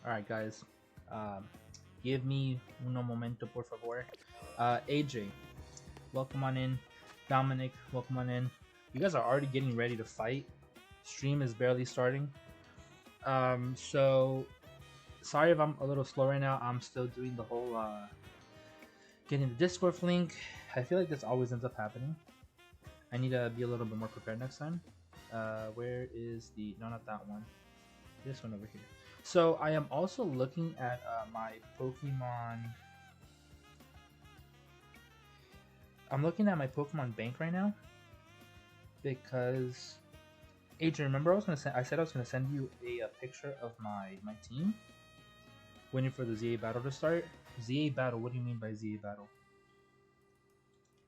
Alright, guys. Um, give me uno momento, por favor. AJ, welcome on in. Dominic, welcome on in. You guys are already getting ready to fight. Stream is barely starting. So sorry if I'm a little slow right now. I'm still doing the whole getting the Discord link. I feel like this always ends up happening. I need to be a little bit more prepared next time. Where is the... No, not that one. This one over here. So I am also looking at my Pokemon... I'm looking at my Pokemon bank right now. Because... Adrian, remember I said I was gonna send you a picture of my team? Waiting for the ZA battle to start. ZA battle, what do you mean by ZA battle?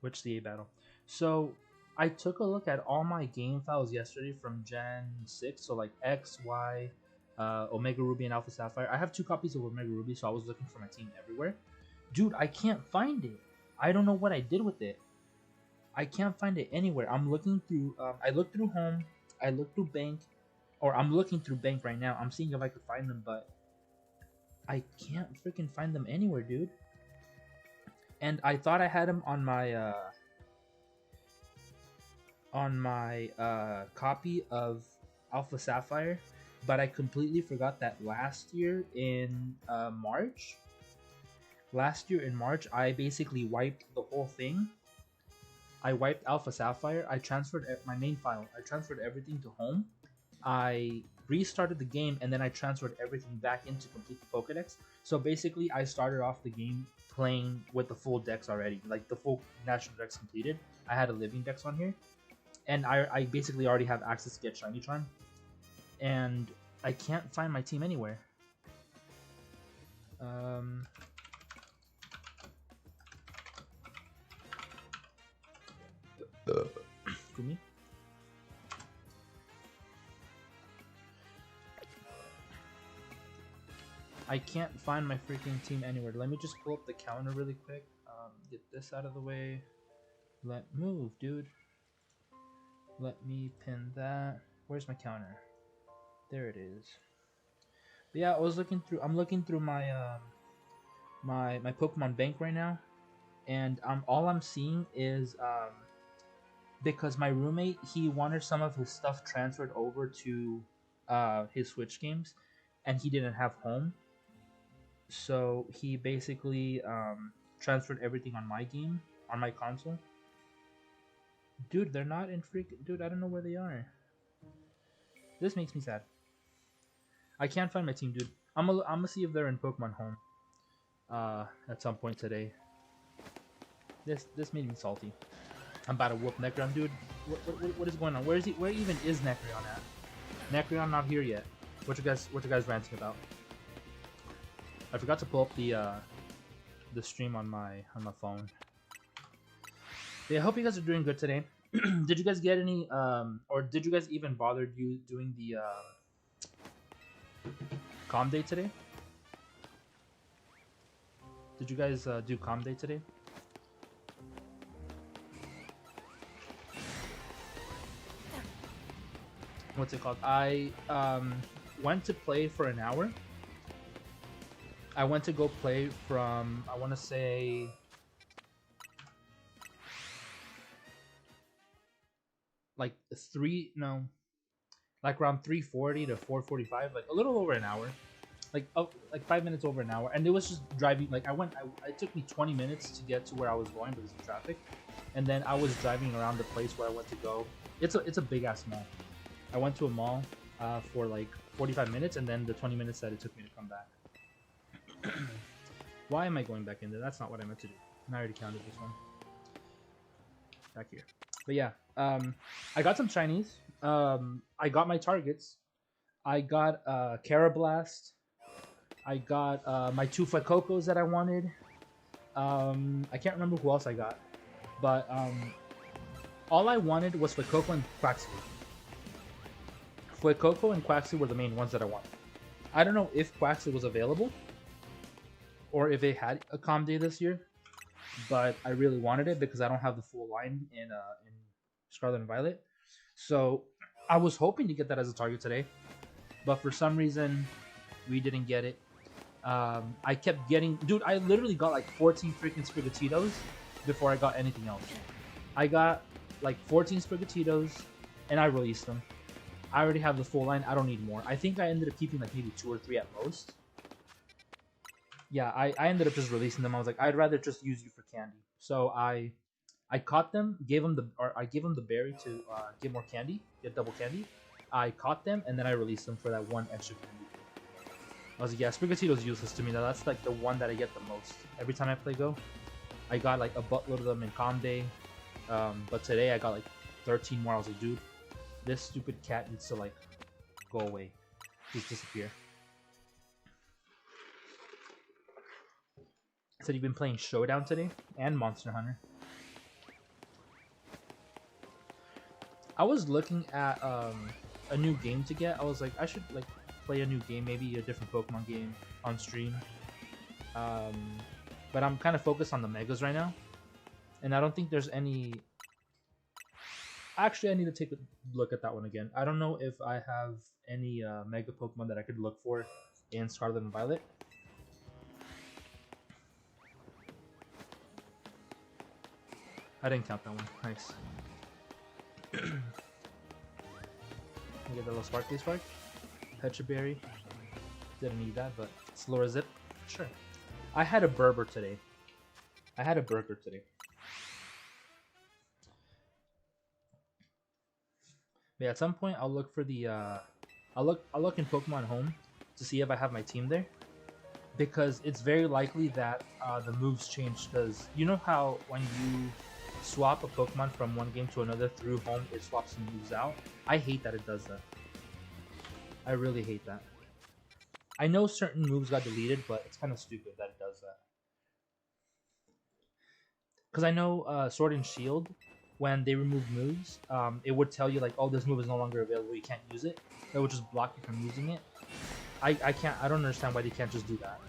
Which ZA battle? So I took a look at all my game files yesterday from Gen 6, so like X, Y, Omega Ruby, and Alpha Sapphire. I have 2 copies of Omega Ruby, so I was looking for my team everywhere. Dude, I can't find it. I don't know what I did with it. I can't find it anywhere. I'm looking through, I looked through home, I looked through bank, or I'm looking through bank right now. I'm seeing if I could find them, but I can't freaking find them anywhere, dude. And I thought I had them on my copy of Alpha Sapphire, but I completely forgot that last year in March, I basically wiped the whole thing. I wiped Alpha Sapphire. I transferred my main file. I transferred everything to home. I restarted the game, and then I transferred everything back in to complete the Pokedex. So basically, I started off the game playing with the full decks already, like the full national decks completed. I had a living dex on here, and I basically already have access to get Shinytron, and I can't find my team anywhere. Gumi? I can't find my freaking team anywhere. Let me just pull up the counter really quick. Get this out of the way. Move, dude. Let me pin that. Where's my counter? There it is. But yeah, I'm looking through my my Pokemon bank right now, and all I'm seeing is because my roommate, he wanted some of his stuff transferred over to his Switch games, and he didn't have home. So he basically transferred everything on my game, on my console. Dude, they're not in Dude, I don't know where they are. This makes me sad. I can't find my team, dude. I'm gonna see if they're in Pokemon Home at some point today. This made me salty. I'm about to whoop Necreon, dude. What is going on? Where is he? Where even is Necreon at? Necreon not here yet. What you guys ranting about? I forgot to pull up the stream on my phone. But yeah, I hope you guys are doing good today. Did you guys get any or did you guys even bother doing the comm day today? Did you guys do comm day today? What's it called? I went to play for an hour. I went to go play from, I want to say, like like around 3:40 to 4:45, like a little over an hour, like 5 minutes over an hour, and it was just driving. Like it took me 20 minutes to get to where I was going because of traffic, and then I was driving around the place where I went to go. It's a big ass mall. I went to a mall for like 45 minutes, and then the 20 minutes that it took me to come back. Why am I going back in there? That's not what I meant to do. I already counted this one. Back here. But yeah, I got some Chinese. I got my targets. I got Carablast. I got my 2 Fuecocos that I wanted. I can't remember who else I got. But all I wanted was Fuecoco and Quaxley. Fuecoco and Quaxley were the main ones that I wanted. I don't know if Quaxley was available, or if they had a comm day this year, but I really wanted it because I don't have the full line in Scarlet and Violet. So I was hoping to get that as a target today, but for some reason we didn't get it. I kept getting, dude, I literally got like 14 freaking Sprigatitos before I got anything else. I got like 14 Sprigatitos and I released them. I already have the full line. I don't need more. I think I ended up keeping like maybe 2 or 3 at most. Yeah, I ended up just releasing them. I was like, I'd rather just use you for candy. So I caught them, I gave them the berry to get more candy, get double candy. I caught them and then I released them for that 1 extra candy. I was like, yeah, Sprigatito's useless to me now. That's like the one that I get the most every time I play Go. I got like a buttload of them in Calm Day, but today I got like 13 more. I was like, dude, this stupid cat needs to like go away, just disappear. Said you've been playing Showdown today and Monster Hunter. I was looking at a new game to get. I was like, I should like play a new game, maybe a different Pokemon game on stream. But I'm kind of focused on the Megas right now, and I don't think there's any. Actually, I need to take a look at that one again. I don't know if I have any Mega Pokemon that I could look for in Scarlet and Violet. I didn't count that one. Nice. Get the little Sparkly Spark. Pecha Berry. Didn't need that, but Slora Zip. Sure. I had a burger today. But yeah, at some point I'll look for the I'll look in Pokemon Home to see if I have my team there, because it's very likely that the moves change. Because you know how when you swap a Pokemon from one game to another through Home, it swaps some moves out. I hate that it does that. I really hate that. I know certain moves got deleted, but it's kind of stupid that it does that. Because I know Sword and Shield, when they remove moves, it would tell you like, oh, this move is no longer available, you can't use it. It would just block you from using it. I don't understand why they can't just do that.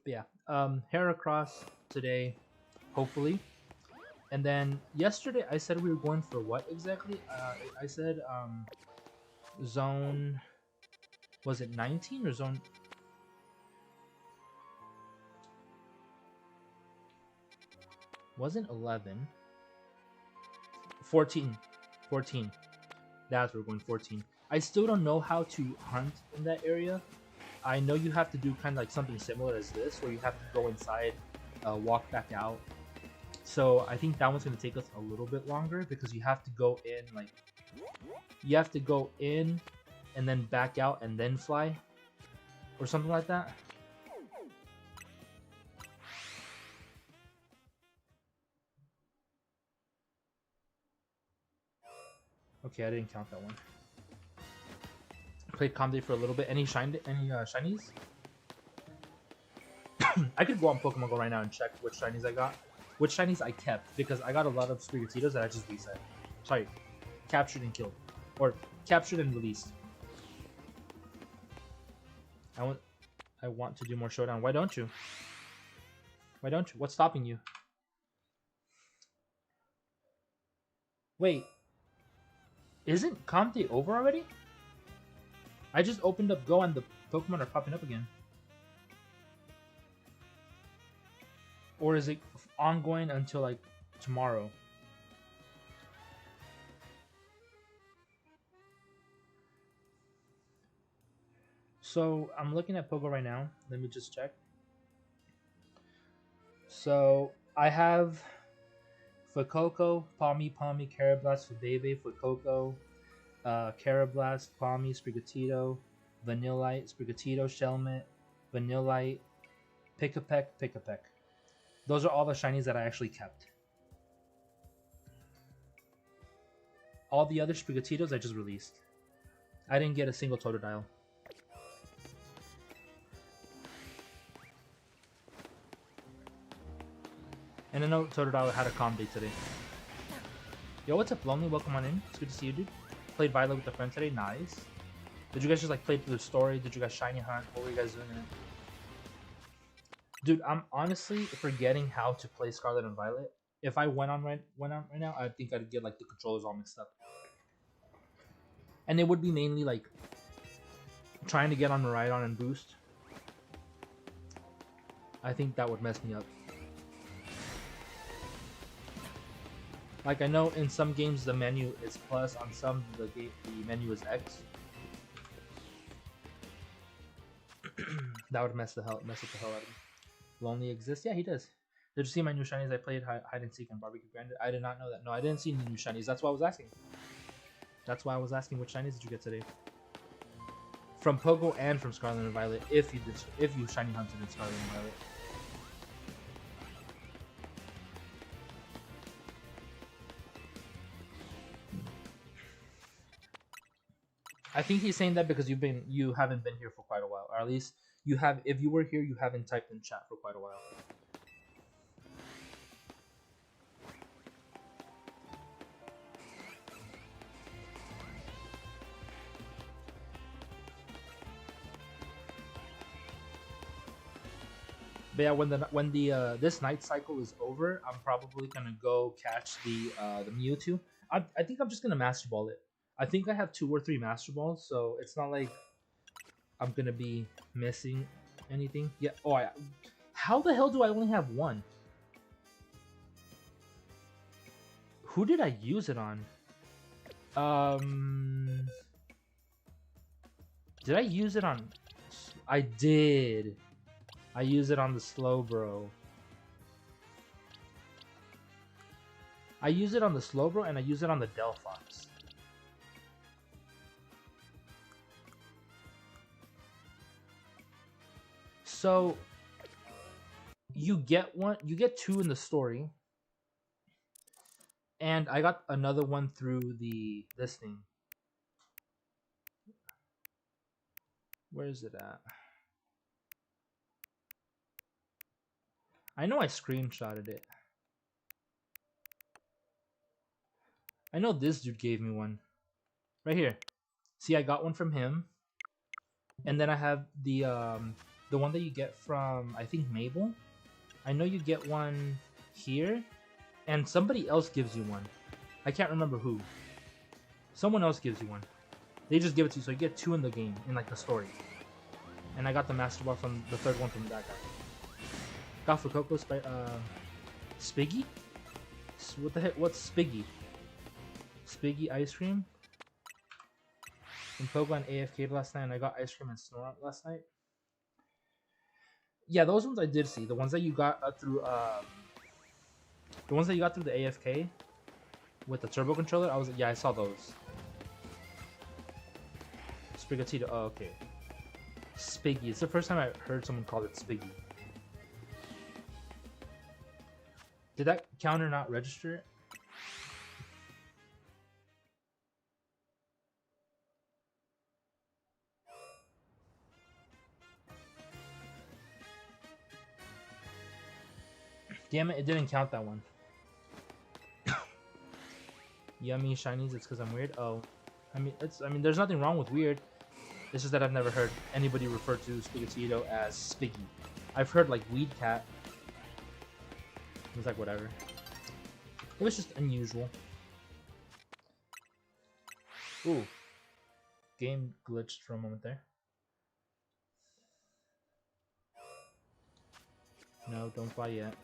But yeah, Heracross today, hopefully. And then yesterday I said we were going for what exactly? I said zone, was it 19 or zone? Wasn't 11. 14. 14. That's where we're going, 14. I still don't know how to hunt in that area. I know you have to do kind of like something similar as this, where you have to go inside, walk back out. So I think that one's going to take us a little bit longer, because you have to go in, like, you have to go in and then back out and then fly, or something like that. Okay, I didn't count that one. Played Comedy for a little bit. Any shinies? I could go on Pokemon Go right now and check which shinies I got. Which shinies I kept, because I got a lot of Sprigatitos that I just reset. Sorry, captured and killed. Or captured and released. I want to do more Showdown. Why don't you? Why don't you? What's stopping you? Wait. Isn't Comte over already? I just opened up Go and the Pokemon are popping up again. Or is it ongoing until like tomorrow? So I'm looking at Pogo right now. Let me just check. So I have Fuecoco, Palmy, Carablast, Fabebe, Fuecoco, Carablast, Palmy, Sprigatito, Vanillite, Sprigatito, Shelmet, Vanillite, Pick-a-Peck. Those are all the shinies that I actually kept. All the other Sprigatitos I just released. I didn't get a single Totodile. And I know Totodile had a calm day today. Yo, what's up, Lonely? Welcome on in. It's good to see you, dude. Played Violet with a friend today. Nice. Did you guys just like play through the story? Did you guys shiny hunt? What were you guys doing in it? Dude, I'm honestly forgetting how to play Scarlet and Violet. If I went on right now, I think I'd get like the controllers all mixed up. And it would be mainly like trying to get on Miraidon and boost. I think that would mess me up. Like I know in some games the menu is plus, on some the menu is X. That would mess up the hell out of me. Lonely exists? Yeah, he does. Did you see my new shinies? I played hide and seek and barbecue granted. I did not know that. No, I didn't see any new shinies. That's why I was asking. That's why I was asking which shinies did you get today? From Pogo and from Scarlet and Violet. If you shiny hunted in Scarlet and Violet. I think he's saying that because you haven't been here for quite a while, or at least you have. If you were here, you haven't typed in chat for quite a while. But yeah, when the this night cycle is over, I'm probably gonna go catch the Mewtwo. I think I'm just gonna Master Ball it. I think I have 2 or 3 Master Balls, so it's not like I'm gonna be missing anything. Yeah. Oh, how the hell do I only have 1? Who did I use it on? Did I use it on? I did. I use it on the Slowbro. I use it on the Slowbro and I use it on the Delphox. So you get 2 in the story, and I got another one through this thing. Where is it at? I know I screenshotted it. I know this dude gave me one. Right here. See, I got one from him. And then I have the one that you get from, I think, Mabel. I know you get one here. And somebody else gives you one. I can't remember who. Someone else gives you one. They just give it to you, so you get 2 in the game, in like the story. And I got the Master Ball from the 3rd one from that guy. Got for Coco Spiggy? What the heck? What's Spiggy? Spiggy ice cream? In Pokemon AFK last night, and I got ice cream and Snorunt last night. Yeah, those ones I did see. The ones that you got through the ones that you got through the AFK with the turbo controller, I saw those. Sprigatito. Oh, okay. Spiggy. It's the first time I heard someone call it Spiggy. Did that counter not register? Damn it, it didn't count that one. Yummy shinies, it's because I'm weird? Oh. I mean, there's nothing wrong with weird. It's just that I've never heard anybody refer to Sprigatito as Spiggy. I've heard like Weed Cat. It was like whatever. It was just unusual. Ooh. Game glitched for a moment there. No, don't buy yet.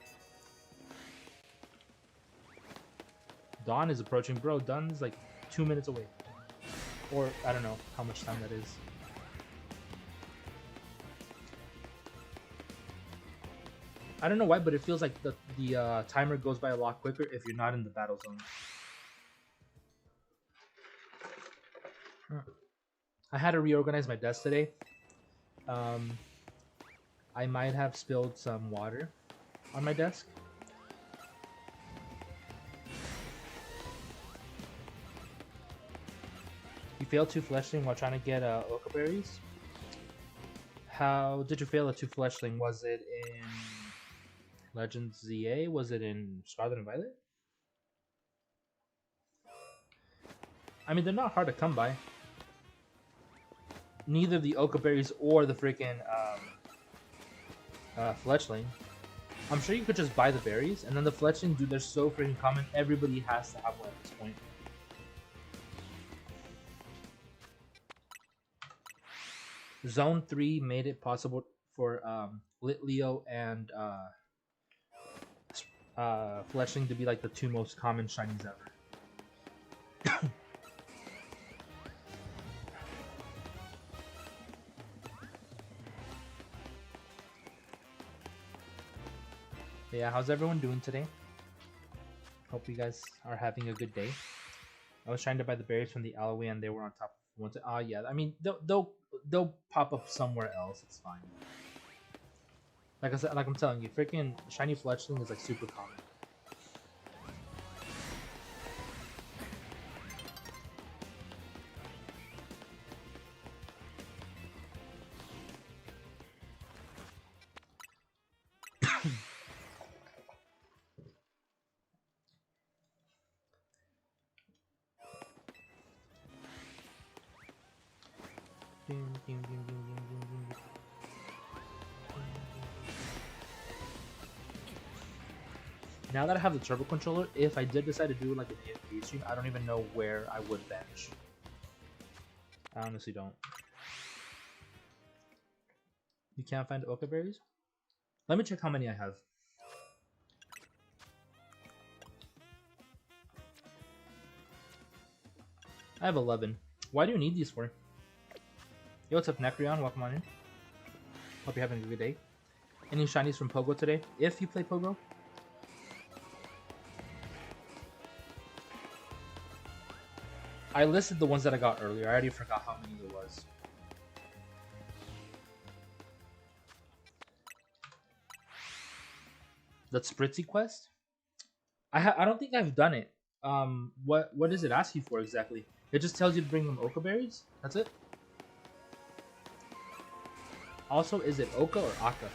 Dawn is approaching. Bro, Dawn is like 2 minutes away. Or, I don't know how much time that is. I don't know why, but it feels like the timer goes by a lot quicker if you're not in the battle zone. I had to reorganize my desk today. I might have spilled some water on my desk. You failed 2 fleshling while trying to get Oka berries. How did you fail at 2 fleshling? Was it in Legends ZA? Was it in Scarlet and Violet? I mean, they're not hard to come by. Neither the Oka berries or the freaking Fletchling. I'm sure you could just buy the berries, and then the fletchling, dude, they're so freaking common. Everybody has to have one at this point. Zone 3 made it possible for Lit Leo and Fletchling to be like the two most common shinies ever. Yeah, how's everyone doing today? Hope you guys are having a good day. I was trying to buy the berries from the alleyway and they were on top of one. Yeah, I mean they'll pop up somewhere else. It's fine. Like I said, like I'm telling you, freaking shiny fletchling is like super common. Now that I have the turbo controller, if I did decide to do like an AFK stream, I don't even know where I would bench. I honestly don't. You can't find Oka berries? Let me check how many I have. I have 11. Why do you need these for? Yo, what's up, Necreon? Welcome on in. Hope you're having a good day. Any shinies from Pogo today? If you play Pogo? I listed the ones that I got earlier. I already forgot how many there was. The Spritzy quest? I don't think I've done it. What does it ask you for exactly? It just tells you to bring them Oka berries? That's it? Also, is it Oka or Aka?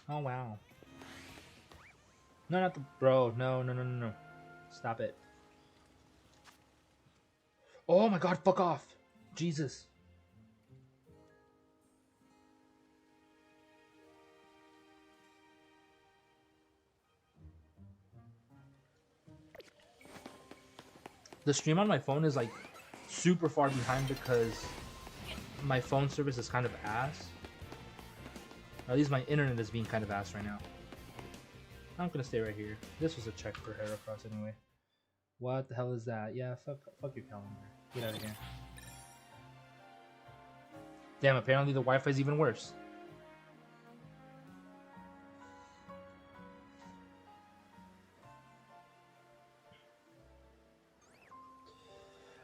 Oh wow. No, not the bro. No. Stop it. Oh my god, fuck off. Jesus. The stream on my phone is like super far behind because my phone service is kind of ass. Or at least my internet is being kind of ass right now. I'm gonna stay right here. This was a check for Heracross anyway. What the hell is that? Yeah, fuck your calendar. Get out of here. Damn, apparently the Wi-Fi is even worse.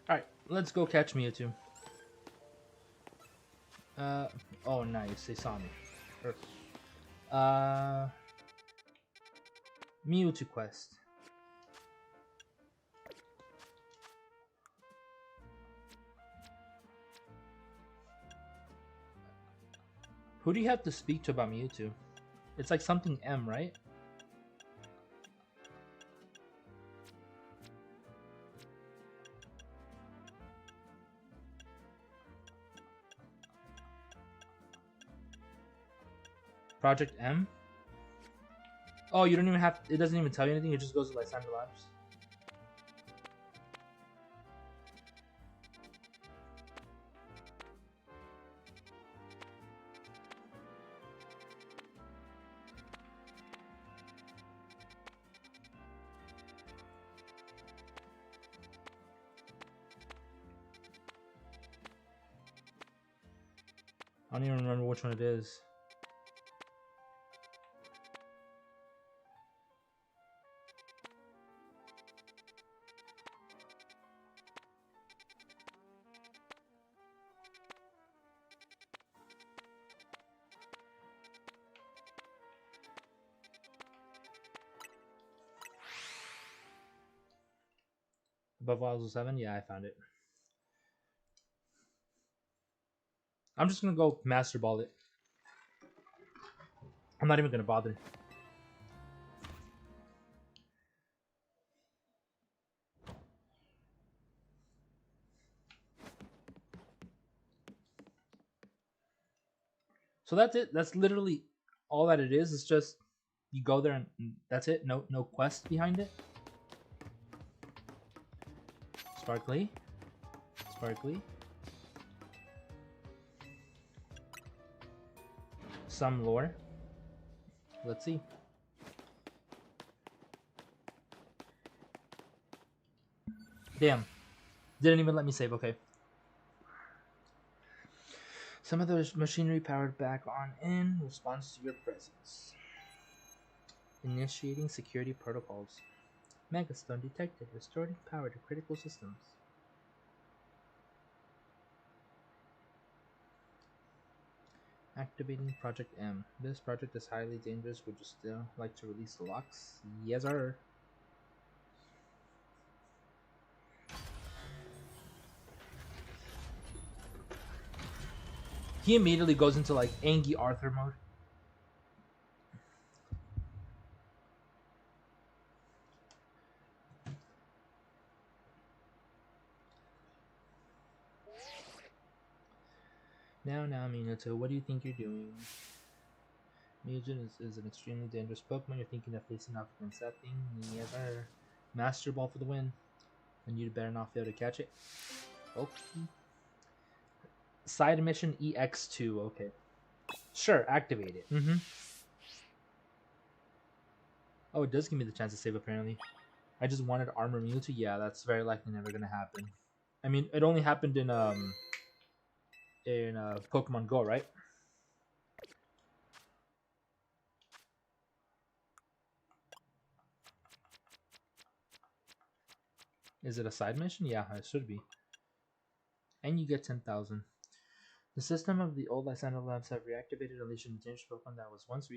Alright, let's go catch Mewtwo. Oh nice, they saw me. Perfect. Mewtwo quest. Who do you have to speak to about Mewtwo? It's like something M, right? Project M? Oh, you don't even have, it doesn't even tell you anything, it just goes to Lysandra Labs. I don't even remember which one it is. Above Level 7? Yeah, I found it. I'm just gonna go Master Ball it. I'm not even gonna bother. So that's it. That's literally all that it is. It's just you go there and that's it. No quest behind it. Sparkly, sparkly. Some lore. Let's see. Damn. Didn't even let me save. Okay. Some of the machinery powered back on in response to your presence. Initiating security protocols. Megastone detected. Restoring power to critical systems. Activating Project M. This project is highly dangerous. Would you still like to release the locks? Yes, sir. He immediately goes into like Angie Arthur mode. Now, Minato, what do you think you're doing? Mewtwo is an extremely dangerous Pokemon. You're thinking of facing off against that thing? Yes, sir. Master Ball for the win. And you better not fail to catch it. Okay. Side mission EX2. Okay. Sure, activate it. Oh, it does give me the chance to save apparently. I just wanted Armor Mewtwo. Yeah, that's very likely never gonna happen. I mean, it only happened in Pokemon Go, right? Is it a side mission? Yeah, it should be. And you get 10,000. The system of the old Lysander labs have reactivated, unleashing a dangerous Pokemon that was once a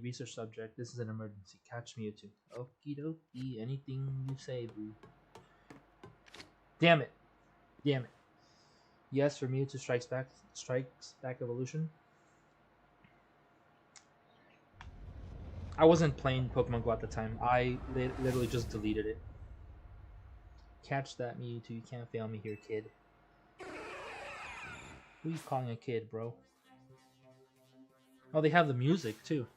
research subject. This is an emergency. Catch Mewtwo. Okie dokie. Anything you say, boo. Damn it. Damn it. Yes, for Mewtwo strikes back evolution. I wasn't playing Pokemon Go at the time. I literally just deleted it. Catch that Mewtwo. You can't fail me here, kid. Who you calling a kid, bro? Oh, they have the music, too.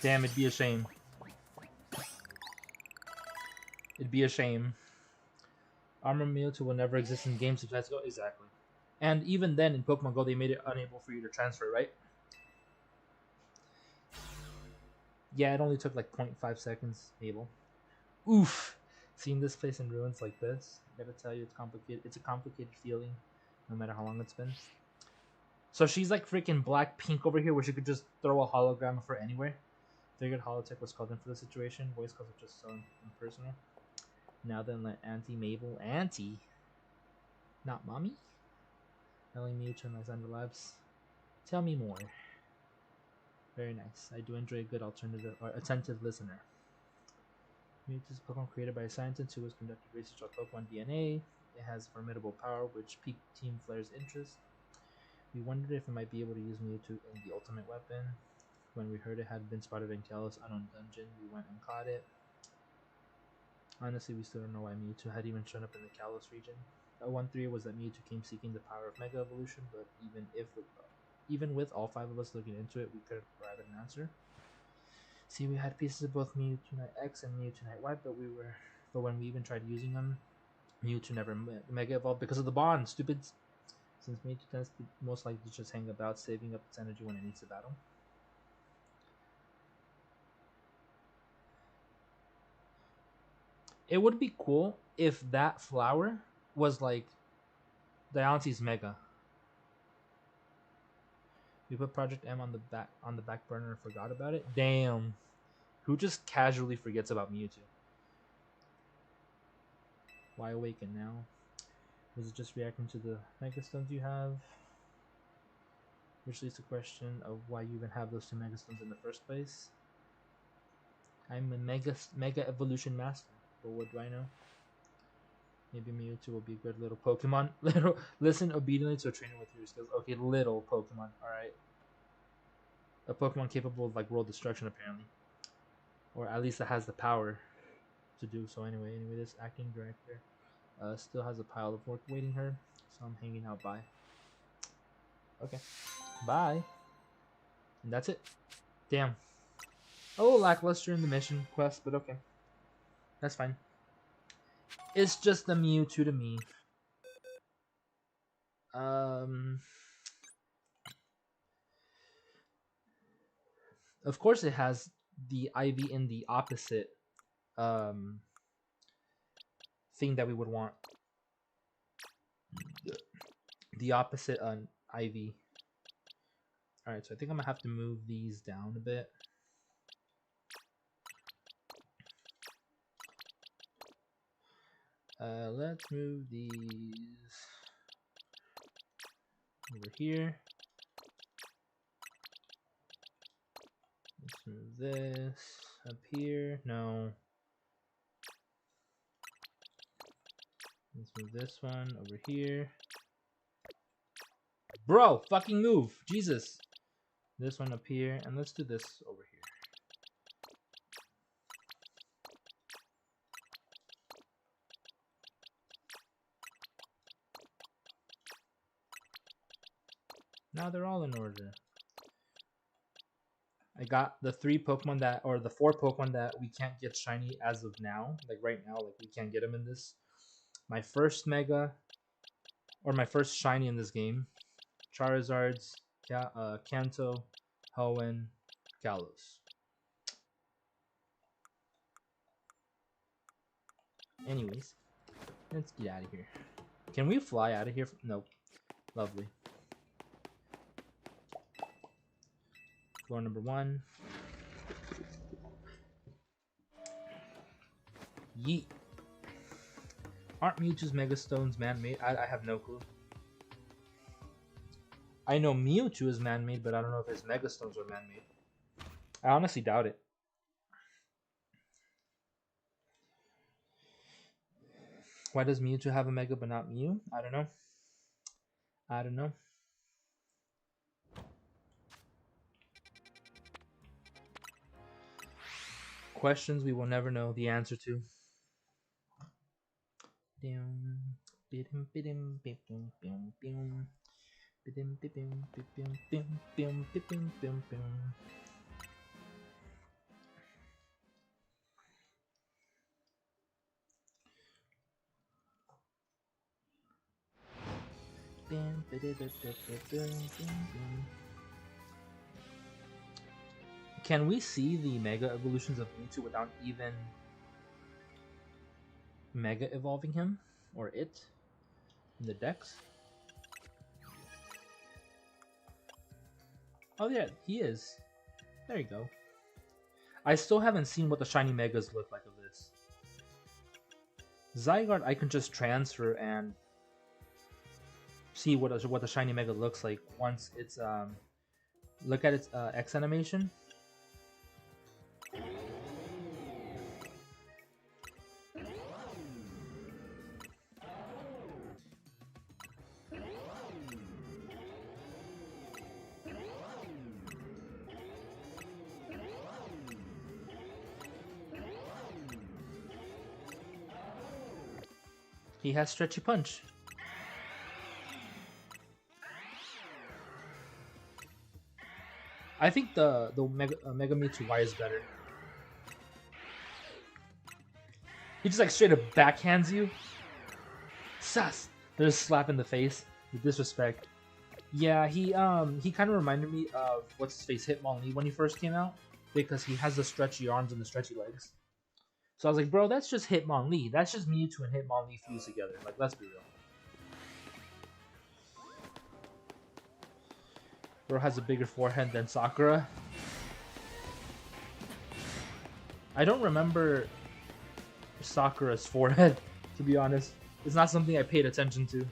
Damn, it'd be a shame. It'd be a shame. Armor Mewtwo will never exist in games if Let's Go. Exactly. And even then, in Pokemon Go, they made it unable for you to transfer, right? Yeah, it only took like 0.5 seconds, Mabel. Oof! Seeing this place in ruins like this, I gotta tell you, it's complicated. It's a complicated feeling, no matter how long it's been. So she's like freaking Blackpink over here, where she could just throw a hologram of her anywhere. Figured Holotech was called in for the situation. Voice calls are just so impersonal. Now then, let Auntie Mabel, Auntie, not Mommy, telling me to my Xander Labs. Tell me more. Very nice. I do enjoy a good alternative or attentive listener. Mewtwo is a Pokemon created by a scientist who has conducted research on Pokemon DNA. It has formidable power, which piqued Team Flare's interest. We wondered if it might be able to use Mewtwo in the ultimate weapon. When we heard it had been spotted in Kalos' unknown dungeon, we went and caught it. Honestly, we still don't know why Mewtwo had even shown up in the Kalos region. One theory was that Mewtwo came seeking the power of Mega Evolution, but even with all five of us looking into it, we couldn't arrive at an answer. See, we had pieces of both Mewtwo Night X and Mewtwo Night Y, but when we even tried using them, Mewtwo never Mega Evolved because of the bond. Stupid. Since Mewtwo tends to most likely just hang about, saving up its energy when it needs to battle. It would be cool if that flower was like Diance's Mega. We put Project M on the back burner and forgot about it. Damn. Who just casually forgets about Mewtwo? Why awaken now? Is it just reacting to the Mega Stones you have? Which leads to the question of why you even have those two Mega Stones in the first place. I'm a mega evolution master. But what do I know? Maybe Mewtwo will be a good little Pokemon. Listen obediently to a trainer with your skills. Okay, little Pokemon. Alright. A Pokemon capable of like world destruction apparently. Or at least it has the power to do so anyway. Anyway, this acting director still has a pile of work waiting her. So I'm hanging out by. Okay. Bye. And that's it. Damn. A little lackluster in the mission quest, but okay. That's fine. It's just a Mewtwo to me. Of course it has the IV in the opposite thing that we would want. The opposite IV. Alright, so I think I'm gonna have to move these down a bit. Let's move these over here. Let's move this up here. No. Let's move this one over here. Bro, fucking move. Jesus. This one up here. And let's do this over here. Now they're all in order. I got the 3 Pokemon that, or the 4 Pokemon that we can't get shiny as of now. Like right now, like we can't get them in this. My first Mega, or my first shiny in this game. Charizards, Kanto, Hoenn, Kalos. Anyways, let's get out of here. Can we fly out of here? Nope. Lovely. Floor number 1. Yeet. Aren't Mewtwo's Mega Stones man-made? I have no clue. I know Mewtwo is man-made, but I don't know if his Mega Stones are man-made. I honestly doubt it. Why does Mewtwo have a Mega but not Mew? I don't know. I don't know. Questions we will never know the answer to. Can we see the Mega Evolutions of Mewtwo without even Mega Evolving him? Or it? In the Dex? Oh yeah, he is. There you go. I still haven't seen what the shiny Megas look like of this. Zygarde I can just transfer and see what the shiny Mega looks like once it's look at its X animation. He has Stretchy Punch. I think the Mega Mewtwo Y is better. He just like straight up backhands you. Sus! There's a slap in the face. The disrespect. Yeah, he kind of reminded me of what's his face, Hitmonlee when he first came out, because he has the stretchy arms and the stretchy legs. So I was like, bro, that's just Hitmonlee. That's just Mewtwo and Hitmonlee fused together. Like, let's be real. Bro has a bigger forehead than Sakura. I don't remember Sakura's forehead, to be honest. It's not something I paid attention to.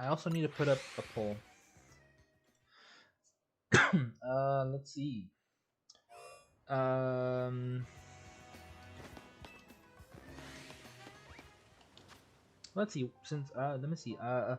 I also need to put up a poll. Let's see. Let's see. Since let me see. Mm,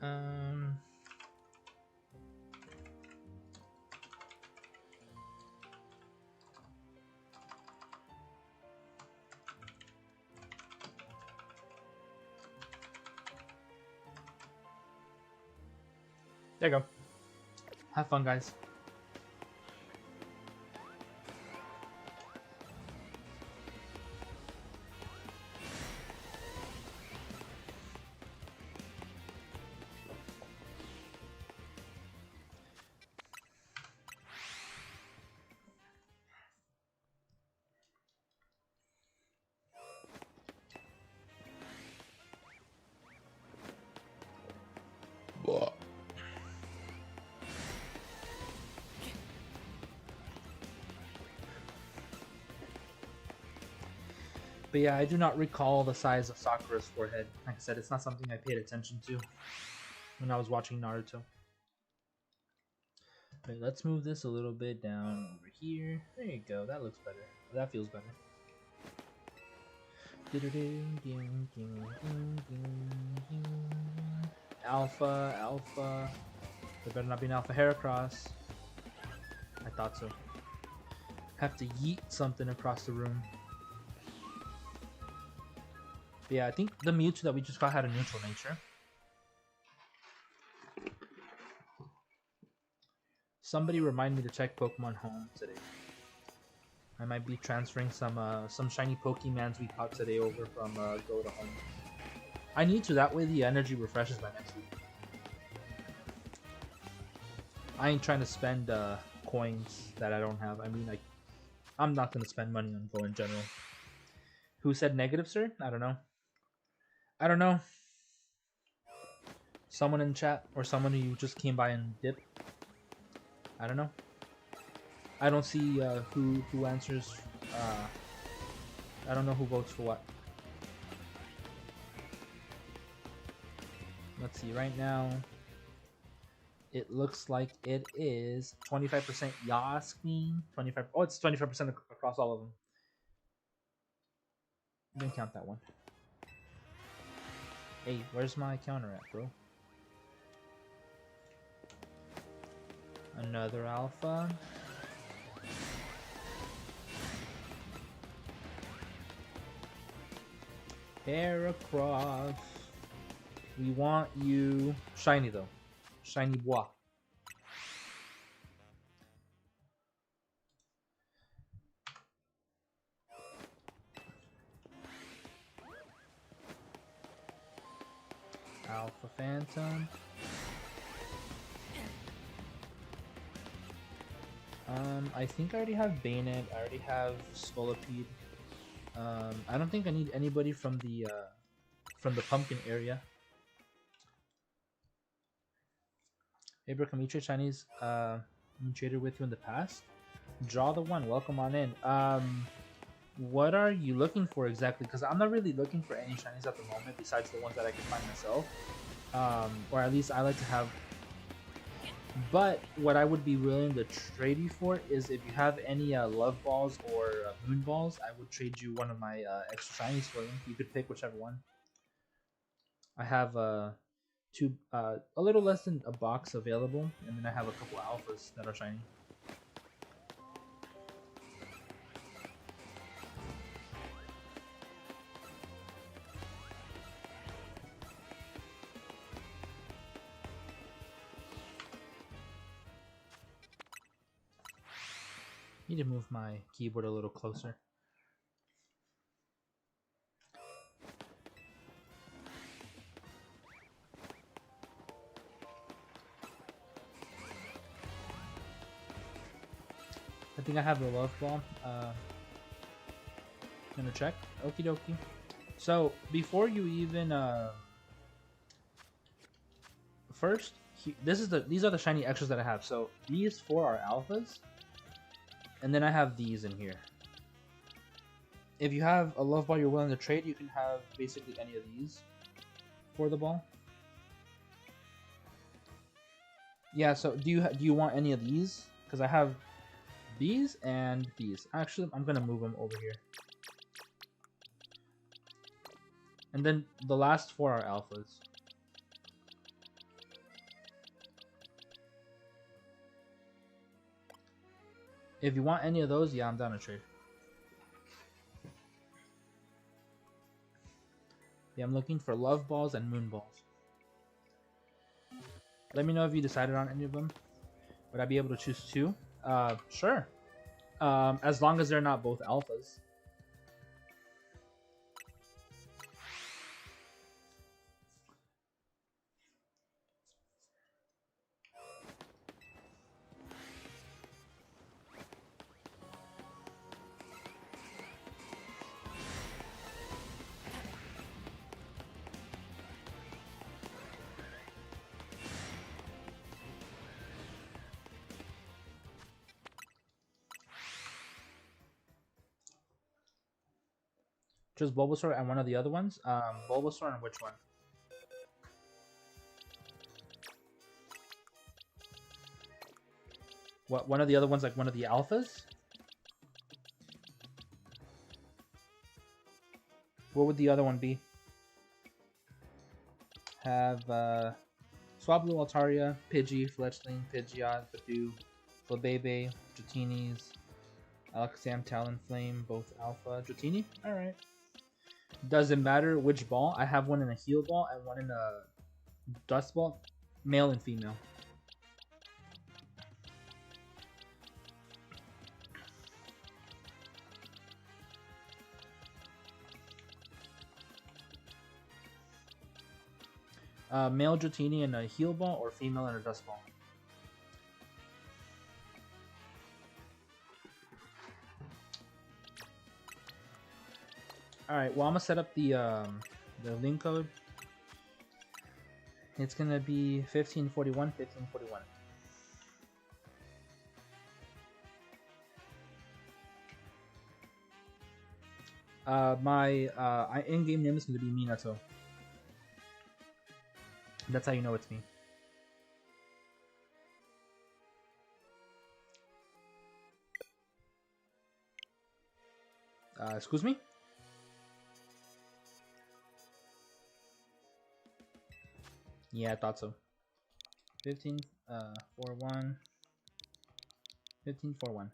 um. There you go. Have fun, guys. But yeah, I do not recall the size of Sakura's forehead. Like I said, it's not something I paid attention to when I was watching Naruto. Wait, let's move this a little bit down over here. There you go. That looks better. That feels better. Alpha, alpha. There better not be an alpha Heracross. I thought so. Have to yeet something across the room. But yeah, I think the Mewtwo that we just got had a neutral nature. Somebody remind me to check Pokemon Home today. I might be transferring some shiny Pokemons we caught today over from Go to Home. I need to, that way the energy refreshes by next week. I ain't trying to spend coins that I don't have. I mean, like, I'm not going to spend money on Go in general. Who said negative, sir? I don't know. I don't know. Someone in chat or someone who just came by and dipped. I don't know. I don't see who answers. I don't know who votes for what. Let's see. Right now, it looks like it is 25% Yasmin. 25. Oh, it's 25% across all of them. Didn't count that one. Hey, where's my counter at, bro? Another alpha. Heracross. We want you shiny though. Shiny bois. Alpha Phantom. I think I already have Bayonet. I already have Scolipede. I don't think I need anybody from the pumpkin area. Hey, bro, can we trade Chinese? We traded with you in the past. Draw the one. Welcome on in. What are you looking for exactly? Because I'm not really looking for any Chinese at the moment besides the ones that I can find myself. Or at least I like to have. But what I would be willing to trade you for is if you have any love balls or moon balls, I would trade you one of my extra shinies for you. You could pick whichever one. I have a little less than a box available, and then I have a couple alphas that are shiny. Need to move my keyboard a little closer. I think I have the love ball. Gonna check. Okie dokie. So before you even first, these are the shiny extras that I have. So these 4 are alphas, and then I have these in here. If you have a love ball you're willing to trade, you can have basically any of these for the ball. Yeah. So do you want any of these? Because I have these and these. Actually, I'm gonna move them over here. And then the last 4 are alphas. If you want any of those, yeah, I'm down to trade. Yeah, I'm looking for love balls and moon balls. Let me know if you decided on any of them. Would I be able to choose 2? Sure. As long as they're not both alphas. Just Bulbasaur and one of the other ones? Bulbasaur and which one? What, one of the other ones, like one of the alphas? What would the other one be? Have Swablu, Altaria, Pidgey, Fletchling, Pidgeot, Badoo, Flabebe, Dratinis, Alakazam, Talonflame, both alpha. Dratini? Alright. Does it matter which ball? I have one in a heal ball and one in a dust ball. Male and female. Male Dratini in a heal ball or female in a dust ball? Alright, well I'm gonna set up the link code. It's gonna be 1541, 1541. My in-game name is gonna be Minato. That's how you know it's me. Excuse me? Yeah, I thought so. 1541. 1541.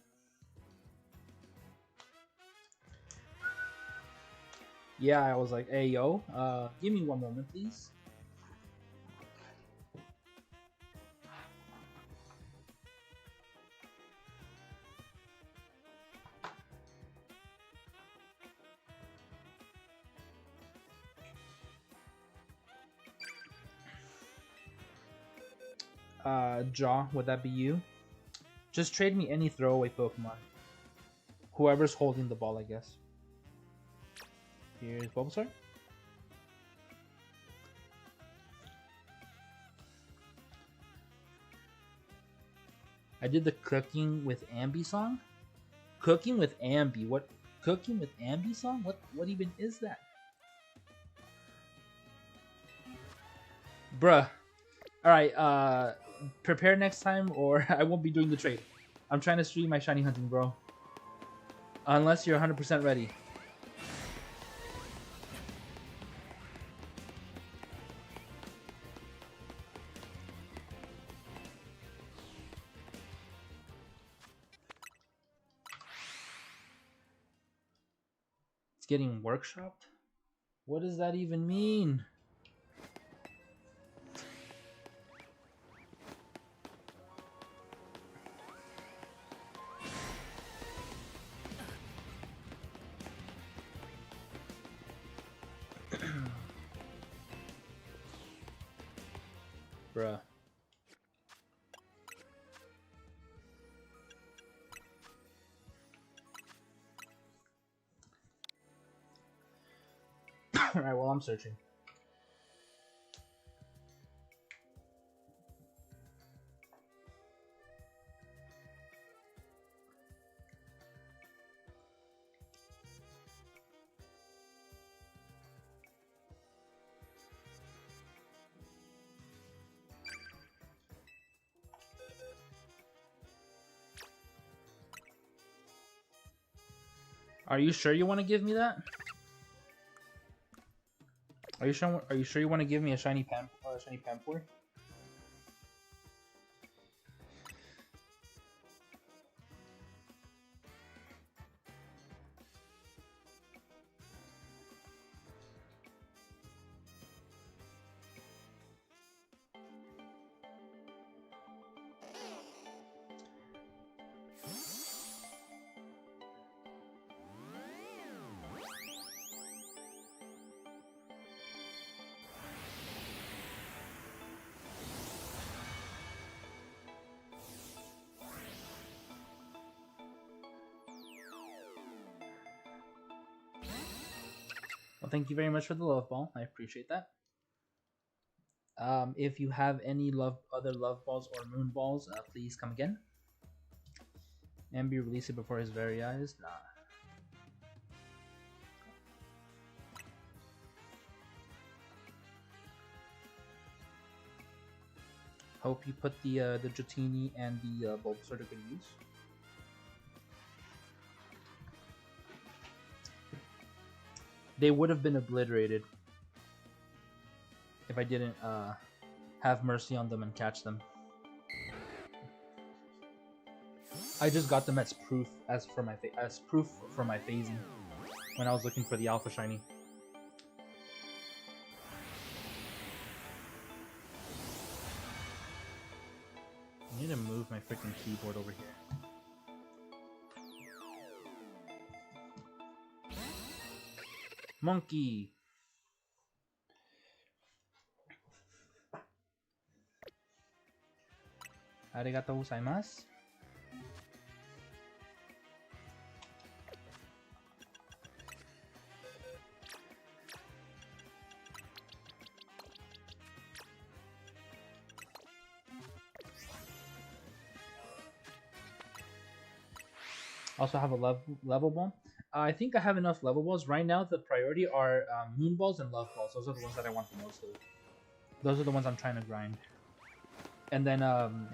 Yeah, I was like, hey yo, give me one moment, please. Jaw, would that be you? Just trade me any throwaway Pokemon. Whoever's holding the ball, I guess. Here's Bulbasaur. I did the cooking with Ambi song. Cooking with Ambi. What? Cooking with Ambi song? What even is that? Bruh. Alright, prepare next time or I won't be doing the trade. I'm trying to stream my shiny hunting, bro. Unless you're 100% ready. It's getting workshopped? What does that even mean? Alright, well, I'm searching. Are you sure you want to give me that? Are you sure? Are you sure you want to give me a shiny Pampor? Well, thank you very much for the love ball. I appreciate that. If you have any other love balls or moon balls, please come again. And be release it before his very eyes. Nah. Hope you put the Dratini and the Bulbasaur to good use. They would have been obliterated if I didn't have mercy on them and catch them. I just got them as proof for my phasing when I was looking for the Alpha Shiny. I need to move my freaking keyboard over here. Monkey! Arigatou gozaimasu. Also have a level ball. I think I have enough level balls. Right now, the priority are moon balls and love balls. Those are the ones that I want the most of. Those are the ones I'm trying to grind. And then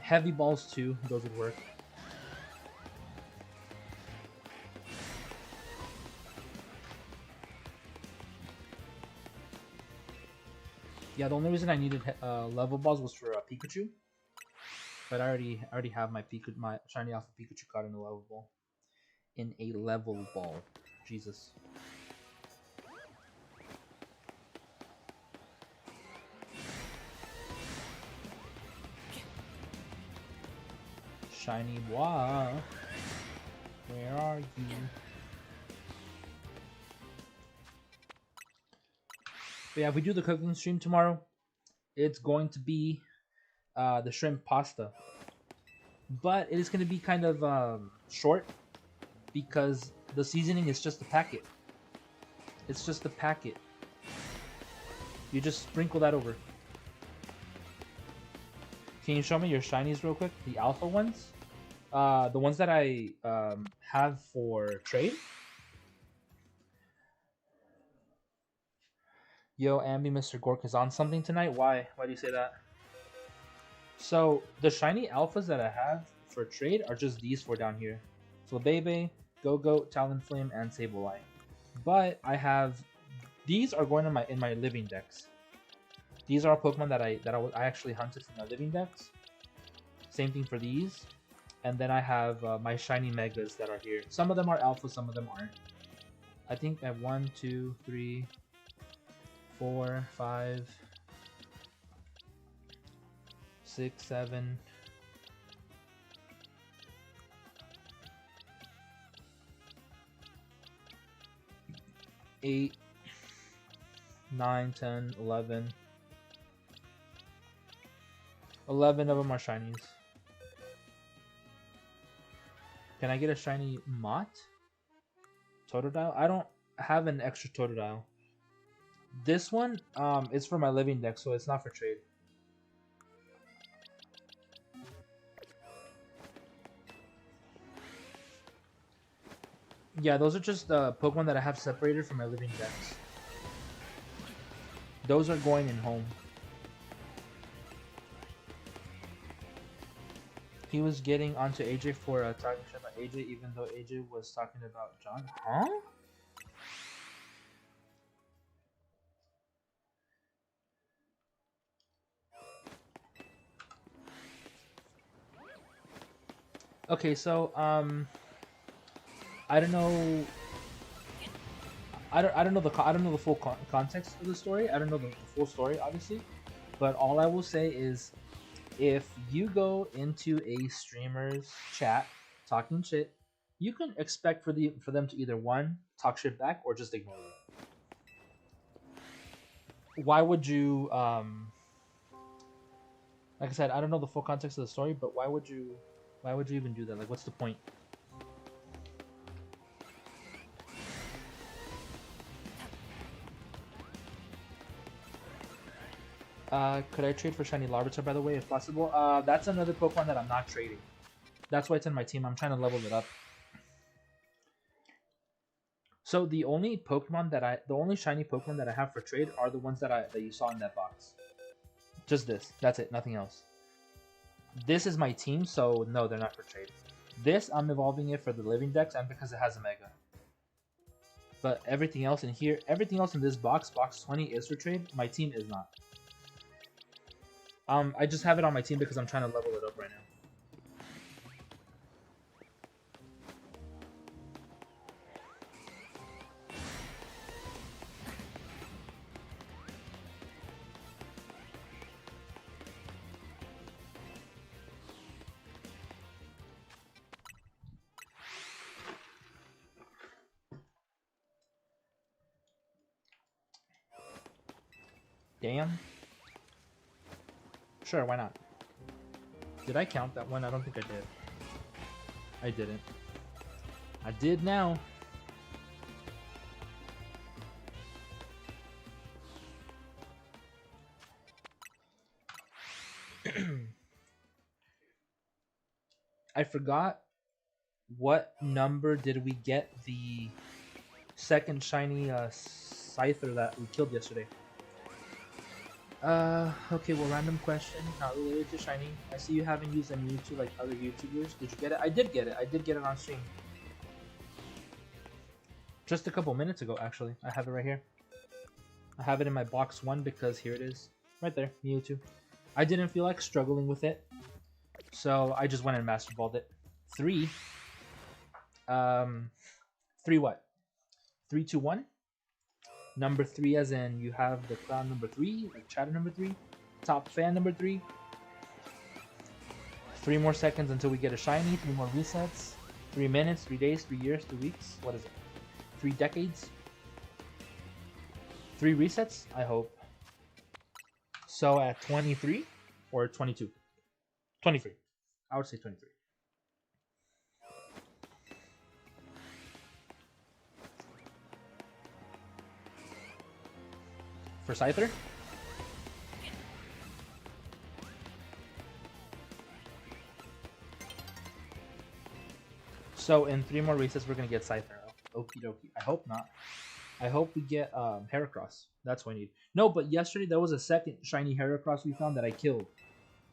heavy balls too. Those would work. Yeah, the only reason I needed level balls was for Pikachu. But I already have my shiny Alpha Pikachu caught in a level ball. In a level ball. Jesus. Shiny bois. Where are you? But yeah, if we do the cooking stream tomorrow, it's going to be the shrimp pasta. But it is going to be kind of short because the seasoning is just a packet. It's just a packet. You just sprinkle that over. Can you show me your shinies real quick? The alpha ones? The ones that I have for trade? Yo, Ambi, Mr. Gork is on something tonight? Why? Why do you say that? So, the shiny alphas that I have for trade are just these four down here. Flabebe, Go-Goat, Talonflame, and Sableye. But I have... These are going in my living decks. These are Pokemon that I actually hunted from my living decks. Same thing for these. And then I have my shiny Megas that are here. Some of them are alpha, some of them aren't. I think I have 1, 2, 3, 4, 5, 6, 7, 8, 9, 10, 11. 11 of them are shinies. Can I get a shiny Mott? Totodile? I don't have an extra Totodile. This one is for my living deck, so it's not for trade. Yeah, those are just the Pokemon that I have separated from my living decks. Those are going in home. He was getting onto AJ for talking shit about AJ, even though AJ was talking about John. Huh? Okay, so I don't know. I don't know the full context of the story. I don't know the full story, obviously. But all I will say is, if you go into a streamer's chat talking shit, you can expect for them to either one talk shit back or just ignore you. Why would you like I said, I don't know the full context of the story, but why would you even do that? Like, what's the point? Could I trade for Shiny Larvitar, by the way, if possible? That's another Pokemon that I'm not trading. That's why it's in my team. I'm trying to level it up. So the only shiny Pokemon that I have for trade are the ones that you saw in that box. Just this. That's it. Nothing else. This is my team, so no, they're not for trade. This, I'm evolving it for the living decks and because it has a Mega. But everything else in here, everything else in this box 20, is for trade. My team is not. I just have it on my team because I'm trying to level it up right now. Damn. Sure, why not? Did I count that one? I don't think I did. I didn't. I did now. I forgot what number did we get the second shiny Scyther that we killed yesterday. Okay, well, random question, not related to shiny. I see you haven't used a Mewtwo like other YouTubers. Did you get it? I did get it. I did get it on stream. Just a couple minutes ago, actually. I have it right here. I have it in my box 1 because here it is. Right there, Mewtwo. I didn't feel like struggling with it, so I just went and Master Balled it. 3. 3 what? 3, 2, 1? Number 3 as in you have the clown number 3, like chatter number 3, top fan number 3. 3 more seconds until we get a shiny, 3 more resets, 3 minutes, 3 days, 3 years, 3 weeks, what is it? 3 decades? 3 resets, I hope. So at 23 or 22? 23. I would say 23. For Scyther? So in 3 more races, we're gonna get Scyther. Okie dokie. I hope not. I hope we get Heracross. That's what I need. No, but yesterday there was a second shiny Heracross we found that I killed.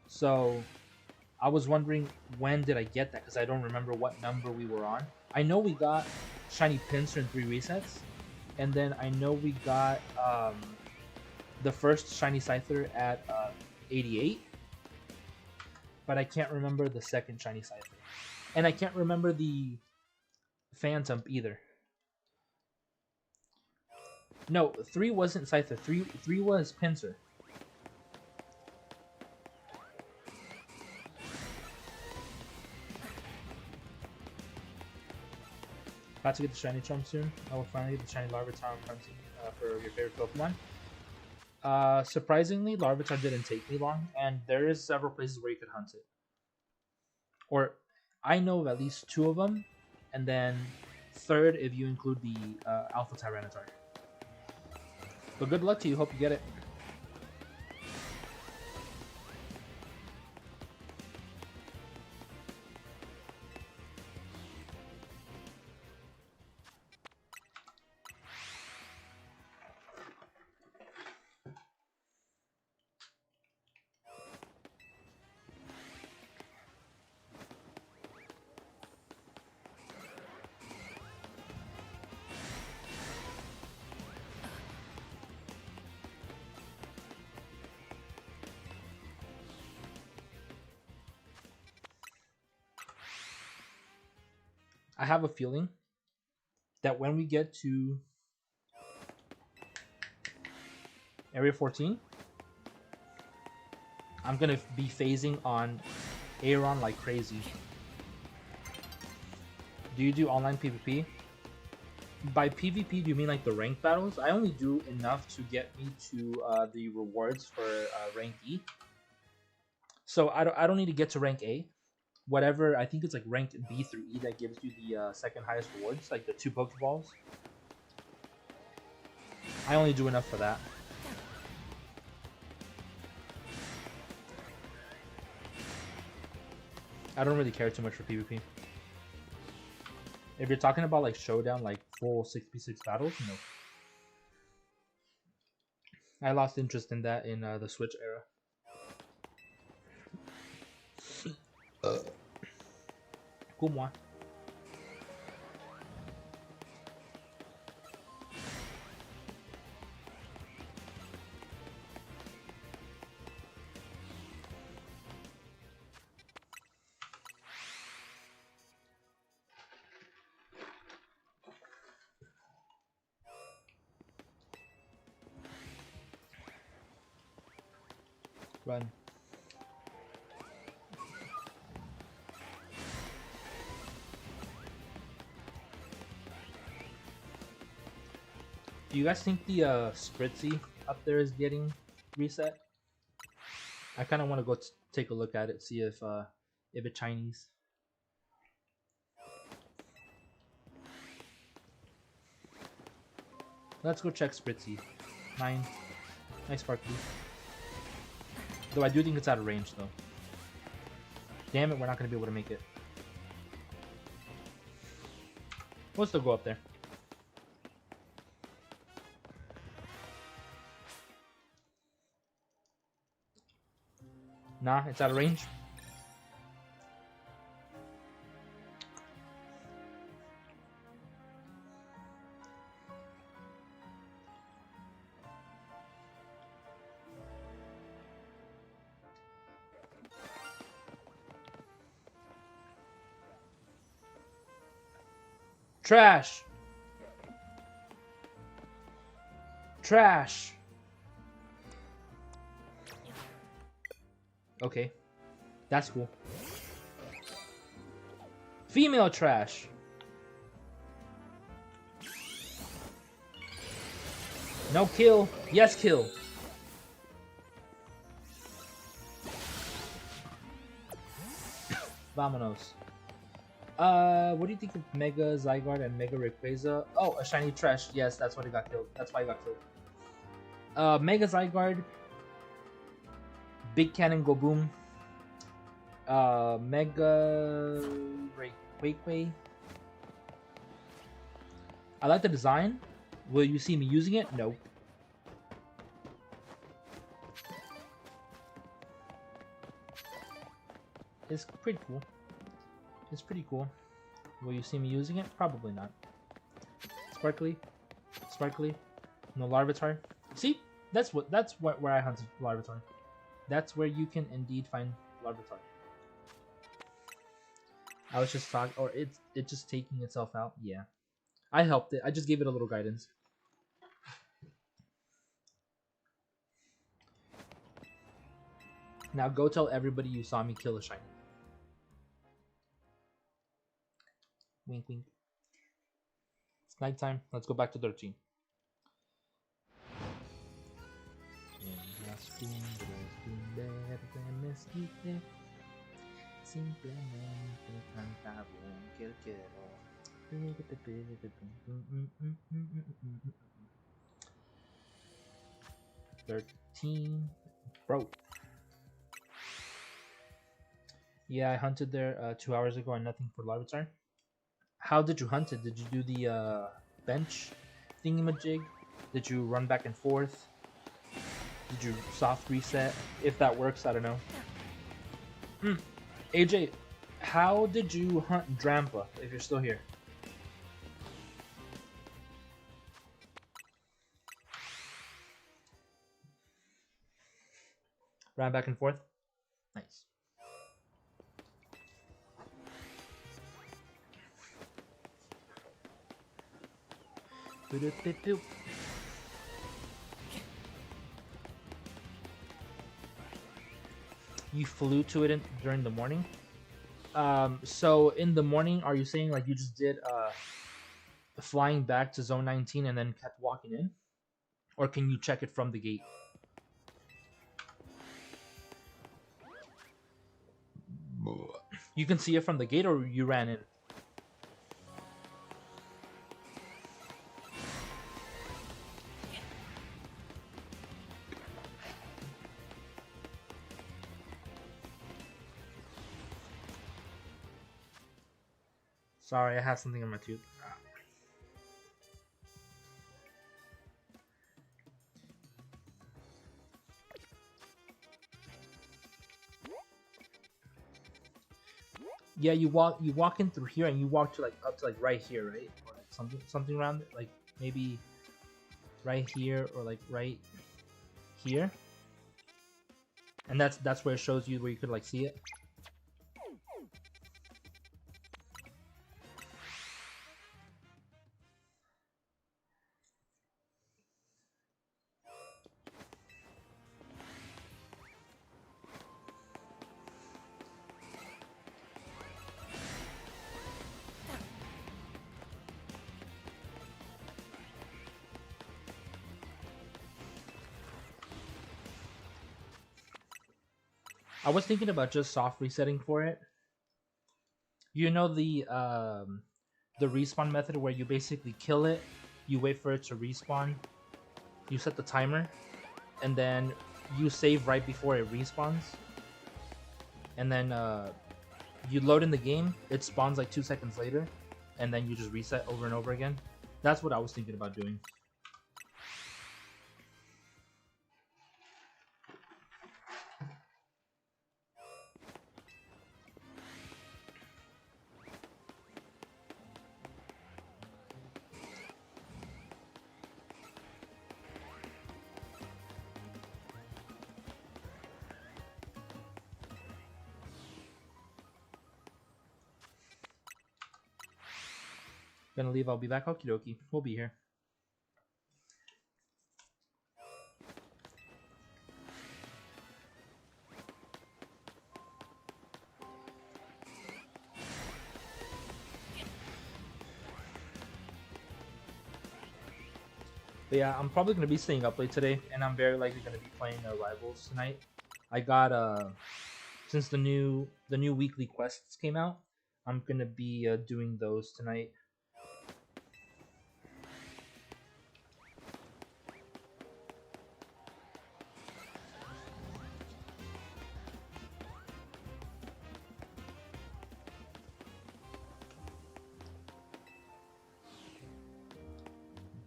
So I was wondering when did I get that because I don't remember what number we were on. I know we got shiny Pinsir in 3 resets, and then I know we got the first shiny Scyther at 88, but I can't remember the second shiny Scyther, and I can't remember the Phantom either. No, 3 wasn't Scyther. 3 was Pinsir. About to get the shiny Charm soon. I will finally get the shiny Larvitar hunting for your favorite Pokemon. Surprisingly, Larvitar didn't take me long, and there is several places where you could hunt it. Or, I know of at least 2 of them, and then 3rd if you include the Alpha Tyranitar. But good luck to you. Hope you get it. I have a feeling that when we get to Area 14, I'm gonna be phasing on Aaron like crazy. Do you do online PvP? By PvP, do you mean like the ranked battles? I only do enough to get me to the rewards for rank E. So I don't need to get to rank A. Whatever, I think it's like ranked B through E that gives you the second highest rewards, like the 2 Pokeballs. I only do enough for that. I don't really care too much for PvP. If you're talking about like showdown, like full 6v6 battles, no. I lost interest in that in the Switch era. Pour moi. Run. Do you guys think the Spritzy up there is getting reset? I kind of want to go take a look at it, see if it's Chinese. Let's go check Spritzy. 9. Nice Sparkly. Though I do think it's out of range though. Damn it, we're not going to be able to make it. We'll still go up there. Nah, it's out of range. Trash! Trash! Okay. That's cool. Female trash! No kill. Yes kill. Vamonos. What do you think of Mega Zygarde and Mega Rayquaza? Oh, a shiny trash. Yes, that's what he got killed. That's why he got killed. Mega Zygarde. Big Cannon Go Boom. Mega Rayquaza. I like the design. Will you see me using it? No. It's pretty cool. It's pretty cool. Will you see me using it? Probably not. Sparkly. Sparkly. No Larvitar. See? That's where I hunt Larvitar. That's where you can indeed find Larvitar. I was just talking, or it's just taking itself out. Yeah. I helped it. I just gave it a little guidance. Now go tell everybody you saw me kill a shiny. Wink, wink. It's nighttime. Let's go back to 13. 13. Bro. Yeah, I hunted there 2 hours ago and nothing for live return. How did you hunt it? Did you do the bench thingamajig? Did you run back and forth? Did you soft reset? If that works, I don't know. AJ, how did you hunt Drampa if you're still here? Ran back and forth? Nice. You flew to it during the morning? So in the morning, are you saying like you just did flying back to zone 19 and then kept walking in? Or can you check it from the gate? You can see it from the gate or you ran in? Sorry, I have something in my tooth. Yeah, you walk in through here and you walk to like up to like right here, right? Or like something around it, like maybe right here or like right here. And that's where it shows you where you could like see it. I was thinking about just soft resetting for it. You know the respawn method where you basically kill it, you wait for it to respawn, you set the timer, and then you save right before it respawns, and then you load in the game, it spawns like 2 seconds later, and then you just reset over and over again. That's what I was thinking about doing. Gonna leave, I'll be back. Okie dokie. We'll be here. But yeah, I'm probably gonna be staying up late today, and I'm very likely gonna be playing Rivals tonight. I got since the new weekly quests came out, I'm gonna be doing those tonight.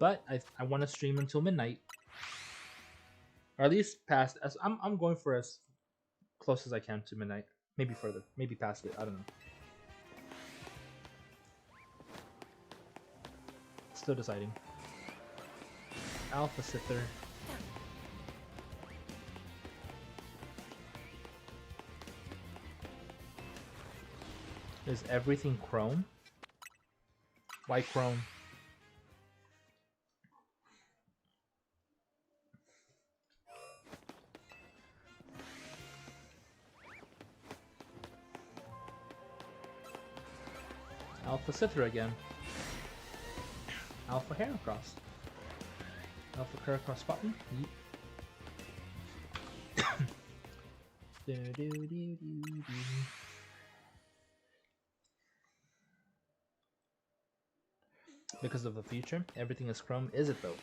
But I want to stream until midnight, or at least past. As I'm going for as close as I can to midnight, maybe further, maybe past it. I don't know. Still deciding. Alpha Sither. Is everything Chrome? Why Chrome? Alpha Sither again. Alpha Heracross. Alpha Heracross button. Because of the future, everything is Chrome. Is it though?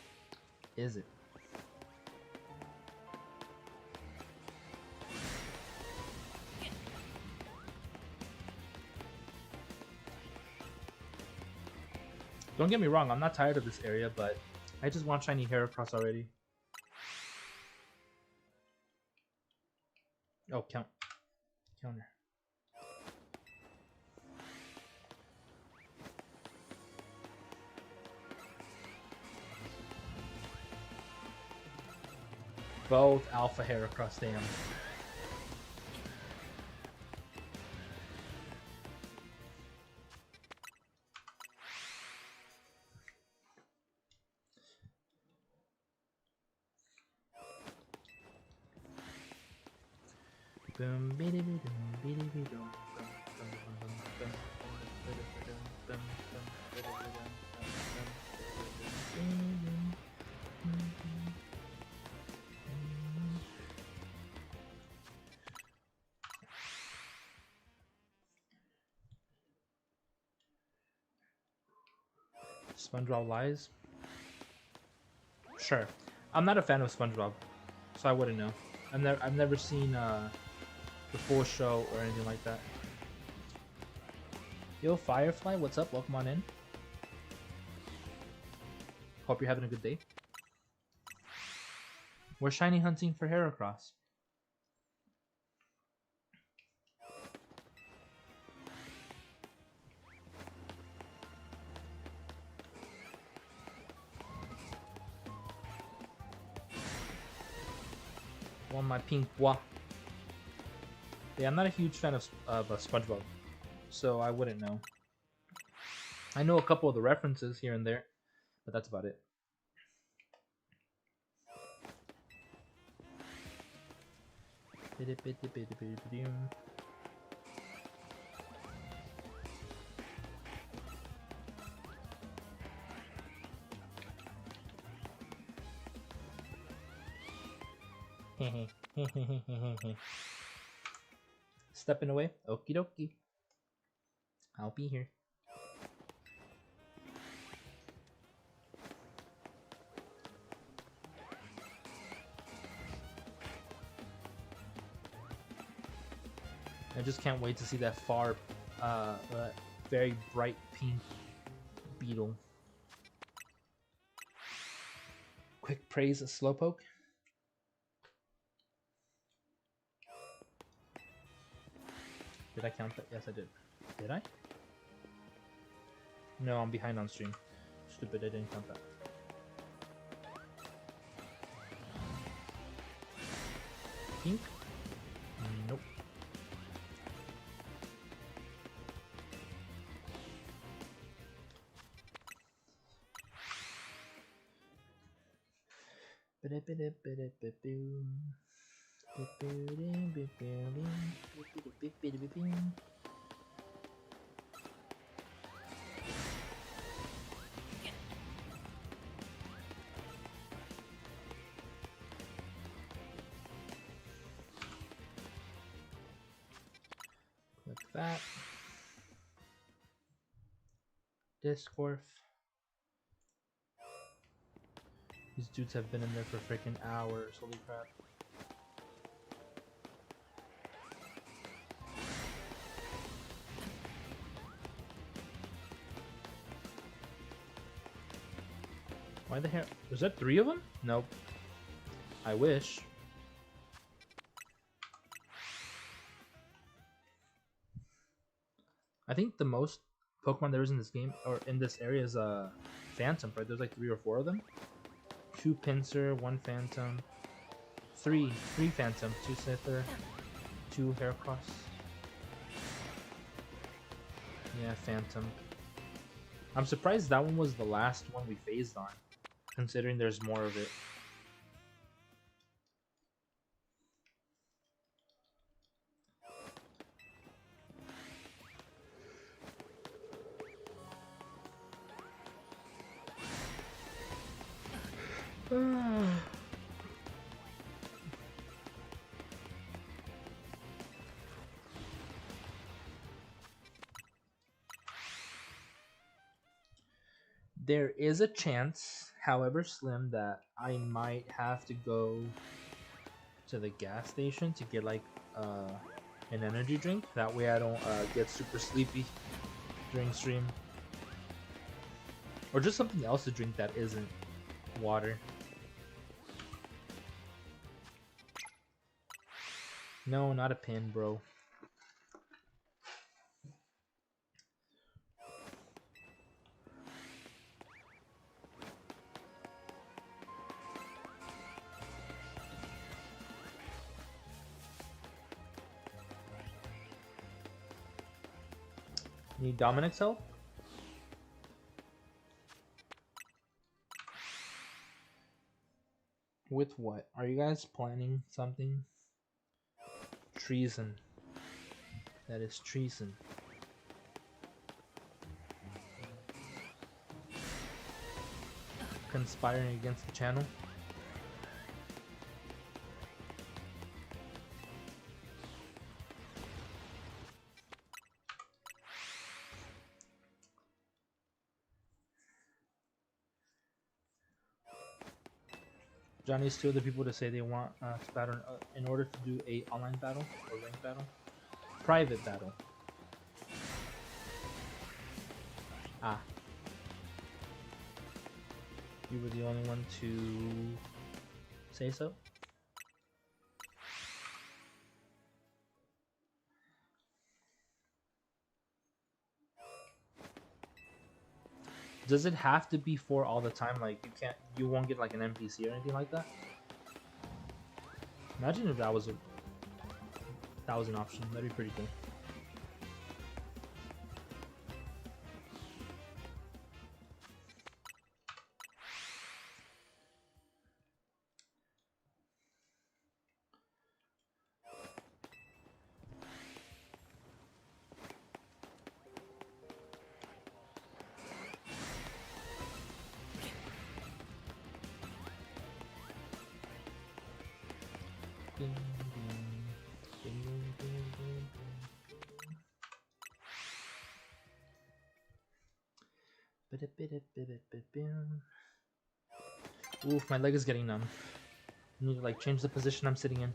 Is it? Don't get me wrong, I'm not tired of this area, but I just want shiny Heracross already. Oh, counter. Both Alpha Heracross, damn. SpongeBob lies? Sure. I'm not a fan of SpongeBob, so I wouldn't know. I've never seen the full show or anything like that. Yo, Firefly, what's up? Welcome on in. Hope you're having a good day. We're shiny hunting for Heracross. Want my pink bois. Yeah, I'm not a huge fan of SpongeBob, so I wouldn't know. I know a couple of the references here and there, but that's about it. Stepping away. Okie dokie. I'll be here. I just can't wait to see that very bright pink beetle. Quick praise a Slowpoke. Did I count that? Yes, I did. Did I? No, I'm behind on stream. Stupid, I didn't count that. Pink? Nope. Click that. Discorf. These dudes have been in there for freaking hours. Holy crap. Why the hell? Was that 3 of them? Nope. I wish. I think the most Pokemon there is in this game, or in this area, is Phantom, right? There's like 3 or 4 of them. 2 Pinsir, 1 Phantom, 3 Phantom, 2 Scyther, 2 Heracross. Yeah, Phantom. I'm surprised that one was the last one we phased on, considering there's more of it. There is a chance, however slim, that I might have to go to the gas station to get like an energy drink. That way I don't get super sleepy during stream. Or just something else to drink that isn't water. No, not a pin, bro. Need Dominic's help? With what? Are you guys planning something? Treason. That is treason. Conspiring against the channel. Johnny's two other people to say they want to battle in order to do a online battle or ranked battle, private battle. Ah, you were the only one to say so. Does it have to be for all the time? Like you won't get like an NPC or anything like that? Imagine if that was an option. That'd be pretty cool. Oof, my leg is getting numb. I need to like change the position I'm sitting in.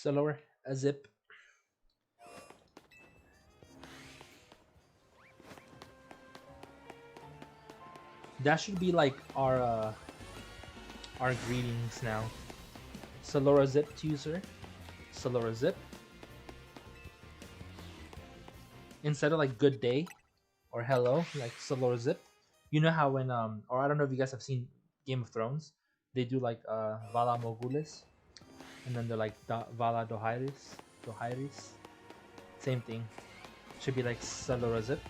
So lower a zip. That should be like our greetings now. Salora zip to you, sir. Salora zip. Instead of like good day or hello, like Salora zip. You know how when or I don't know if you guys have seen Game of Thrones, they do like Vala Mogulis, and then they're like Vala Dohairis. Same thing. Should be like Salora zip.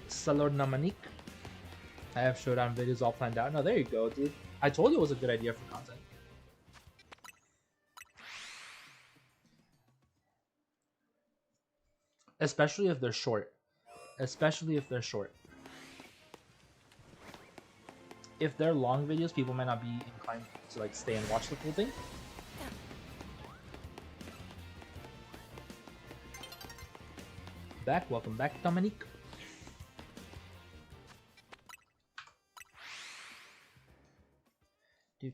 Salor Namanik. I have showdown videos all planned out. No, there you go, dude. I told you it was a good idea for content. Especially if they're short. Especially if they're short. If they're long videos, people might not be inclined to like stay and watch the full thing. Welcome back, Dominique. I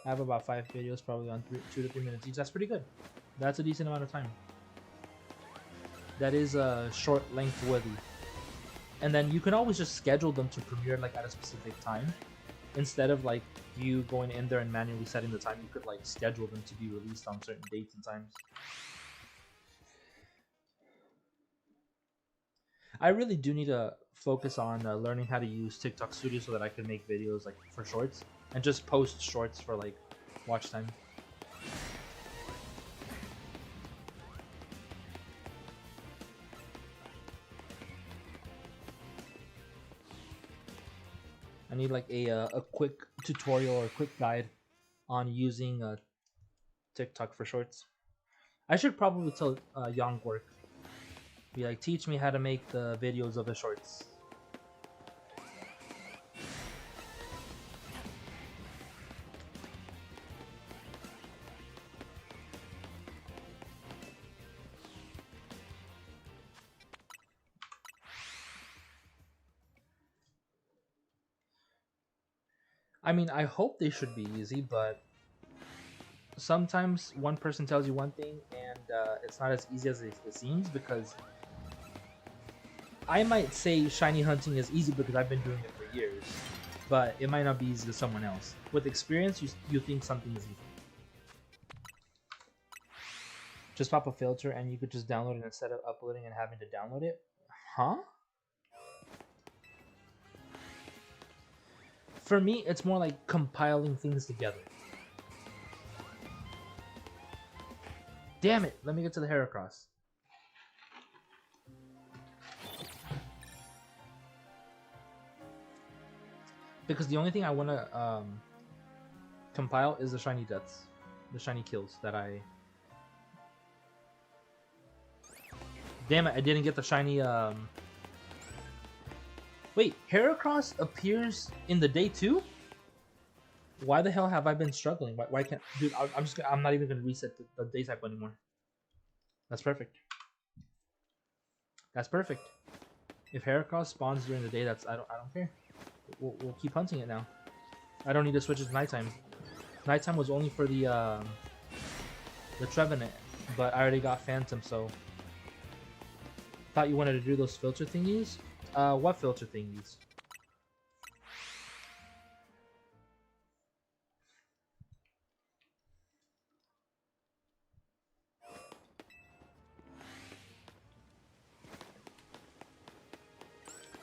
have about 5 videos, probably on 2 to 3 minutes each. That's pretty good. That's a decent amount of time. That is short length worthy. And then you can always just schedule them to premiere like at a specific time. Instead of like you going in there and manually setting the time, you could like schedule them to be released on certain dates and times. I really do need to focus on learning how to use TikTok Studio so that I can make videos like for shorts and just post shorts for like watch time. need like a quick tutorial or quick guide on using TikTok for shorts. I should probably tell Youngwork, be like, teach me how to make the videos of the shorts. I mean, I hope they should be easy, but sometimes one person tells you one thing and it's not as easy as it seems, because I might say shiny hunting is easy because I've been doing it for years, but it might not be easy to someone else. With experience, you think something is easy. Just pop a filter and you could just download it instead of uploading and having to download it? Huh? For me, it's more like compiling things together. Damn it, let me get to the Heracross. Because the only thing I want to compile is the shiny deaths, the shiny kills that I... Damn it, I didn't get the shiny... Wait, Heracross appears in the day too? Why the hell have I been struggling? Why can't... Dude, I'm not even going to reset the day type anymore. That's perfect. That's perfect. If Heracross spawns during the day, that's... I don't care. We'll keep hunting it now. I don't need to switch it to nighttime. Nighttime was only for the Trevenant, but I already got Phantom, so... Thought you wanted to do those filter thingies? What filter thingies?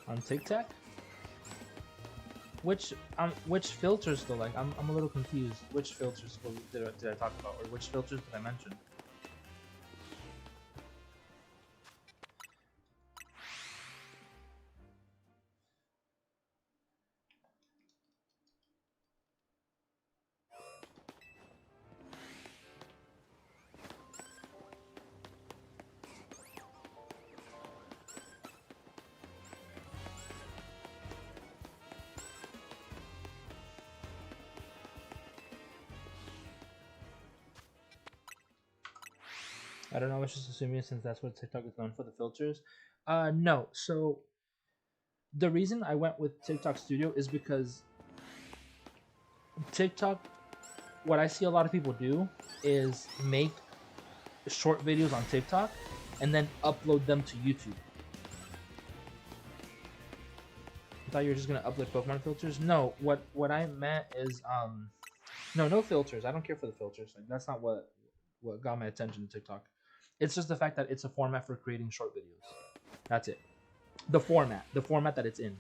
On TikTok? Which filters though? Like I'm a little confused. Which filters did I talk about, or which filters did I mention? I don't know. I was just assuming since that's what TikTok is known for, the filters. No. So the reason I went with TikTok Studio is because TikTok, what I see a lot of people do is make short videos on TikTok and then upload them to YouTube. I thought you were just gonna upload Pokemon filters. No, what I meant is no filters. I don't care for the filters. Like that's not what got my attention to TikTok. It's just the fact that it's a format for creating short videos. That's it. The format that it's in.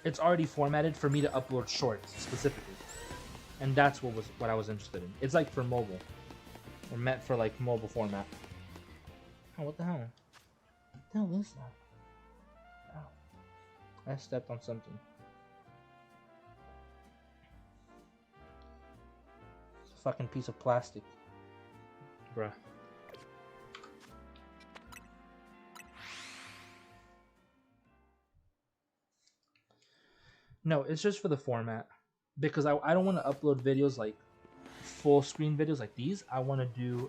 It's already formatted for me to upload shorts specifically, and that's what I was interested in. It's like for mobile, or meant for like mobile format. Oh, what the hell? What the hell is that? Ow. I stepped on something. It's a fucking piece of plastic. Bruh. No, it's just for the format. Because I don't want to upload videos like full screen videos like these. I want to do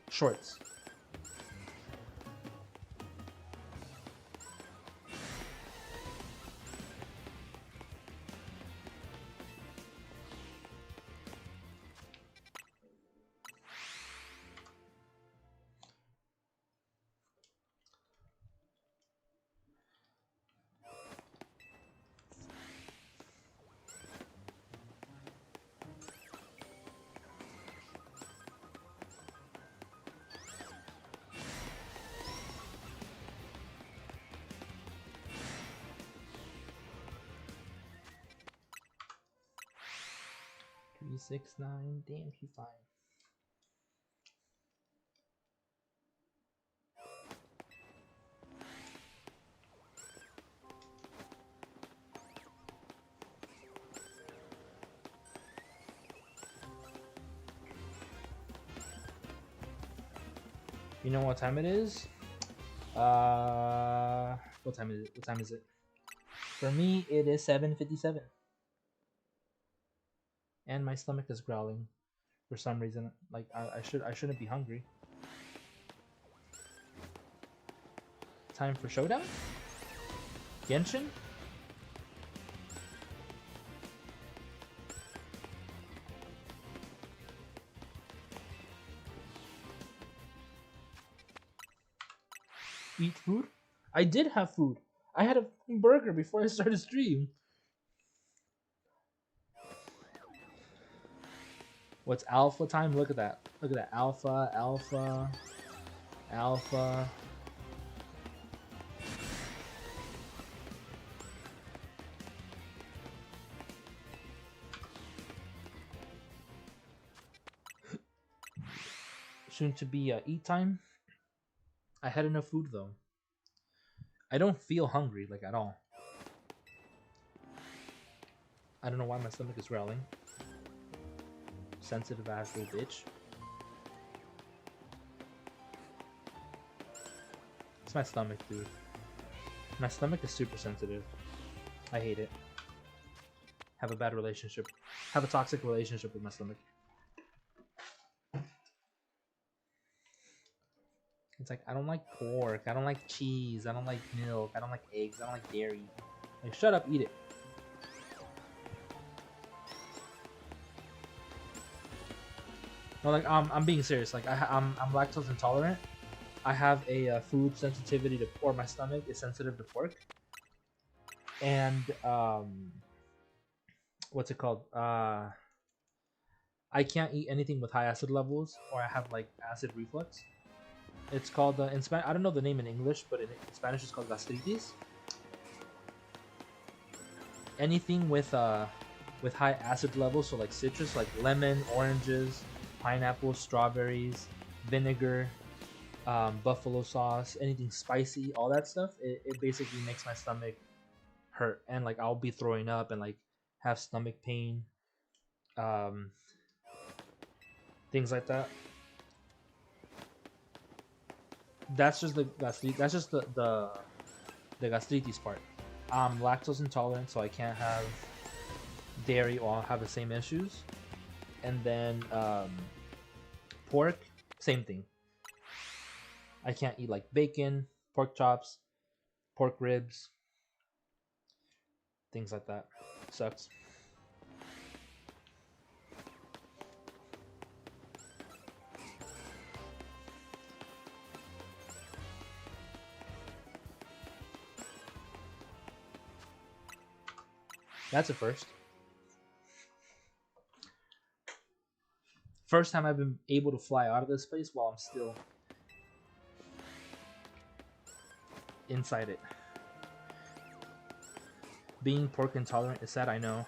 shorts. Three, 6, 9. Damn, he's fine. You know what time it is? What time is it? What time is it? For me, it is 7:57, and my stomach is growling for some reason. Like I shouldn't be hungry. Time for showdown. Genshin. Eat food. I did have food. I had a burger before I started stream. What's alpha time? Look at that. Look at that. Alpha, alpha, alpha. Soon to be eat time. I had enough food though. I don't feel hungry like at all. I don't know why my stomach is growling. Sensitive ass little bitch. It's my stomach, dude. My stomach is super sensitive. I hate it. Have a bad relationship. Have a toxic relationship with my stomach. It's like, I don't like pork, I don't like cheese, I don't like milk, I don't like eggs, I don't like dairy. Like, shut up, eat it. No, like, I'm being serious. Like, I'm lactose intolerant. I have a food sensitivity to pork. My stomach is sensitive to pork. And, what's it called? I can't eat anything with high acid levels, or I have, like, acid reflux. It's called, in Spanish, I don't know the name in English, but in Spanish it's called gastritis. Anything with high acid levels, so like citrus, like lemon, oranges, pineapples, strawberries, vinegar, buffalo sauce, anything spicy, all that stuff, it basically makes my stomach hurt, and like I'll be throwing up and like have stomach pain, um, things like that. That's just that's just the gastritis part. I'm lactose intolerant, so I can't have dairy or I'll have the same issues. And then pork, same thing. I can't eat like bacon, pork chops, pork ribs, things like that. Sucks. That's a first. First time I've been able to fly out of this place while I'm still inside it. Being pork intolerant is sad, I know.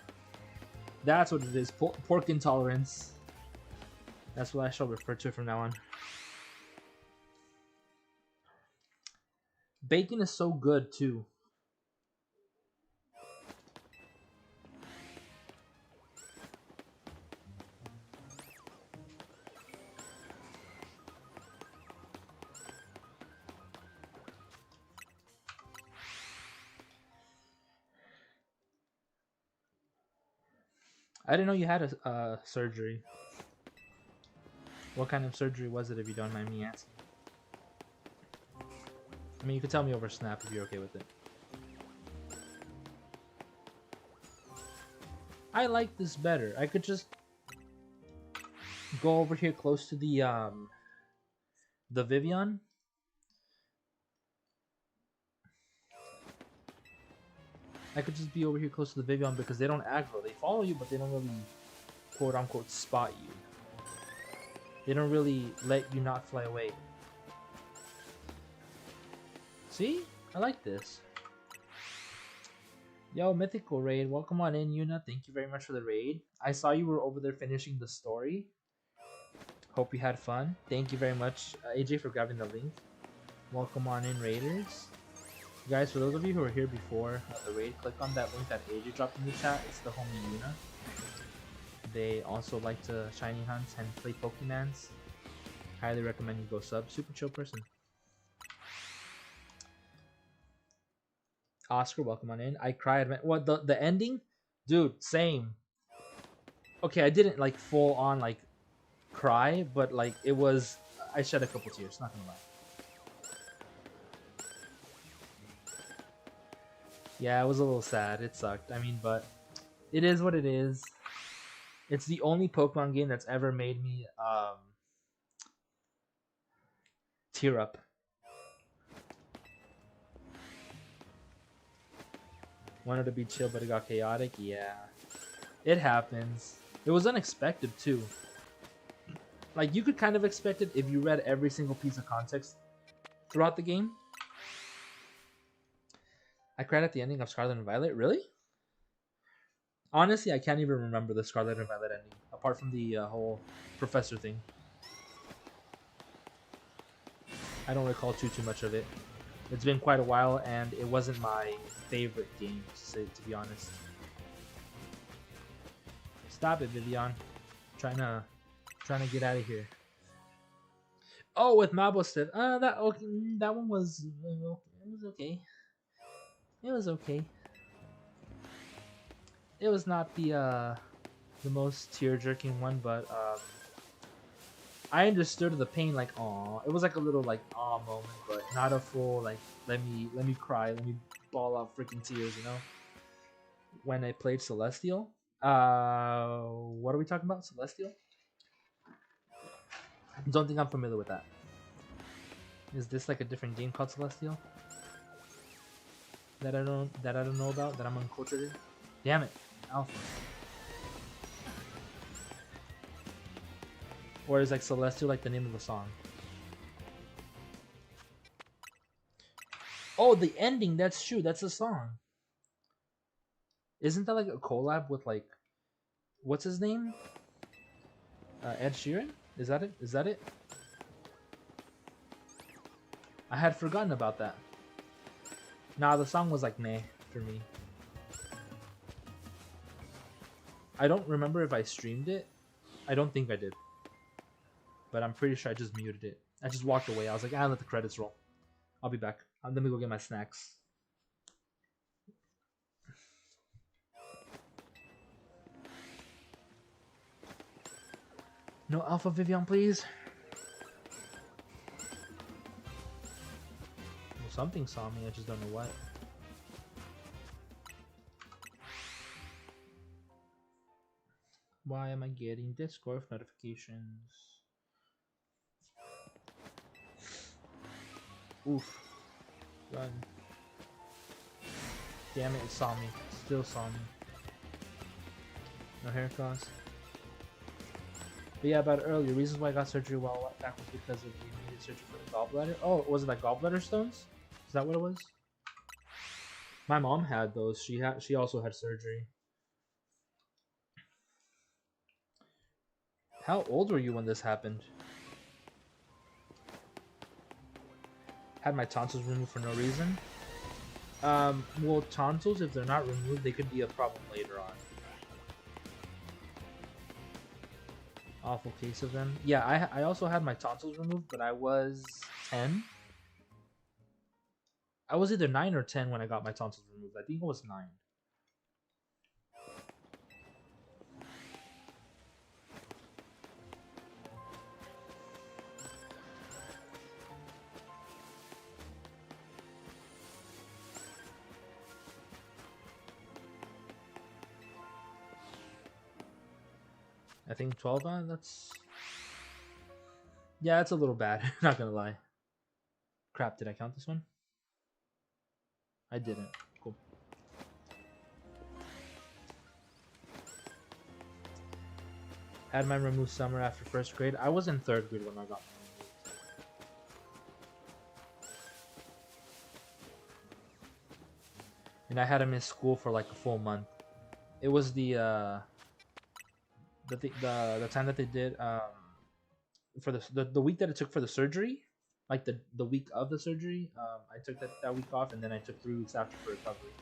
That's what it is, pork intolerance. That's what I shall refer to from now on. Bacon is so good too. I didn't know you had a surgery. What kind of surgery was it, if you don't mind me asking? I mean, you could tell me over Snap if you're okay with it. I like this better. I could just go over here close to the Vivian. I could just be over here close to the Vivian because they don't aggro. They follow you, but they don't really quote unquote spot you. They don't really let you not fly away. See? I like this. Yo, Mythical Raid, welcome on in, Yuna. Thank you very much for the raid. I saw you were over there finishing the story. Hope you had fun. Thank you very much, AJ, for grabbing the link. Welcome on in, Raiders. Guys, for those of you who were here before the raid, click on that link that AJ dropped in the chat. It's the homie Yuna. They also like to shiny hunt and play Pokemans. Highly recommend you go sub. Super chill person. Oscar, welcome on in. I cried. What the ending, dude? Same. Okay, I didn't like full on like cry, but like it was. I shed a couple tears. Not gonna lie. Yeah, it was a little sad. It sucked. I mean, but it is what it is. It's the only Pokemon game that's ever made me tear up. Wanted to be chill, but it got chaotic. Yeah, it happens. It was unexpected too. Like you could kind of expect it if you read every single piece of context throughout the game. I cried at the ending of Scarlet and Violet. Really? Honestly, I can't even remember the Scarlet and Violet ending, apart from the whole professor thing. I don't recall too much of it. It's been quite a while, and it wasn't my favorite game, to be honest. Stop it, Vivian. Trying to get out of here. Oh, with Mabostif. That one was it was okay. It was okay. It was not the most tear jerking one, but I understood the pain. Like, aw, it was like a little like aw moment, but not a full like let me cry, let me ball out freaking tears. You know, when I played Celestial. What are we talking about? Celestial? Don't think I'm familiar with that. Is this like a different game called Celestial that I don't know about, that I'm uncultured in? Damn it, Alpha. Or is like Celestial like the name of the song? Oh, the ending. That's true. That's a song. Isn't that like a collab with like what's his name? Ed Sheeran? Is that it? Is that it? I had forgotten about that. Nah, the song was like meh for me. I don't remember if I streamed it. I don't think I did. But I'm pretty sure I just muted it. I just walked away. I was like, let the credits roll. I'll be back. Let me go get my snacks. No Alpha Vivian, please. Well, something saw me. I just don't know what. Why am I getting Discord notifications? Oof. Run. Damn it, it saw me. Still saw me. No hair cross. But yeah, about earlier, reasons why I got surgery while back was because of the immediate surgery for the gallbladder. Oh, was it like gallbladder stones? Is that what it was? My mom had those. She also had surgery. How old were you when this happened? Had my tonsils removed for no reason. Well, tonsils, if they're not removed, they could be a problem later on. Awful case of them. Yeah, I also had my tonsils removed, but I was 10. I was either 9 or 10 when I got my tonsils removed. I think it was 9. I think 12 on. That's yeah, it's a little bad. Not gonna lie. Crap, did I count this one? I didn't. Cool. Had mine removed summer after first grade. I was in 3rd grade when I got mine removed. And I had to miss school for like a full month. It was the time that they did for the week that it took for the surgery, like the week of the surgery. I took that week off, and then I took 3 weeks after for recovery.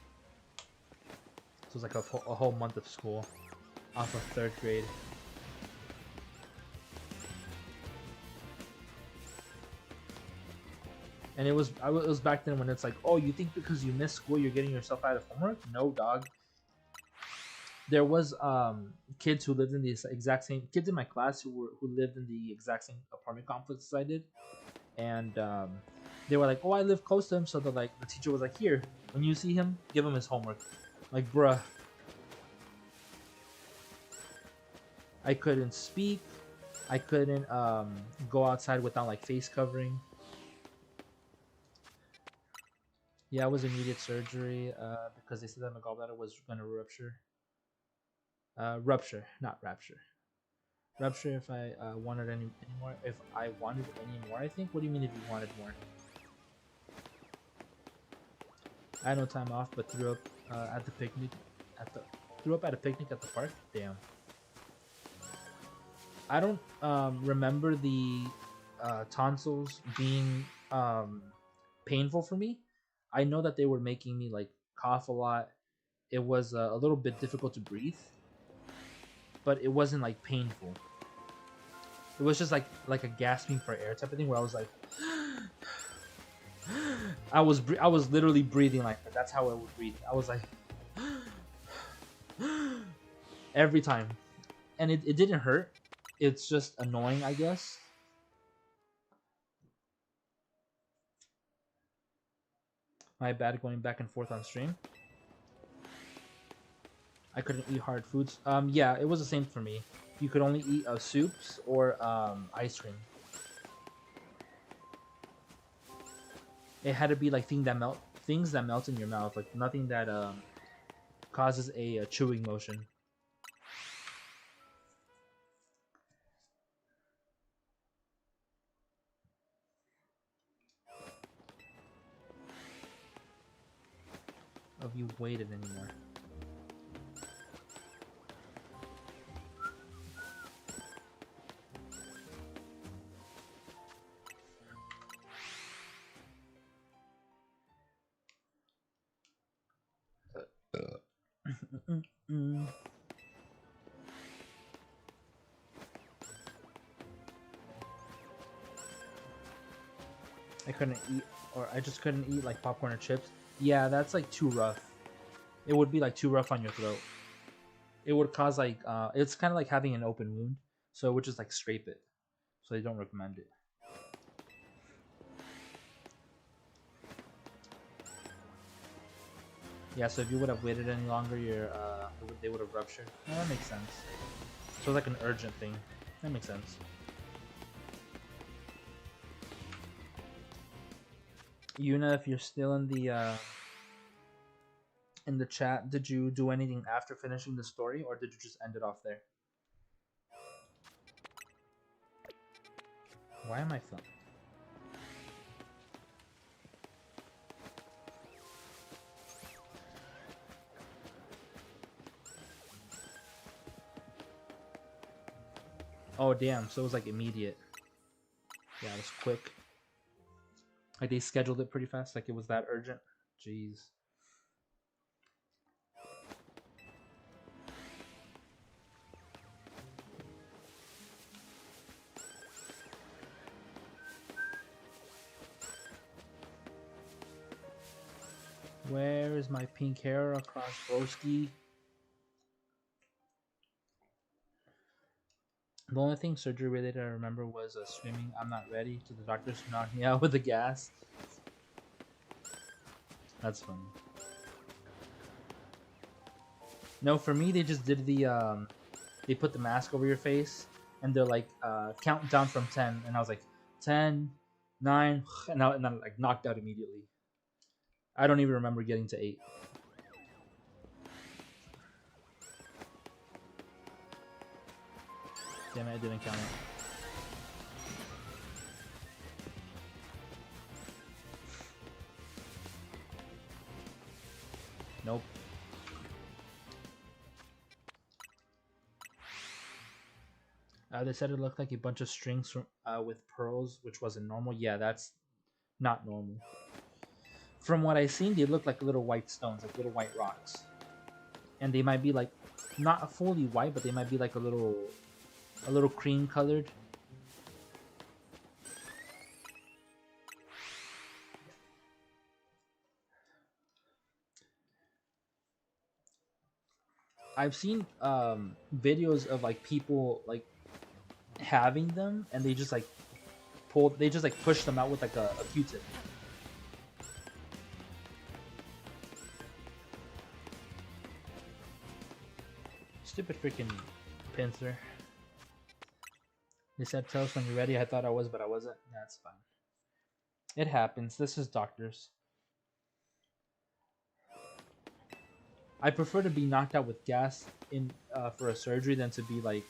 So it was like a whole month of school off of 3rd grade. And it was back then when it's like, oh, you think because you missed school you're getting yourself out of homework? No, dog. There was kids who lived in the exact same kids in my class who lived in the exact same apartment complex as I did, and they were like, oh, I live close to him, so the teacher was like, here, when you see him, give him his homework. Like, bruh, I couldn't speak, I couldn't go outside without like face covering. Yeah, it was immediate surgery because they said that my gallbladder was gonna rupture. Rupture, not rapture. Rupture if I wanted any more. If I wanted any more, I think. What do you mean if you wanted more? I had no time off, but threw up at the picnic. Threw up at a picnic at the park. Damn. I don't remember the tonsils being painful for me. I know that they were making me like cough a lot. It was a little bit difficult to breathe, but it wasn't like painful. It was just like a gasping for air type of thing where I was like, I was literally breathing like that. That's how I would breathe. I was like, every time, and it didn't hurt. It's just annoying, I guess. My bad going back and forth on stream. I couldn't eat hard foods. Yeah, it was the same for me. You could only eat soups or ice cream. It had to be like things that melt in your mouth, like nothing that causes a chewing motion. Of you waited anymore. I couldn't eat, or I just couldn't eat like popcorn or chips. Yeah, that's like too rough. It would be like too rough on your throat. It would cause like it's kind of like having an open wound, so it would just like scrape it. So they don't recommend it. Yeah, so if you would have waited any longer, they would have ruptured. Oh, that makes sense. So it's like an urgent thing. That makes sense. Yuna, if you're still in the chat, did you do anything after finishing the story, or did you just end it off there? Why am I filming? Oh damn! So it was like immediate. Yeah, it was quick. Like they scheduled it pretty fast. Like it was that urgent. Jeez. Where is my pink hair across broski? The only thing surgery related I remember was screaming, "I'm not ready" to the doctors who knocked me out with the gas. That's funny. No, for me they just did the they put the mask over your face and they're like count down from 10, and I was like 10, 9, and then like knocked out immediately. I don't even remember getting to 8. Damn it, I didn't count it. Nope. They said it looked like a bunch of strings from, with pearls, which wasn't normal. Yeah, that's not normal. From what I've seen, they look like little white stones, like little white rocks. And they might be like, not fully white, but they might be like a little cream colored. I've seen videos of like people like having them, and they just like they just like push them out with like a Q-tip. Stupid freaking pincer. They said tell us when you're ready. I thought I was, but I wasn't. That's fine. It happens. This is doctors. I prefer to be knocked out with gas in for a surgery than to be like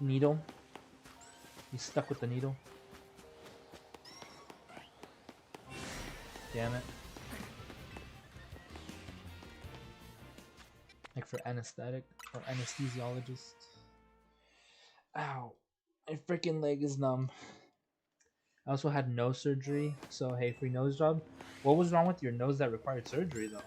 needle. He's stuck with the needle. Damn it. Like for anesthetic or anesthesiologist. Ow. My freaking leg is numb. I also had nose surgery, so hey, free nose job. What was wrong with your nose that required surgery though?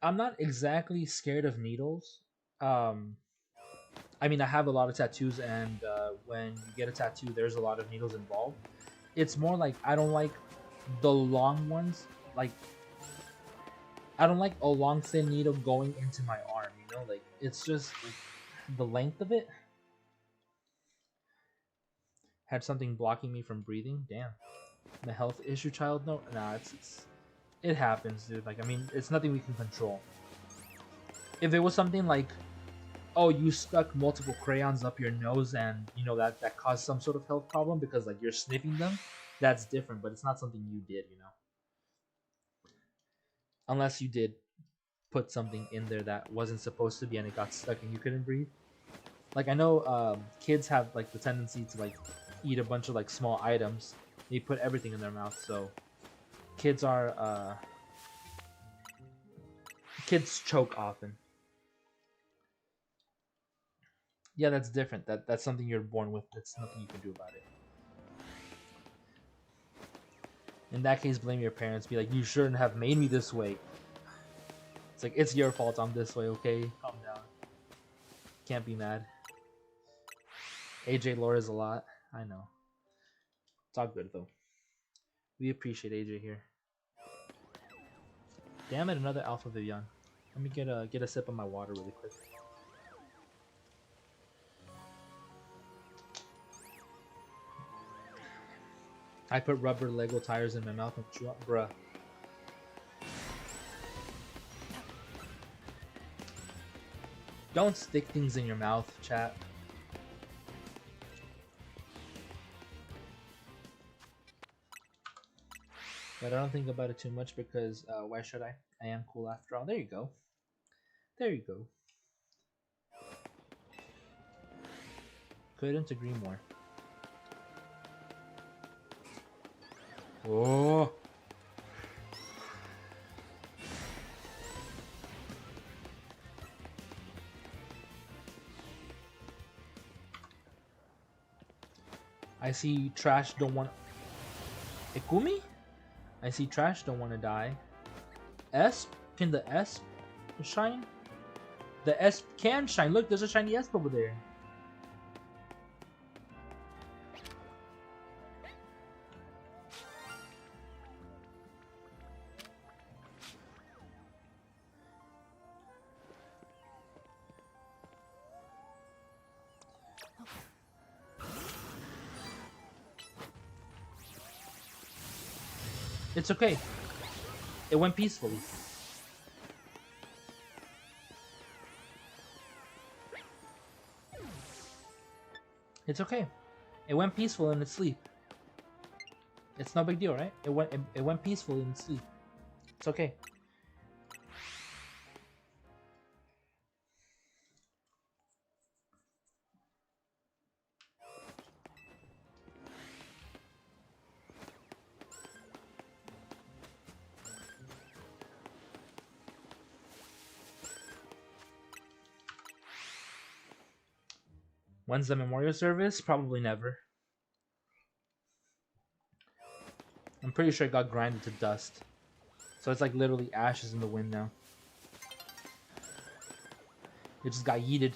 I'm not exactly scared of needles. Um, I mean, I have a lot of tattoos, and when you get a tattoo, there's a lot of needles involved. It's more like I don't like the long ones. Like, I don't like a long, thin needle going into my arm, you know? Like, it's just like the length of it. Had something blocking me from breathing. Damn. The health issue child? No, nah, it happens, dude. Like, I mean, it's nothing we can control. If it was something like, oh, you stuck multiple crayons up your nose and you know that caused some sort of health problem because like you're sniffing them, that's different. But it's not something you did, you know, unless you did put something in there that wasn't supposed to be and it got stuck and you couldn't breathe. Like I know kids have like the tendency to like eat a bunch of like small items. They put everything in their mouth, so kids are kids choke often. Yeah, that's different. That's something you're born with. That's nothing you can do about it. In that case, blame your parents. Be like, you shouldn't have made me this way. It's like, it's your fault I'm this way, okay? Calm down. Can't be mad. AJ lore is a lot. I know. It's all good, though. We appreciate AJ here. Damn it, another Alpha Vivian. Let me get a sip of my water really quick. I put rubber Lego tires in my mouth and chew up, bruh. Don't stick things in your mouth, chat. But I don't think about it too much because why should I? I am cool after all. There you go. There you go. Couldn't agree more. Oh. I see trash don't want Ikumi? I see trash don't want to die. Esp? Can the Esp shine? The Esp can shine. Look, there's a shiny Esp over there. It's okay. It went peacefully. It's okay. It went peaceful in its sleep. It's no big deal, right? It went peacefully in its sleep. It's okay. When's the memorial service? Probably never. I'm pretty sure it got grinded to dust. So it's like literally ashes in the wind now. It just got yeeted.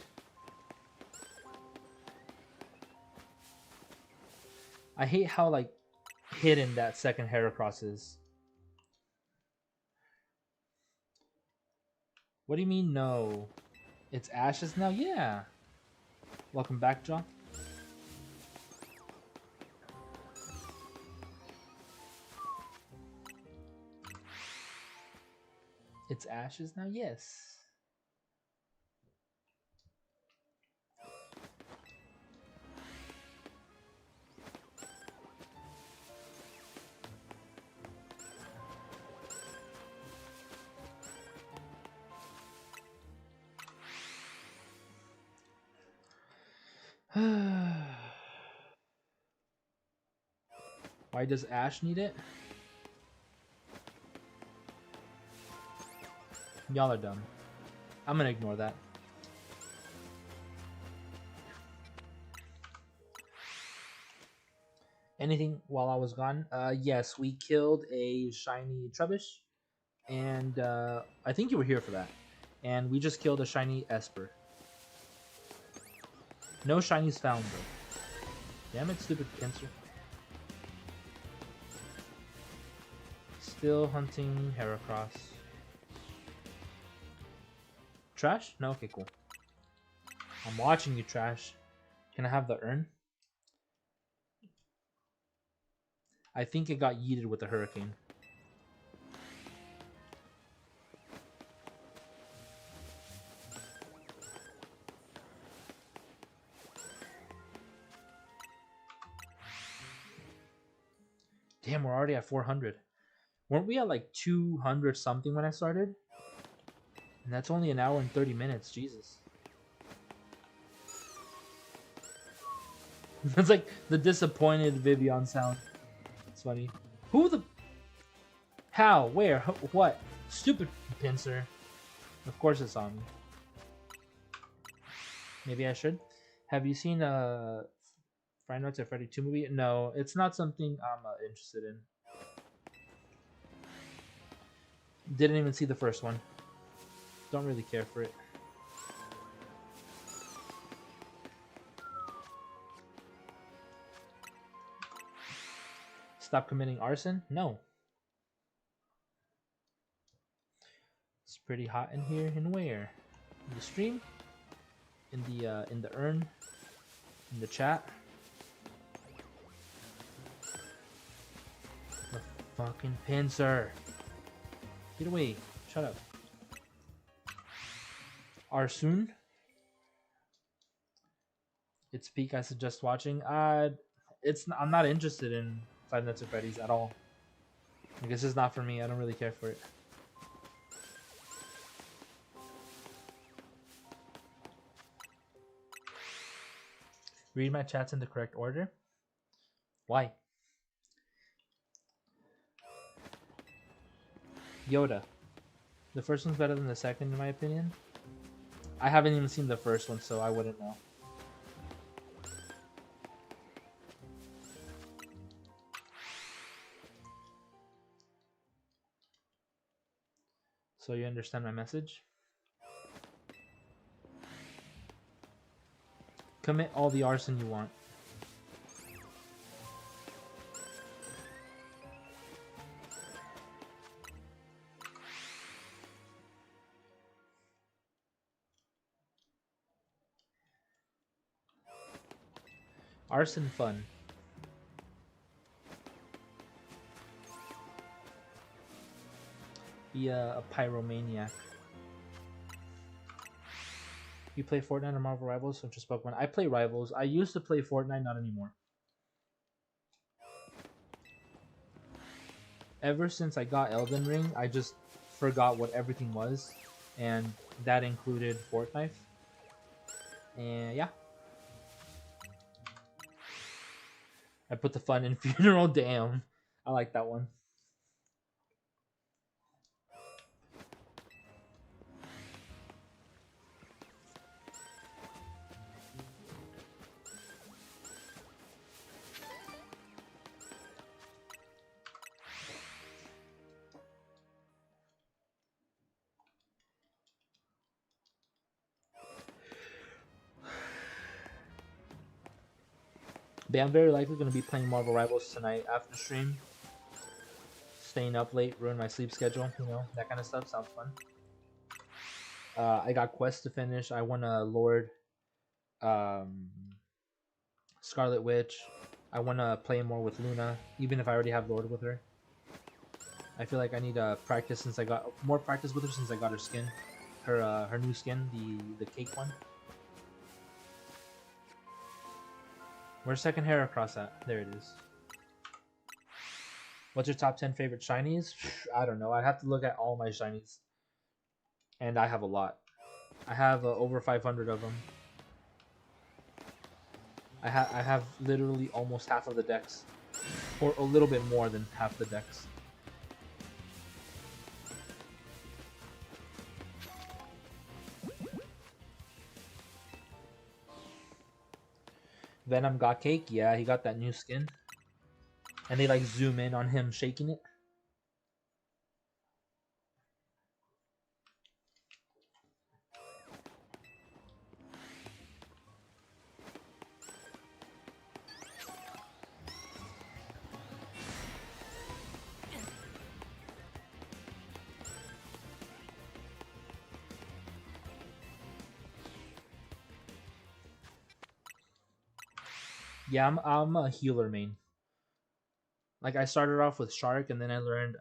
I hate how like hidden that second Heracross is. What do you mean no? It's Ashes now? Yeah. Welcome back, John. It's Ashes now? Yes. Why does Ash need it? Y'all are dumb. I'm gonna ignore that. Anything while I was gone? Yes, we killed a shiny Trubbish, and I think you were here for that. And we just killed a shiny Esper. No shinies found though. Damn it, stupid Pinsir. Still hunting Heracross. Trash? No? Okay, cool. I'm watching you, Trash. Can I have the urn? I think it got yeeted with the hurricane. Damn, we're already at 400. Weren't we at like 200 something when I started? And that's only an hour and 30 minutes. Jesus. That's like the disappointed Vivian sound. It's funny. Who the... How? Where? What? Stupid Pinsir. Of course it's on me. Maybe I should. Have you seen Friday Nights at Freddy 2 movie? No, it's not something I'm interested in. Didn't even see the first one. Don't really care for it. Stop committing arson? No. It's pretty hot in here. And where? In the stream? In the urn? In the chat? The fucking Pinsir. Get away. Shut up. Arsoon? It's peak. I suggest watching. I'm not interested in Five Nights at Freddy's at all. Like, this is not for me. I don't really care for it. Read my chats in the correct order. Why? Yoda. The first one's better than the second, in my opinion. I haven't even seen the first one, so I wouldn't know. So you understand my message? Commit all the arson you want. Arson fun. Be a pyromaniac. You play Fortnite or Marvel Rivals or just Pokemon? I play Rivals. I used to play Fortnite, not anymore. Ever since I got Elden Ring, I just forgot what everything was, and that included Fortnite. And yeah. I put the fun in funeral. Damn. I like that one. But I'm very likely going to be playing Marvel Rivals tonight after stream. Staying up late, ruin my sleep schedule, you know, that kind of stuff. Sounds fun. I got quests to finish. I want to Lord um, Scarlet Witch. I want to play more with Luna, even if I already have Lord with her. I feel like I need to practice since I got more practice with her since I got her skin, her new skin, the cake one. Where's second Heracross at? There it is. What's your top 10 favorite shinies? I don't know. I'd have to look at all my shinies, and I have a lot. I have over 500 of them. I have literally almost half of the decks, or a little bit more than half the decks. Venom got cake. Yeah, he got that new skin, and they like zoom in on him shaking it. Yeah, I'm a healer main. Like I started off with Shark, and then I learned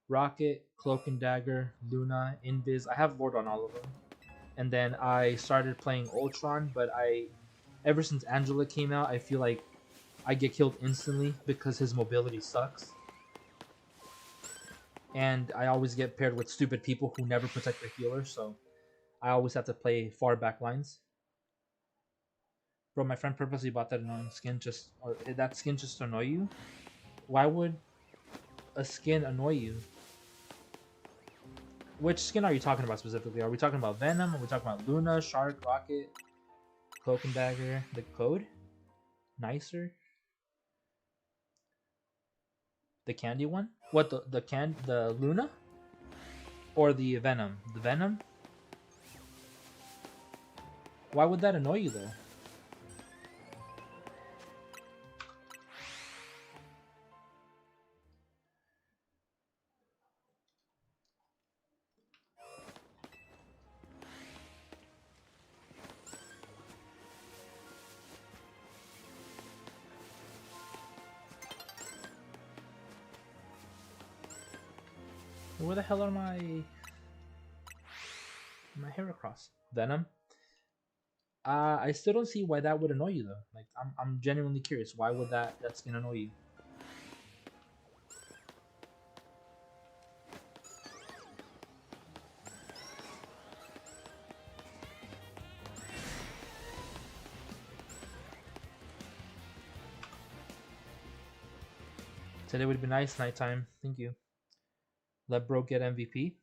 Rocket, Cloak and Dagger, Luna, Invis. I have Lord on all of them, and then I started playing Ultron. But ever since Angela came out, I feel like I get killed instantly because his mobility sucks, and I always get paired with stupid people who never protect their healer. So I always have to play far back lines. Bro, my friend purposely bought that annoying skin or that skin just to annoy you. Why would a skin annoy you? Which skin are you talking about specifically? Are we talking about Venom? Are we talking about Luna, Shark, Rocket, Cloak and Dagger, the code? Nicer? The candy one? What, the Luna? Or the Venom? The Venom? Why would that annoy you though? Where the hell are my Heracross? Venom? I still don't see why that would annoy you though. Like I'm genuinely curious. Why would that skin annoy you? Today would be nice nighttime. Thank you. Let bro get MVP.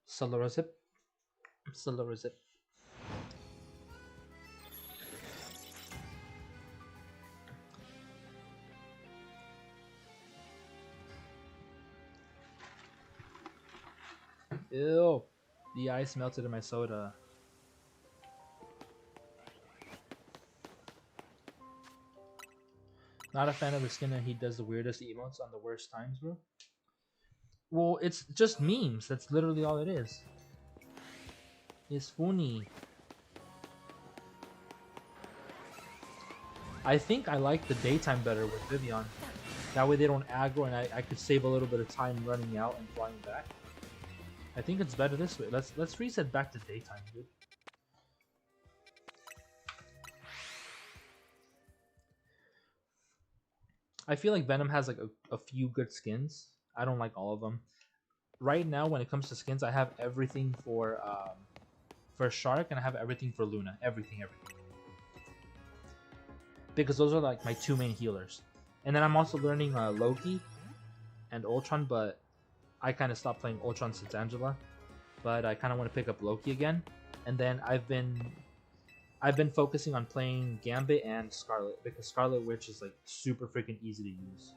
Solorazip. Solorazip. Ew. The ice melted in my soda. Not a fan of the skin that he does the weirdest emotes on the worst times, bro. Well, it's just memes. That's literally all it is. It's funny. I think I like the daytime better with Vivian. That way they don't aggro and I could save a little bit of time running out and flying back. I think it's better this way. Let's reset back to daytime, dude. I feel like Venom has like a few good skins. I don't like all of them. Right now, when it comes to skins, I have everything for Shark and I have everything for Luna. Everything. Because those are like my two main healers. And then I'm also learning Loki and Ultron, but I kind of stopped playing Ultron since Angela. But I kind of want to pick up Loki again. And then I've been focusing on playing Gambit and Scarlet because Scarlet Witch is like super freaking easy to use.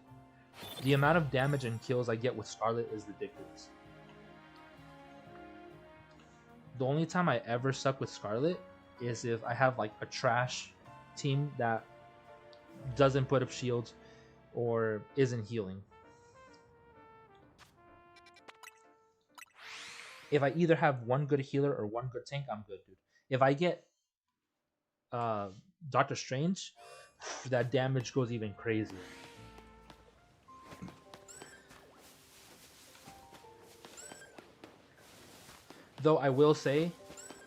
The amount of damage and kills I get with Scarlet is ridiculous. The only time I ever suck with Scarlet is if I have like a trash team that doesn't put up shields or isn't healing. If I either have one good healer or one good tank, I'm good, dude. If I get Doctor Strange, that damage goes even crazier. Though I will say,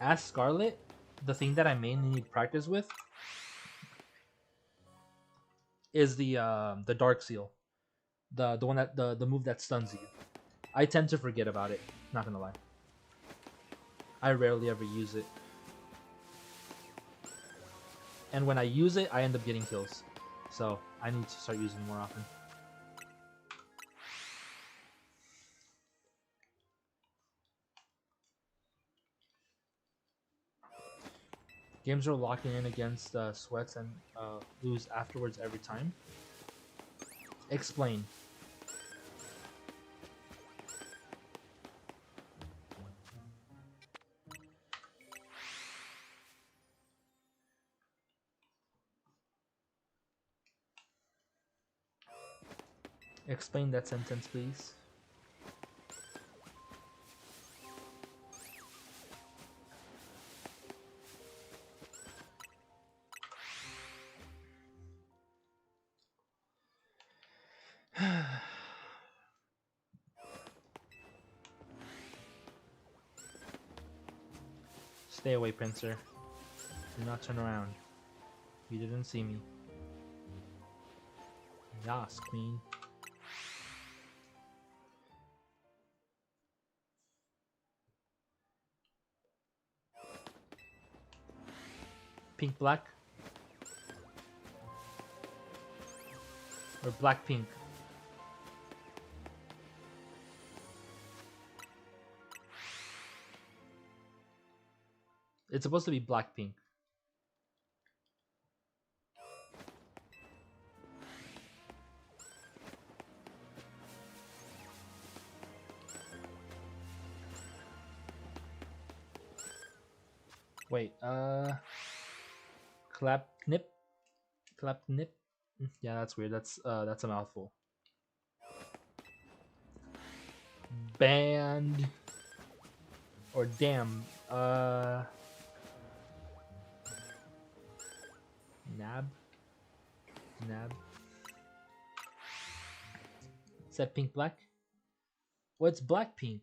as Scarlet, the thing that I mainly need practice with is the Dark Seal, the one that the move that stuns you. I tend to forget about it. Not gonna lie, I rarely ever use it, and when I use it, I end up getting kills. So I need to start using it more often. Games are locking in against sweats and lose afterwards every time. Explain. Explain that sentence, please. Stay away, Pincer. Do not turn around. You didn't see me. Yas, Queen. Pink black? Or black pink? It's supposed to be black pink. Wait, clap nip? Clap nip? Yeah, that's weird. That's a mouthful. Band or damn, nab? Nab? Is that pink black? What's black pink?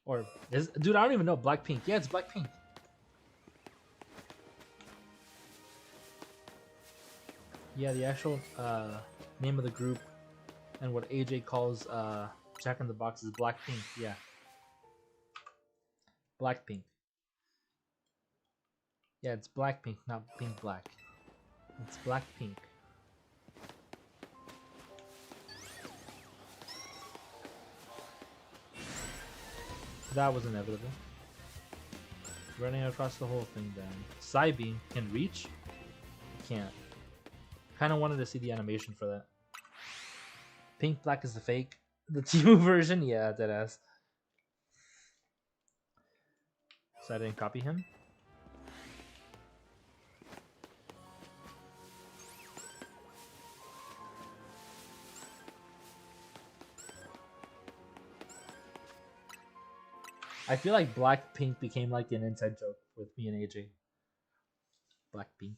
Or is, dude, I don't even know. Black pink. Yeah, it's black pink. Yeah, the actual name of the group and what AJ calls Jack in the Box is Blackpink. Yeah, Blackpink. Yeah, it's Blackpink, not Pink Black. It's Blackpink. That was inevitable. Running across the whole thing then. Psybeam can reach? Can't. Kinda wanted to see the animation for that. Pink Black is the fake. The Timu version? Yeah, deadass. So I didn't copy him? I feel like Blackpink became like an inside joke with me and AJ. Blackpink.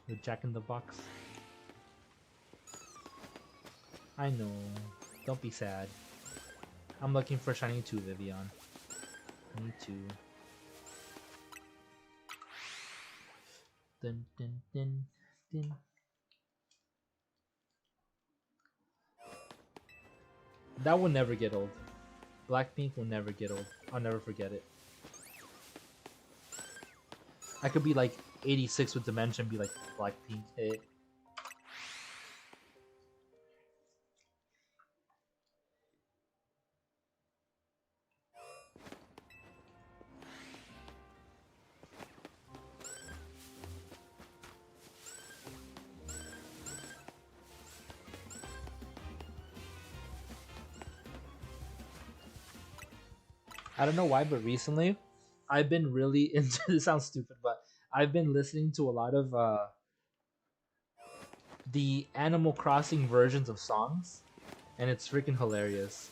The Jack in the Box. I know. Don't be sad. I'm looking for Shiny 2, Vivian. Me too. Dun, dun, dun, dun. That will never get old. Blackpink will never get old. I'll never forget it. I could be like 86 with dementia and be like, Blackpink hit. I don't know why, but recently I've been really into this sounds stupid, but I've been listening to a lot of the Animal Crossing versions of songs, and it's freaking hilarious.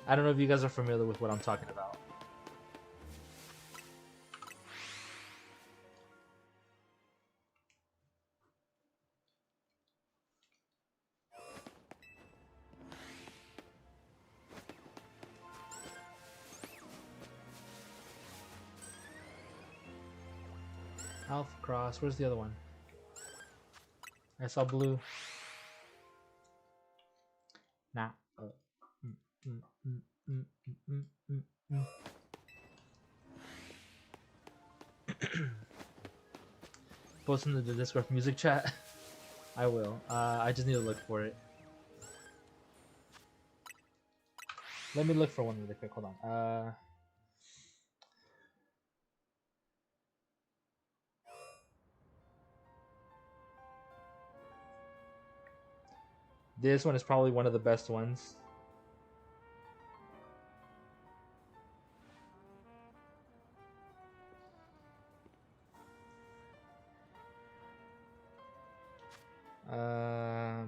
I don't know if you guys are familiar with what I'm talking about. Alpha Cross. Where's the other one? I saw blue. Nah. Mm, mm, mm, mm, mm, mm, mm. Post in the Discord music chat. I will. I just need to look for it. Let me look for one really quick. Hold on. This one is probably one of the best ones.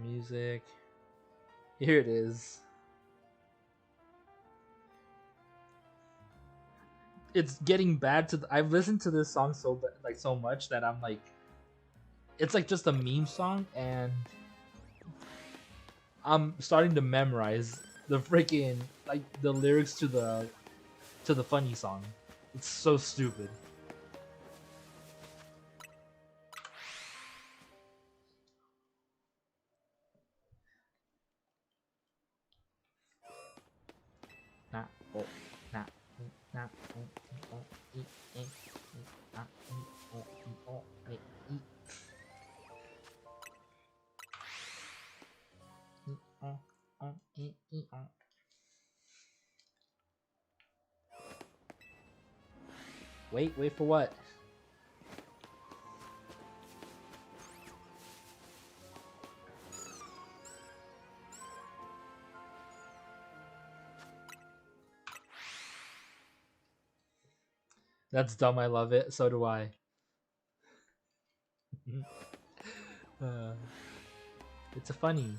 Music. Here it is. It's getting bad to. I've listened to this song so much that I'm like, it's like just a meme song, and I'm starting to memorize the freaking like the lyrics to the funny song. It's so stupid. Nah, oh, nah, nah, oh, oh, nah, oh, oh, Wait for what? That's dumb. I love it. So do I. uh, it's a funny.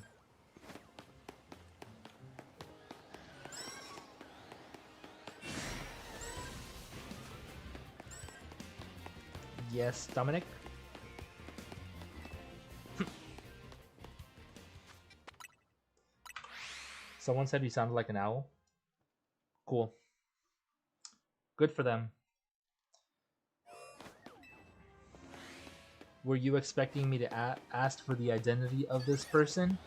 Yes, Dominic. Someone said you sounded like an owl. Cool. Good for them. Were you expecting me to ask for the identity of this person?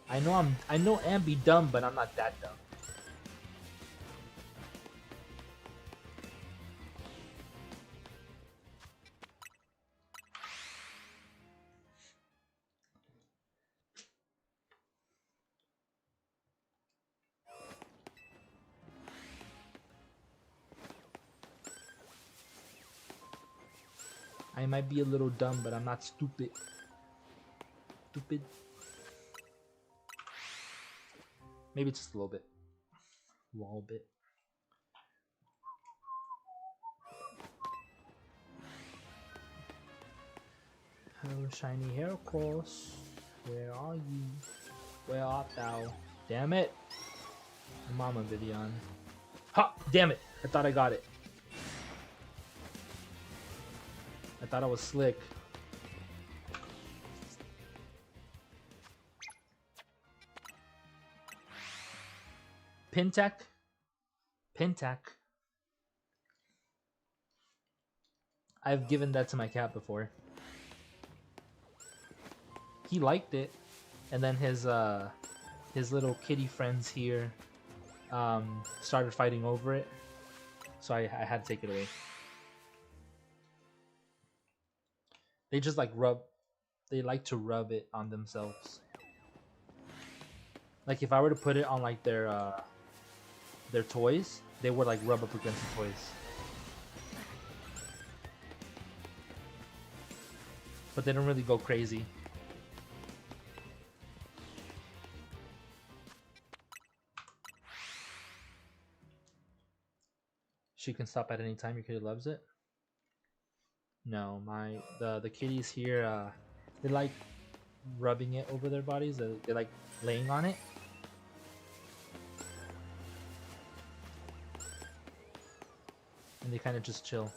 I know Ambi dumb, but I'm not that dumb. I might be a little dumb, but I'm not stupid. Stupid. Maybe just a little bit. A little bit. Hello, shiny hair cross. Where are you? Where art thou? Damn it. Mama Vivian. Ha! Damn it! I thought I got it. I thought I was slick. Pintac? Pintac. I've given that to my cat before. He liked it, and then his little kitty friends here started fighting over it, so I had to take it away. They just like they like to rub it on themselves. Like if I were to put it on like their toys, they would like rub up against the toys. But they don't really go crazy. She can stop at any time. Your kitty loves it. No, the kitties here, they like rubbing it over their bodies. They like laying on it. And they kind of just chill.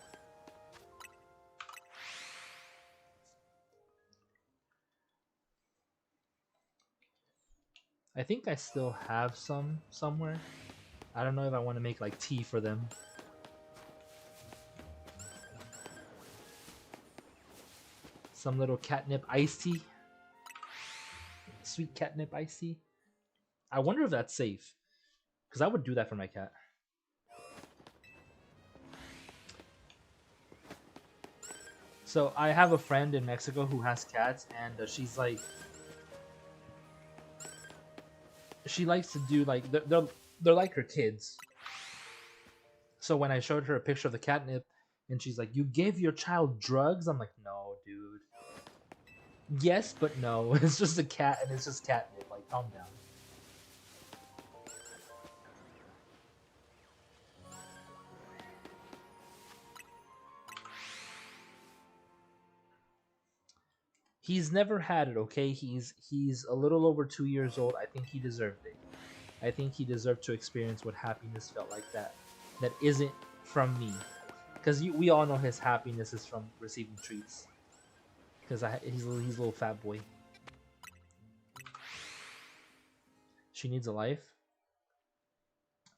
I think I still have some somewhere. I don't know if I want to make like tea for them. Some little catnip iced tea. Sweet catnip iced tea. I wonder if that's safe. Because I would do that for my cat. So I have a friend in Mexico who has cats, and she's like, she likes to do like they're like her kids. So when I showed her a picture of the catnip, and she's like, "You gave your child drugs?" I'm like, "No, dude. Yes, but no. It's just a cat, and it's just catnip. Like, calm down." He's never had it. Okay, he's a little over 2 years old. I think he deserved it. I think he deserved to experience what happiness felt like that isn't from me. Because we all know his happiness is from receiving treats. Because he's a little fat boy. She needs a life.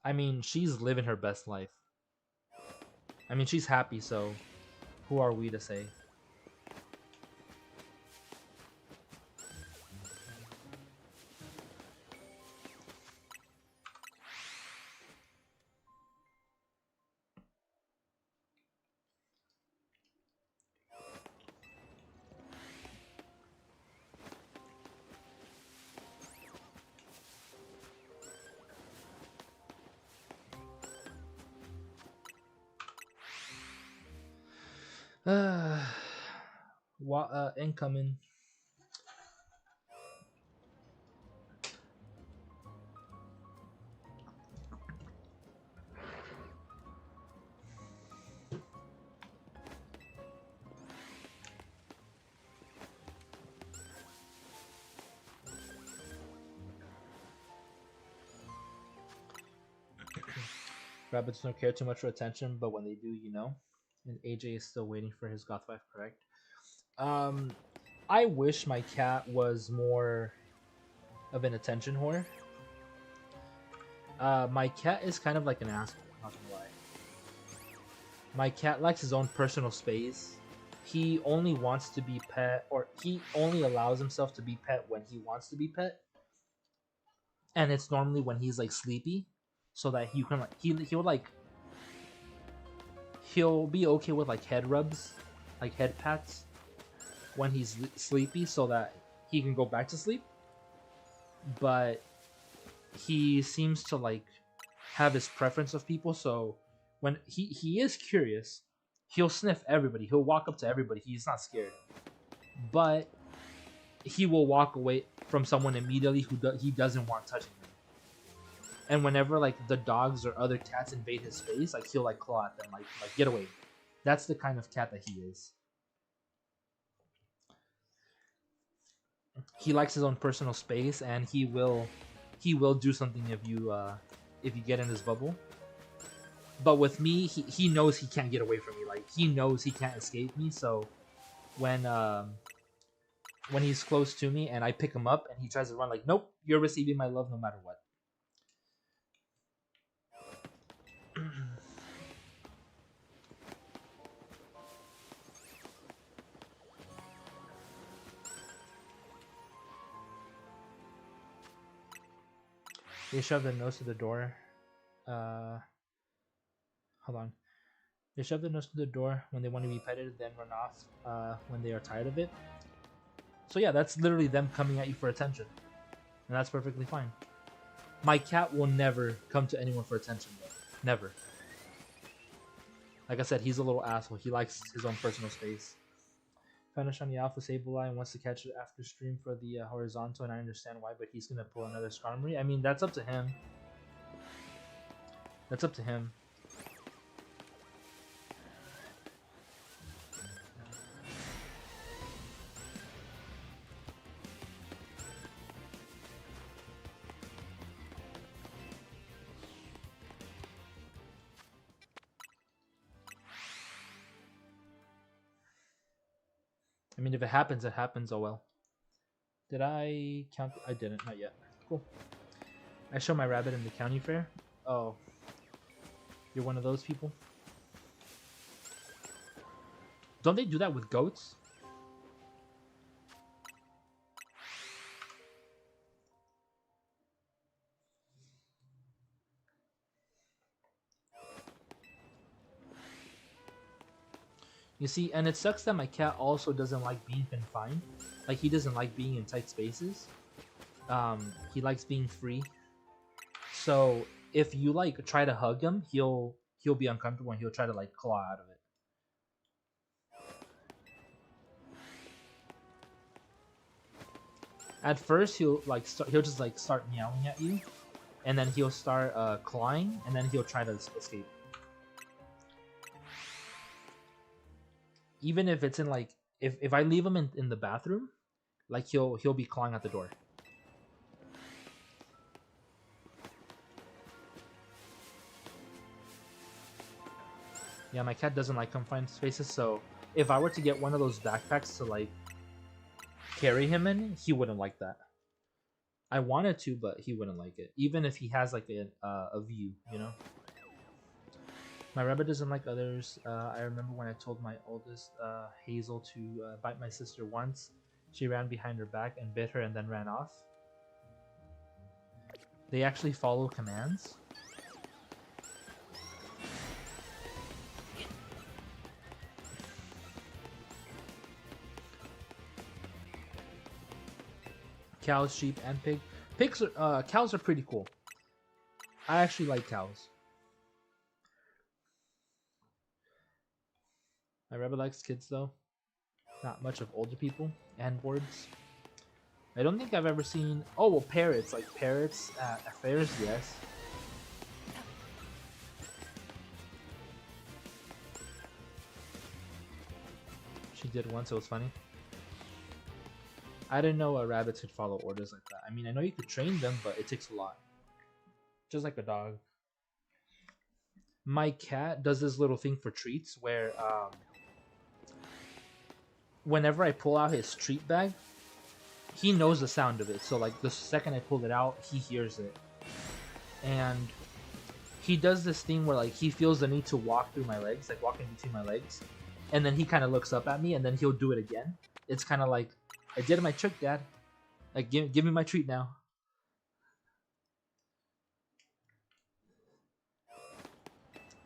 I mean, she's living her best life. I mean, she's happy, so who are we to say? Incoming. Rabbits don't care too much for attention, but when they do, you know. And AJ is still waiting for his goth wife, correct? Um, I wish my cat was more of an attention whore. My cat is kind of like an asshole, not gonna lie. My cat likes his own personal space. He only wants to be pet, or he only allows himself to be pet when he wants to be pet, and it's normally when he's like sleepy, so that you can like he'll like he'll be okay with like head rubs, like head pats when he's sleepy, so that he can go back to sleep. But he seems to like have his preference of people, so when he is curious, he'll sniff everybody. He'll walk up to everybody. He's not scared, but he will walk away from someone immediately who he doesn't want touching him. And whenever like the dogs or other cats invade his space, like he'll like claw at them, like get away. That's the kind of cat that he is. He likes his own personal space, and he will do something if you get in his bubble. But with me, he knows he can't get away from me. Like he knows he can't escape me. So when when he's close to me and I pick him up and he tries to run, like nope, you're receiving my love no matter what. They shove their nose to the door. Uh, hold on. They shove their nose to the door when they want to be petted, then run off when they are tired of it. So yeah, that's literally them coming at you for attention, and that's perfectly fine. My cat will never come to anyone for attention, though. Never. Like I said, he's a little asshole. He likes his own personal space. Finish on the Alpha Sableye and wants to catch it after stream for the horizontal, and I understand why, but he's gonna pull another Skarmory. I mean, that's up to him. That's up to him. I mean, if it happens, it happens. Oh well. Did I count? I didn't. Not yet. Cool. I show my rabbit in the county fair. Oh, you're one of those people. Don't they do that with goats? You see, and it sucks that my cat also doesn't like being confined. Like, he doesn't like being in tight spaces. He likes being free. So if you like try to hug him, he'll be uncomfortable and he'll try to like claw out of it. At first, he'll just like start meowing at you, and then he'll start clawing, and then he'll try to escape. Even if it's in like if I leave him in the bathroom, like he'll be clawing at the door. Yeah, my cat doesn't like confined spaces, so if I were to get one of those backpacks to like carry him in, he wouldn't like that. I wanted to, but he wouldn't like it. Even if he has like a view, you know. My rabbit doesn't like others. I remember when I told my oldest Hazel to bite my sister once. She ran behind her back and bit her and then ran off. They actually follow commands. Cows, sheep, and pig. Cows are pretty cool. I actually like cows. My rabbit likes kids though. Not much of older people and boards. I don't think I've ever seen. Oh, well, parrots. Like parrots at fairs, yes. She did once. It was funny. I didn't know rabbits could follow orders like that. I mean, I know you could train them, but it takes a lot. Just like a dog. My cat does this little thing for treats where whenever I pull out his treat bag, he knows the sound of it. So like the second I pull it out, he hears it. And he does this thing where like he feels the need to walk through my legs, like walking between my legs. And then he kind of looks up at me and then he'll do it again. It's kind of like, I did my trick, Dad. Like, give me my treat now.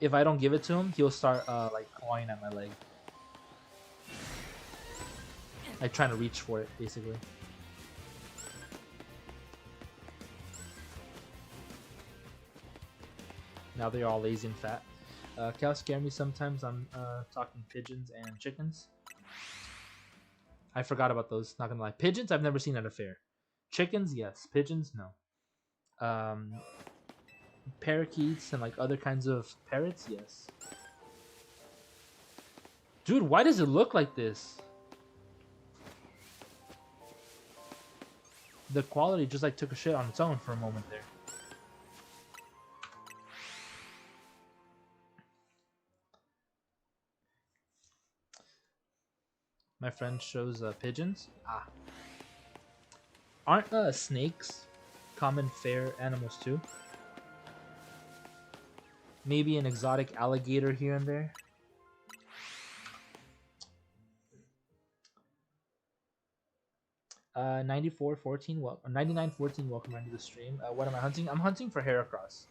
If I don't give it to him, he'll start like clawing at my leg. Like trying to reach for it, basically. Now they're all lazy and fat. Cows scare me sometimes. I'm talking pigeons and chickens. I forgot about those, not gonna lie. Pigeons I've never seen at a fair. Chickens, yes. Pigeons, no. Parakeets and like other kinds of parrots, yes. Dude, why does it look like this? The quality just like took a shit on its own for a moment there. My friend shows pigeons. Ah. Aren't snakes common fair animals too? Maybe an exotic alligator here and there. 9414, 9914, welcome into the stream. What am I hunting? I'm hunting for Heracross.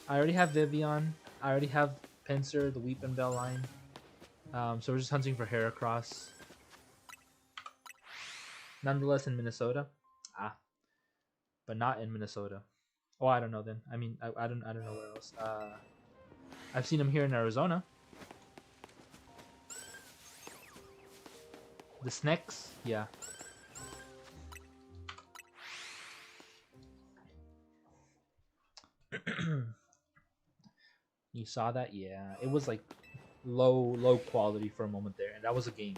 I already have Vivian. I already have Pinsir, the Weepinbell line. So we're just hunting for Heracross. Nonetheless, in Minnesota. Ah. But not in Minnesota. Oh, I don't know then. I mean, I don't know where else. I've seen him here in Arizona. The snakes, yeah. You saw that? Yeah. It was like low quality for a moment there, and that was a game.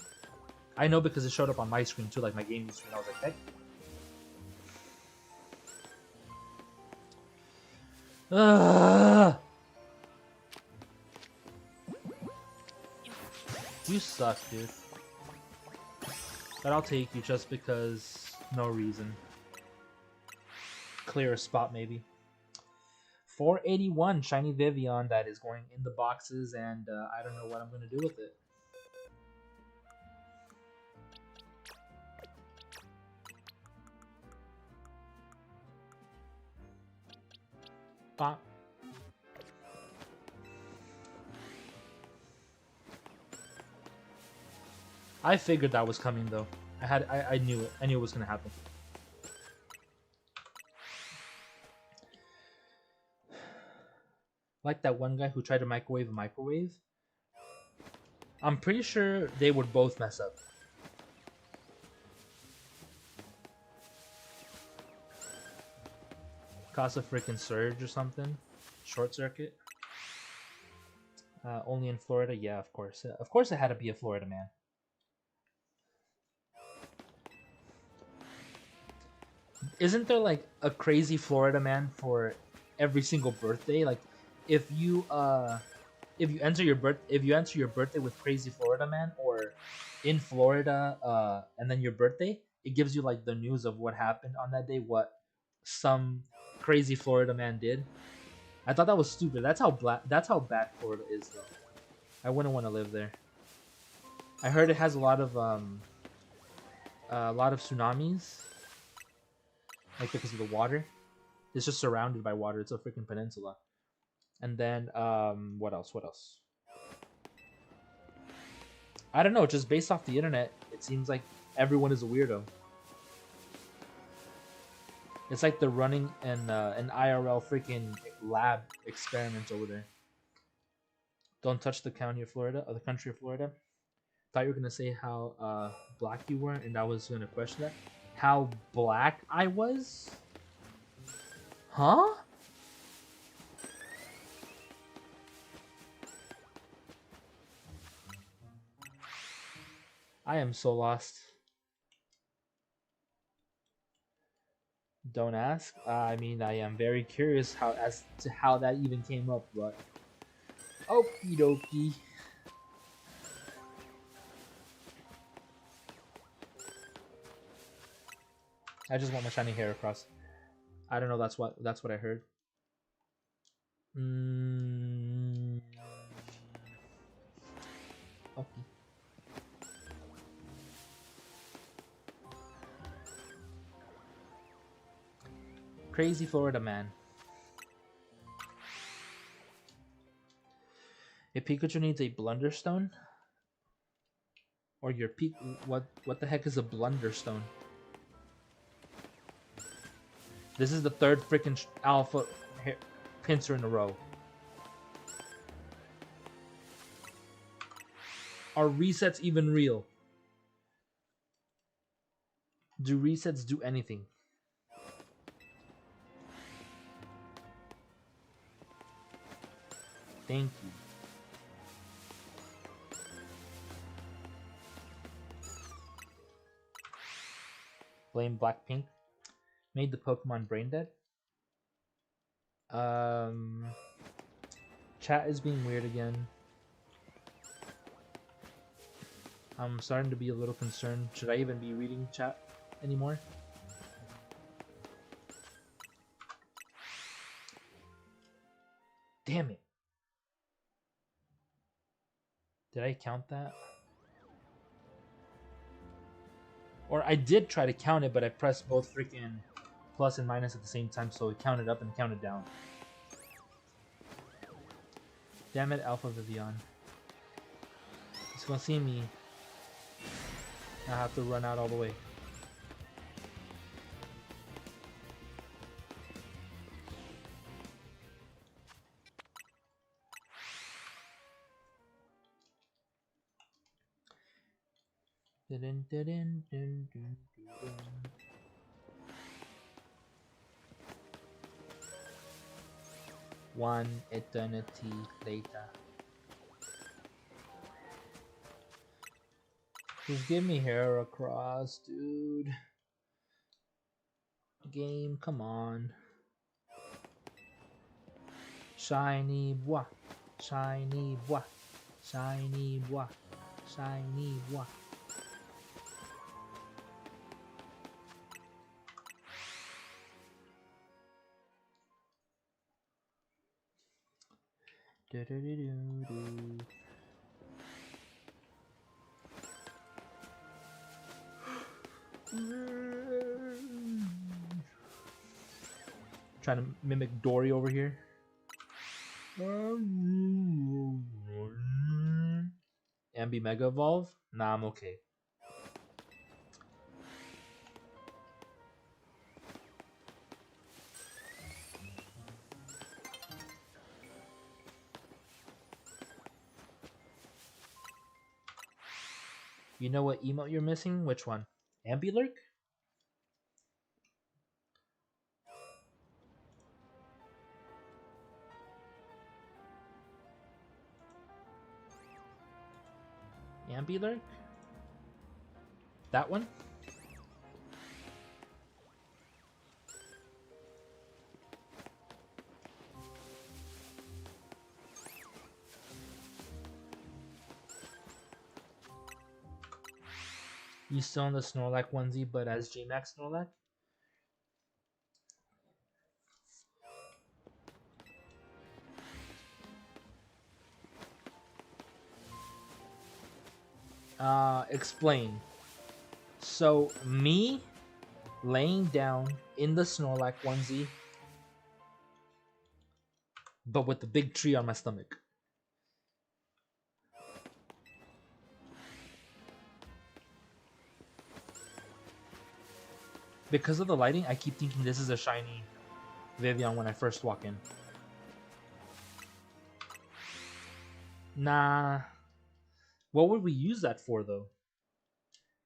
I know because it showed up on my screen too, like my gaming screen. I was like, heck. You suck, dude. But I'll take you just because no reason. Clear a spot, maybe. 481 shiny Vivian that is going in the boxes, and I don't know what I'm going to do with it. Pop. I figured that was coming though. I knew it. I knew it was gonna happen. Like that one guy who tried to microwave a microwave. I'm pretty sure they would both mess up. Cause a freaking surge or something. Short circuit. Only in Florida? Yeah, of course. Of course it had to be a Florida man. Isn't there like a crazy Florida man for every single birthday? Like if you answer your birthday with crazy Florida man or in Florida and then your birthday, it gives you like the news of what happened on that day, what some crazy Florida man did. I thought that was stupid. That's how bad Florida is though. I wouldn't want to live there. I heard it has a lot of tsunamis, like because of the water. It's just surrounded by water. It's a freaking peninsula. And then what else? What else? I don't know. Just based off the internet, it seems like everyone is a weirdo. It's like they're running an IRL freaking lab experiment over there. Don't touch the county of Florida or the country of Florida. Thought you were gonna say how black you were, and I was gonna question that. How black I was? Huh? I am so lost. Don't ask. I mean, I am very curious as to how that even came up, but okie dokie. I just want my shiny hair across. I don't know. That's what I heard. Okay. Crazy Florida man. If Pikachu needs a Blunderstone, or your what the heck is a Blunderstone? This is the third freaking alpha pincer in a row. Are resets even real? Do resets do anything? Thank you. Blame Blackpink. Made the Pokemon brain dead. Chat is being weird again. I'm starting to be a little concerned. Should I even be reading chat anymore? Damn it. Did I count that? Or I did try to count it, but I pressed both freaking plus and minus at the same time, so it counted up and counted down. Damn it, Alpha Vivian. It's gonna see me. I have to run out all the way. One eternity later. Just give me hair across, dude. Game, come on. Shiny bois. Shiny bois. Shiny bois. Shiny wa. Do do do do do. Trying to mimic Dory over here. Ambi Mega Evolve? Nah, I'm okay. You know what emote you're missing? Which one? Ambulurk? Ambulurk? That one? You still in the Snorlax onesie, but as J-Max Snorlax? Explain. So, me laying down in the Snorlax onesie, but with the big tree on my stomach. Because of the lighting, I keep thinking this is a shiny Vivian when I first walk in. Nah. What would we use that for, though?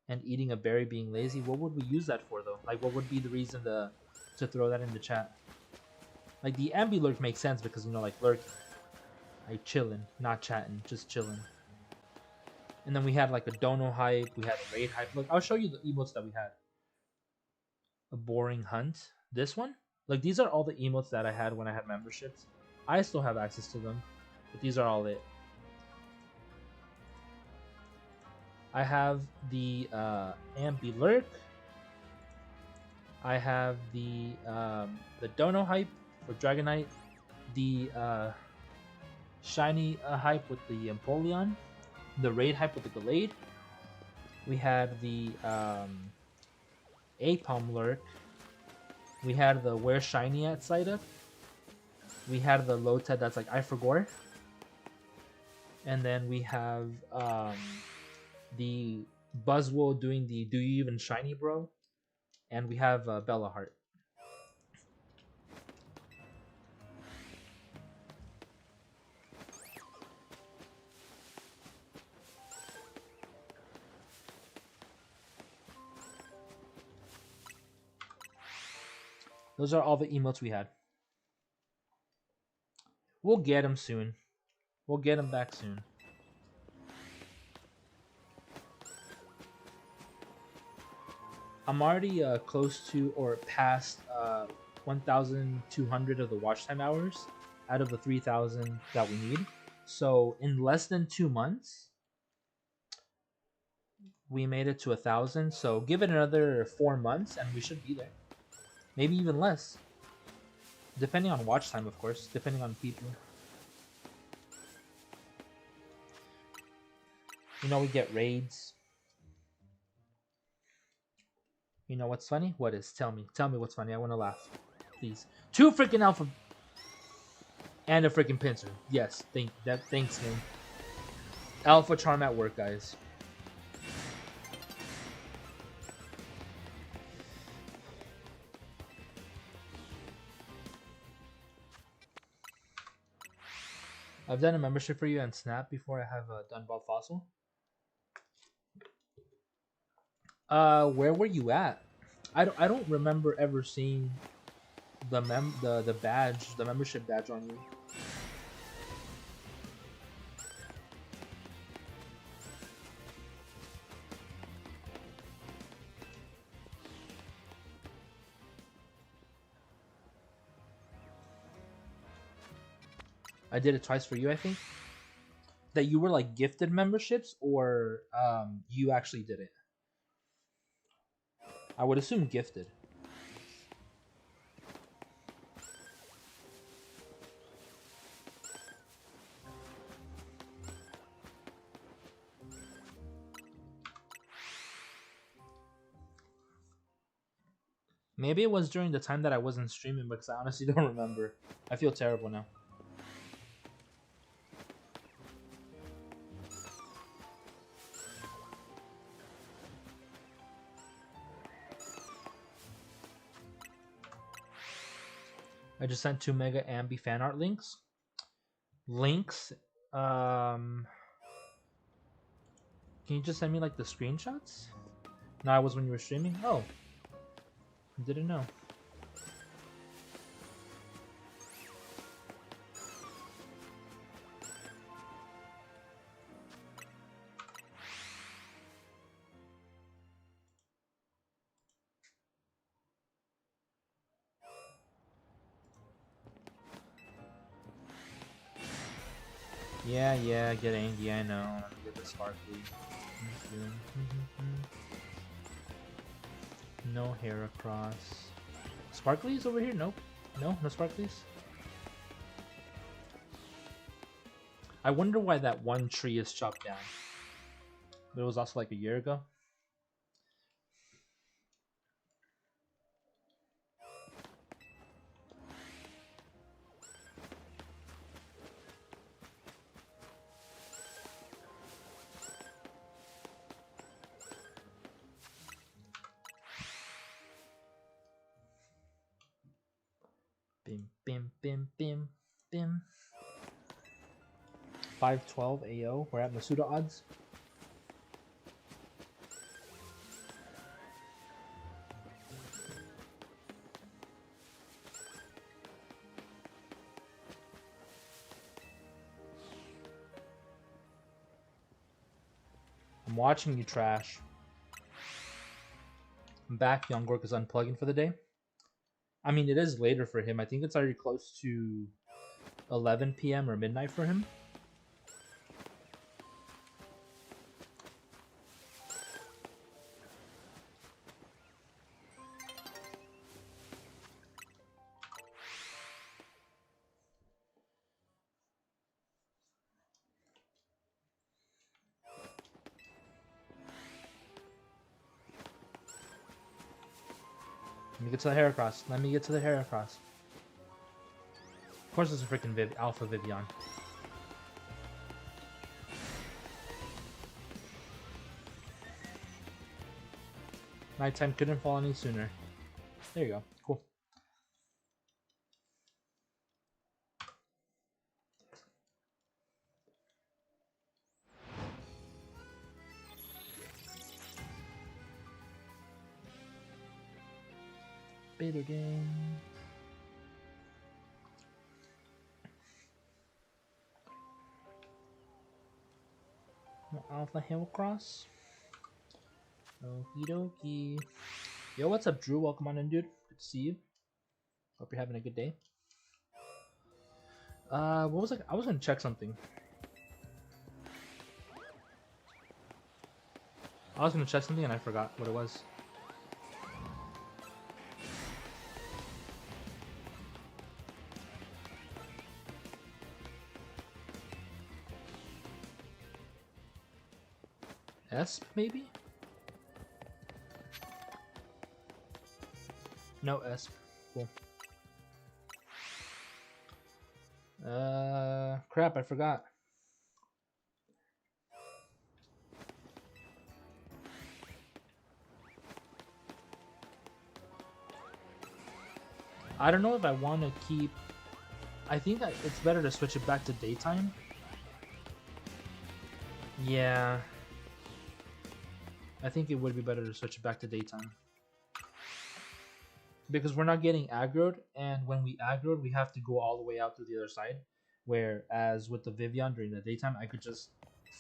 And eating a berry being lazy, what would we use that for, though? Like, what would be the reason to throw that in the chat? Like, the Ambulurk makes sense because, you know, like, lurking. Like, chilling, not chatting, just chilling. And then we had, like, a Dono hype, we had a Raid hype. Look, I'll show you the emotes that we had. A boring hunt. This one? Like, these are all the emotes that I had when I had memberships. I still have access to them, but these are all it. I have the Ambulurk. I have the Dono hype for Dragonite. The shiny hype with the Empoleon. The Raid hype with the Gallade. We had the Apom Lurk. We had the Where Shiny at side up. We had the Lotad that's like I Forgore. And then we have the Buzzwole doing the Do You Even Shiny Bro? And we have Bella Heart. Those are all the emotes we had. We'll get them soon. We'll get them back soon. I'm already close to or past 1,200 of the watch time hours out of the 3,000 that we need. So in less than 2 months, we made it to 1,000. So give it another 4 months and we should be there. Maybe even less. Depending on watch time, of course. Depending on people. You know, we get raids. You know what's funny? What is? Tell me. Tell me what's funny. I want to laugh. Please. 2 freaking alpha. And a freaking pincer. Yes. Thanks, man. Alpha charm at work, guys. I've done a membership for you on Snap before I have done Bob Fossil. Where were you at? I don't remember ever seeing the badge, the membership badge on you. I did it twice for you, I think. that you were like gifted memberships, or you actually did it? I would assume gifted. Maybe it was during the time that I wasn't streaming, because I honestly don't remember. I feel terrible now. I just sent 2 Mega Ambi fan art links. Um, can you just send me like the screenshots? No, it was when you were streaming. Oh, didn't know. Yeah, get angry, I know. Let me get the sparkly. No hair across. Sparklies over here? Nope. No sparklies? I wonder why that one tree is chopped down. But it was also like a year ago. Bim, bim, bim, bim, bim. 512 AO. We're at Masuda odds. I'm watching you, trash. I'm back. Young Gork is unplugging for the day. I mean, it is later for him. I think it's already close to 11 p.m. or midnight for him. Let me get to the Heracross. Let me get to the Heracross. Of course, it's a freaking Alpha Vivian. Nighttime couldn't fall any sooner. There you go. Cool. Beta game. No Alpha Heracross. Okie dokie. Yo, what's up, Drew? Welcome on in, dude. Good to see you. Hope you're having a good day. What was I was gonna check something. I was gonna check something and I forgot what it was. Esp, maybe? No, Esp. Cool. Crap, I forgot. I don't know if I want to keep... I think that it's better to switch it back to daytime. Yeah. I think it would be better to switch it back to daytime. Because we're not getting aggroed, and when we aggroed, we have to go all the way out to the other side. Whereas with the Vivian during the daytime, I could just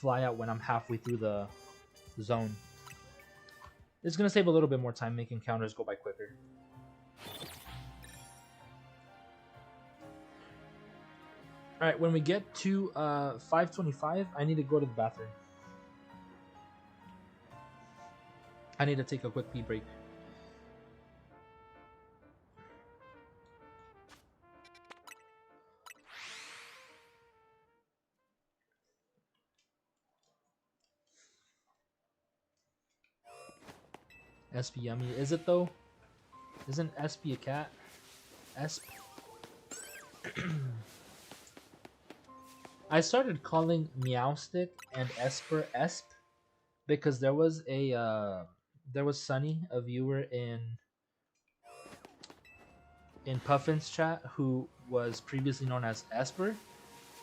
fly out when I'm halfway through the zone. It's going to save a little bit more time, making counters go by quicker. All right, when we get to 5:25, I need to go to the bathroom. I need to take a quick pee break. SP yummy. Is it though? Isn't SP a cat? SP. I started calling Meowstick and Esper Esp because there was Sunny, a viewer in Puffin's chat who was previously known as Esper,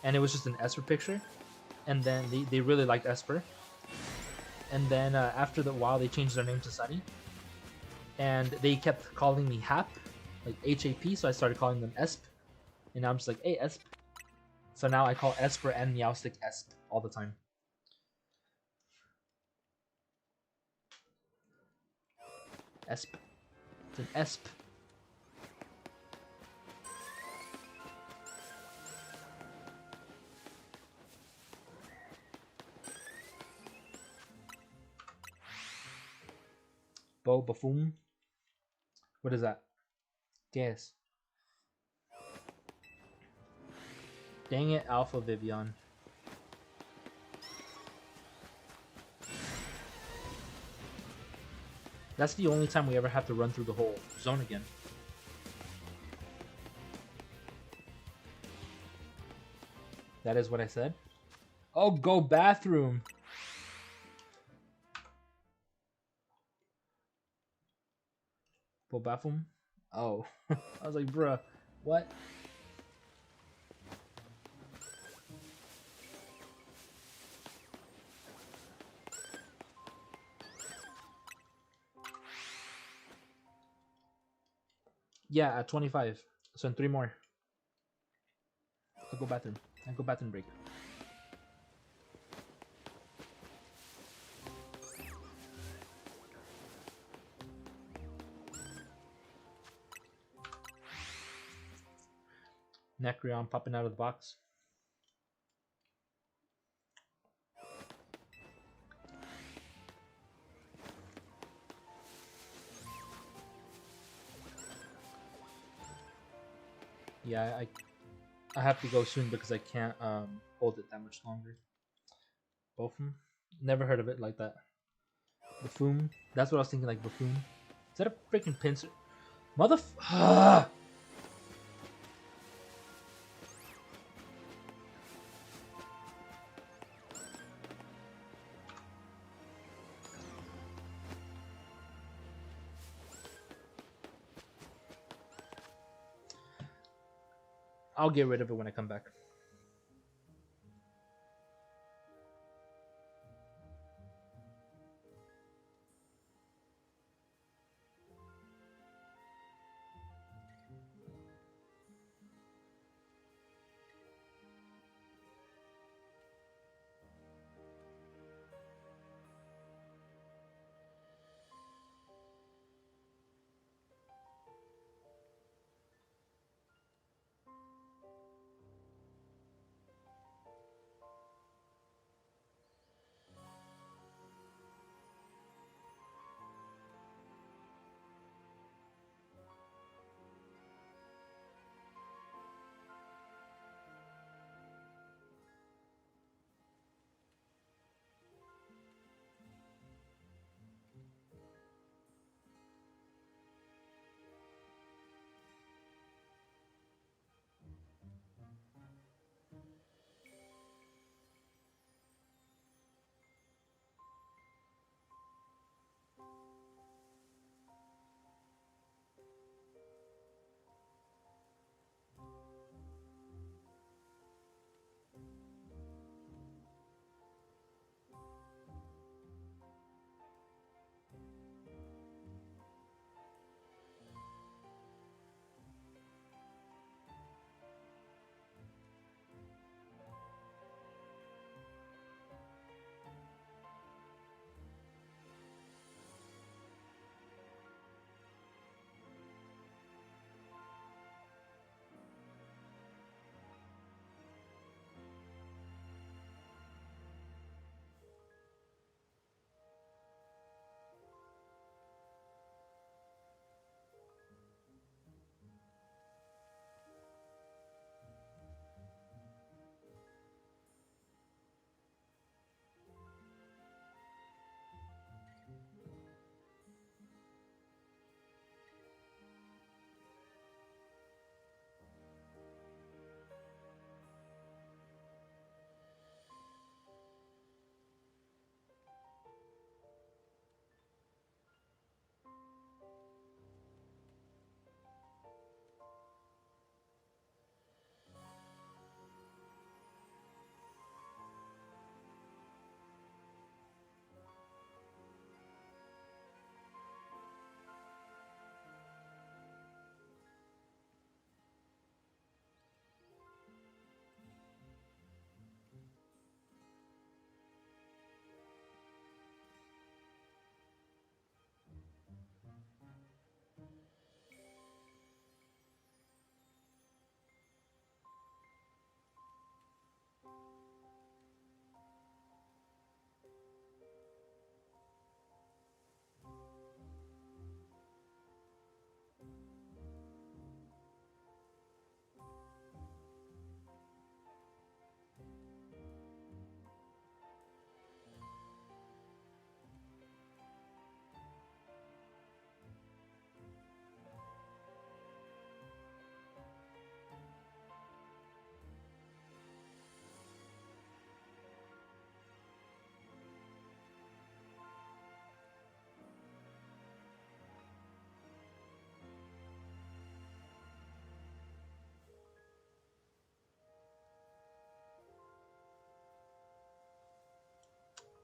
and it was just an Esper picture, and then they really liked Esper, and then after the while they changed their name to Sunny, and they kept calling me Hap, like HAP, so I started calling them Esp, and now I'm just like, hey Esp. So now I call Esper and Meowstick Esp all the time. Esp. It's an Esp. Buffoon. What is that? Guess. Dang it, Alpha Vivian. That's the only time we ever have to run through the whole zone again. That is what I said. Oh, go bathroom. Go bathroom? Oh. I was like, bruh, what? Yeah, at 25. So in 3 more. I'll go bathroom. I'll go bathroom break. Necreon popping out of the box. Yeah, I have to go soon because I can't hold it that much longer. Both of them? Never heard of it like that. Buffoon? That's what I was thinking, like buffoon. Is that a freaking pincer? I'll get rid of it when I come back.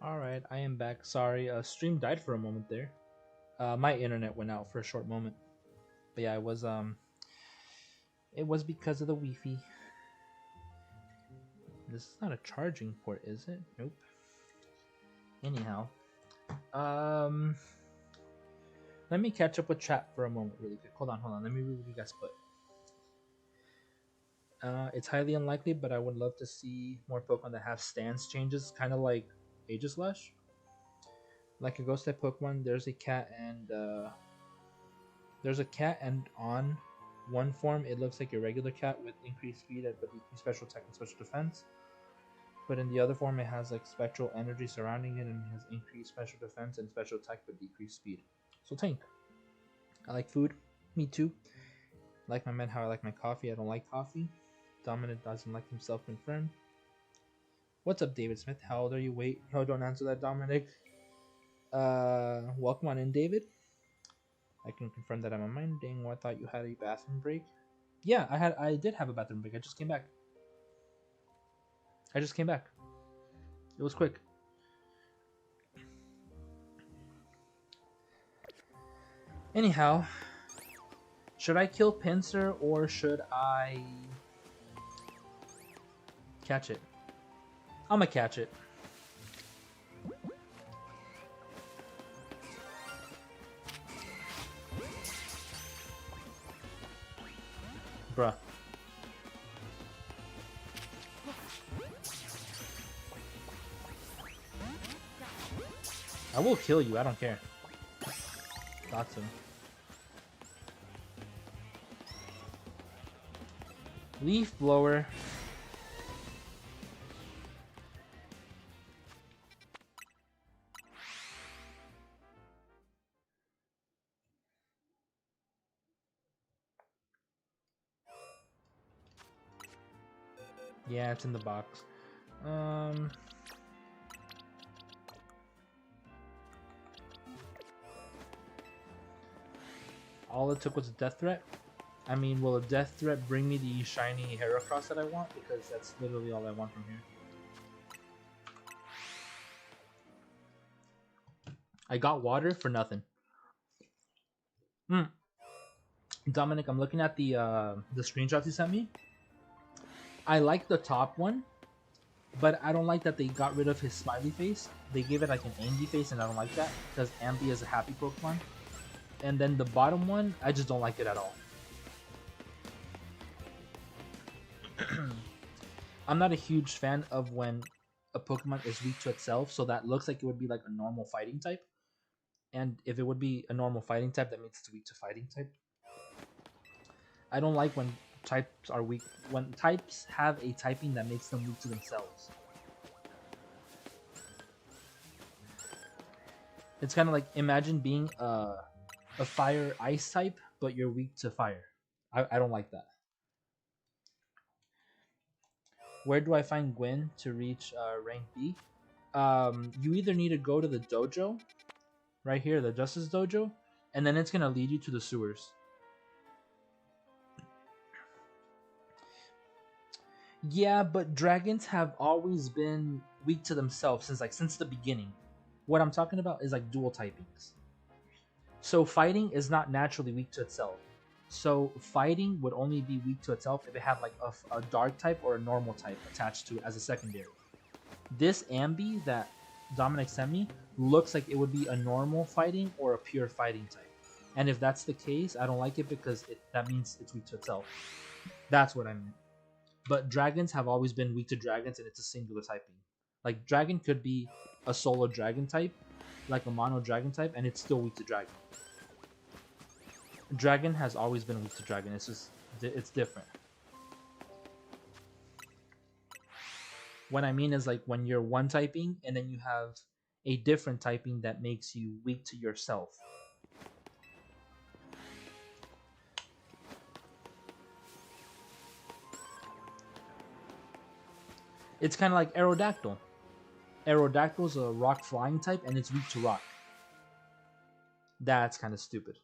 Alright, I am back. Sorry, stream died for a moment there. My internet went out for a short moment. But yeah, it was because of the Wi-Fi. This is not a charging port, is it? Nope. Anyhow, let me catch up with chat for a moment really quick. Hold on. Let me read what you guys put. It's highly unlikely, but I would love to see more Pokemon that have stance changes, kind of like Aegislash. Like a ghost type Pokemon, there's a cat and on one form it looks like a regular cat with increased speed but decreased special attack and special defense. But in the other form it has like spectral energy surrounding it and has increased special defense and special attack but decreased speed. So tank. I like food. Me too. Like my men how I like my coffee. I don't like coffee. Dominant doesn't like himself confirmed. What's up, David Smith? How old are you? Wait, no, don't answer that, Dominic. Welcome on in, David. I can confirm that I'm on mine. Dang, I thought you had a bathroom break. Yeah, I did have a bathroom break. I just came back. It was quick. Anyhow, should I kill Pinsir or should I catch it? I'm gonna catch it. Bruh. I will kill you, I don't care. Thought so. Leaf blower. Yeah, it's in the box. All it took was a death threat. I mean, will a death threat bring me the shiny Heracross that I want? Because that's literally all I want from here. I got water for nothing. Dominic, I'm looking at the screenshots you sent me. I like the top one, but I don't like that they got rid of his smiley face. They gave it like an angry face, and I don't like that because Ambi is a happy Pokemon. And then the bottom one, I just don't like it at all. I'm not a huge fan of when a Pokemon is weak to itself, so that looks like it would be like a normal fighting type. And if it would be a normal fighting type, that means it's weak to fighting type. I don't like when types are weak, when types have a typing that makes them weak to themselves. It's kind of like, imagine being a fire ice type, but you're weak to fire. I don't like that. Where do I find Gwen to reach rank B? You either need to go to the dojo, right here, the Justice Dojo, and then it's going to lead you to the sewers. Yeah, but dragons have always been weak to themselves since the beginning. What I'm talking about is like dual typings. So fighting is not naturally weak to itself. So fighting would only be weak to itself if it had like a dark type or a normal type attached to it as a secondary. This Ambi that Dominic sent me looks like it would be a normal fighting or a pure fighting type. And if that's the case, I don't like it because that means it's weak to itself. That's what I meant. But dragons have always been weak to dragons, and it's a singular typing. Like, dragon could be a solo dragon type, like a mono dragon type, and it's still weak to dragon. Dragon has always been weak to dragon. It's different. What I mean is like when you're one typing, and then you have a different typing that makes you weak to yourself. It's kind of like Aerodactyl. Aerodactyl is a rock flying type, and it's weak to rock. That's kind of stupid.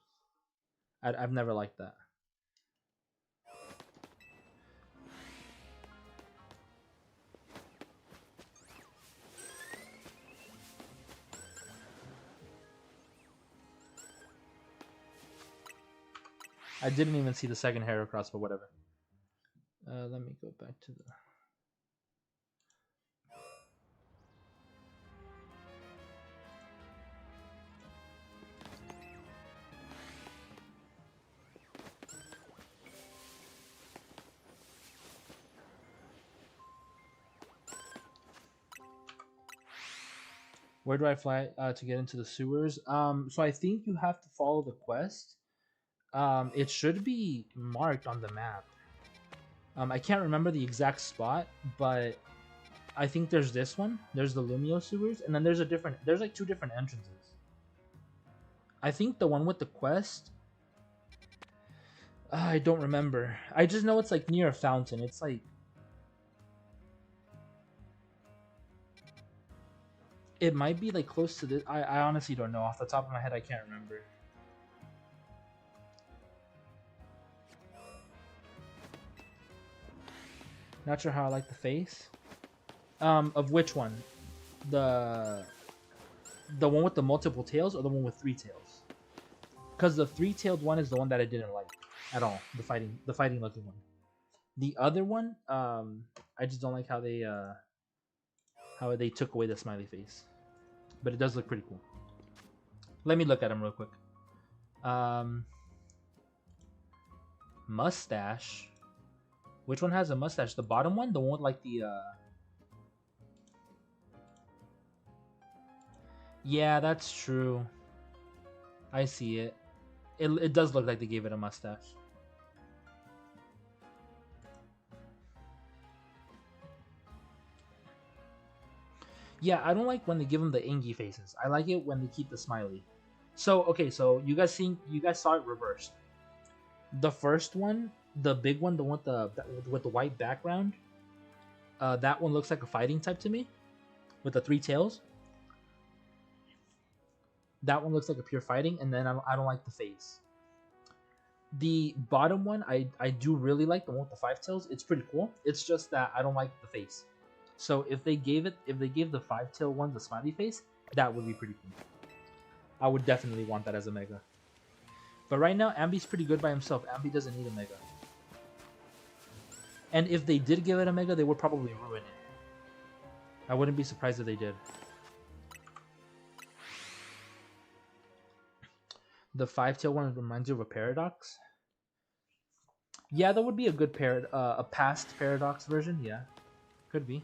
I've never liked that. I didn't even see the second Heracross, but whatever. Let me go back to the... Where do I fly to get into the sewers? So I think you have to follow the quest. It should be marked on the map. I can't remember the exact spot, but I think there's this one. There's the Lumio sewers, and then there's like two different entrances. I think the one with the quest. I don't remember. I just know it's like near a fountain. It's like it might be like close to this. I honestly don't know. Off the top of my head, I can't remember. Not sure how I like the face. Of which one? The one with the multiple tails or the one with three tails? Because the three-tailed one is the one that I didn't like at all. The fighting looking one. The other one, I just don't like how they took away the smiley face. But it does look pretty cool. Let me look at him real quick. Mustache. Which one has a mustache? The bottom one? The one with like the Yeah, that's true. I see it. It does look like they gave it a mustache. Yeah, I don't like when they give them the Angie faces. I like it when they keep the smiley. So okay, so you guys saw it reversed. The first one, the big one, the one with the white background, that one looks like a fighting type to me, with the three tails. That one looks like a pure fighting, and then I don't like the face. The bottom one, I do really like the one with the five tails. It's pretty cool. It's just that I don't like the face. So if they gave the five tail one the smiley face, that would be pretty cool. I would definitely want that as a mega. But right now, Ambi's pretty good by himself. Ambi doesn't need a mega. And if they did give it a mega, they would probably ruin it. I wouldn't be surprised if they did. The five tail one reminds you of a paradox. Yeah, that would be a good a past paradox version. Yeah, could be.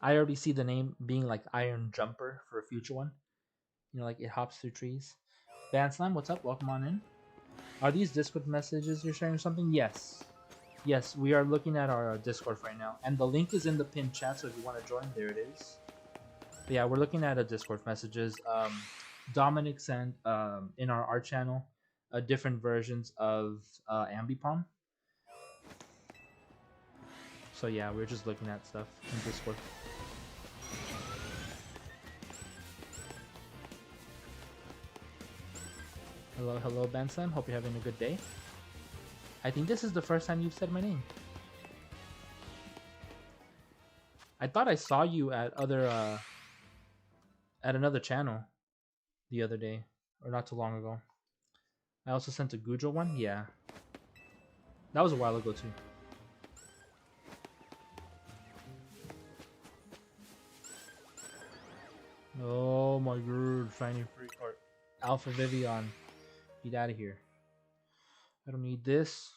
I already see the name being like Iron Jumper for a future one. You know, like it hops through trees. Band Slam, what's up? Welcome on in. Are these Discord messages you're sharing or something? Yes. Yes, we are looking at our Discord right now. And the link is in the pinned chat, so if you want to join, there it is. But yeah, we're looking at a Discord messages. Dominic sent in our art channel different versions of Ambipom. So yeah, we're just looking at stuff in Discord. Hello, Bensam. Hope you're having a good day. I think this is the first time you've said my name. I thought I saw you at another channel the other day, or not too long ago. I also sent a Gujo one. Yeah, that was a while ago too. Oh my god, shiny free card. Alpha Vivian. Get out of here. I don't need this.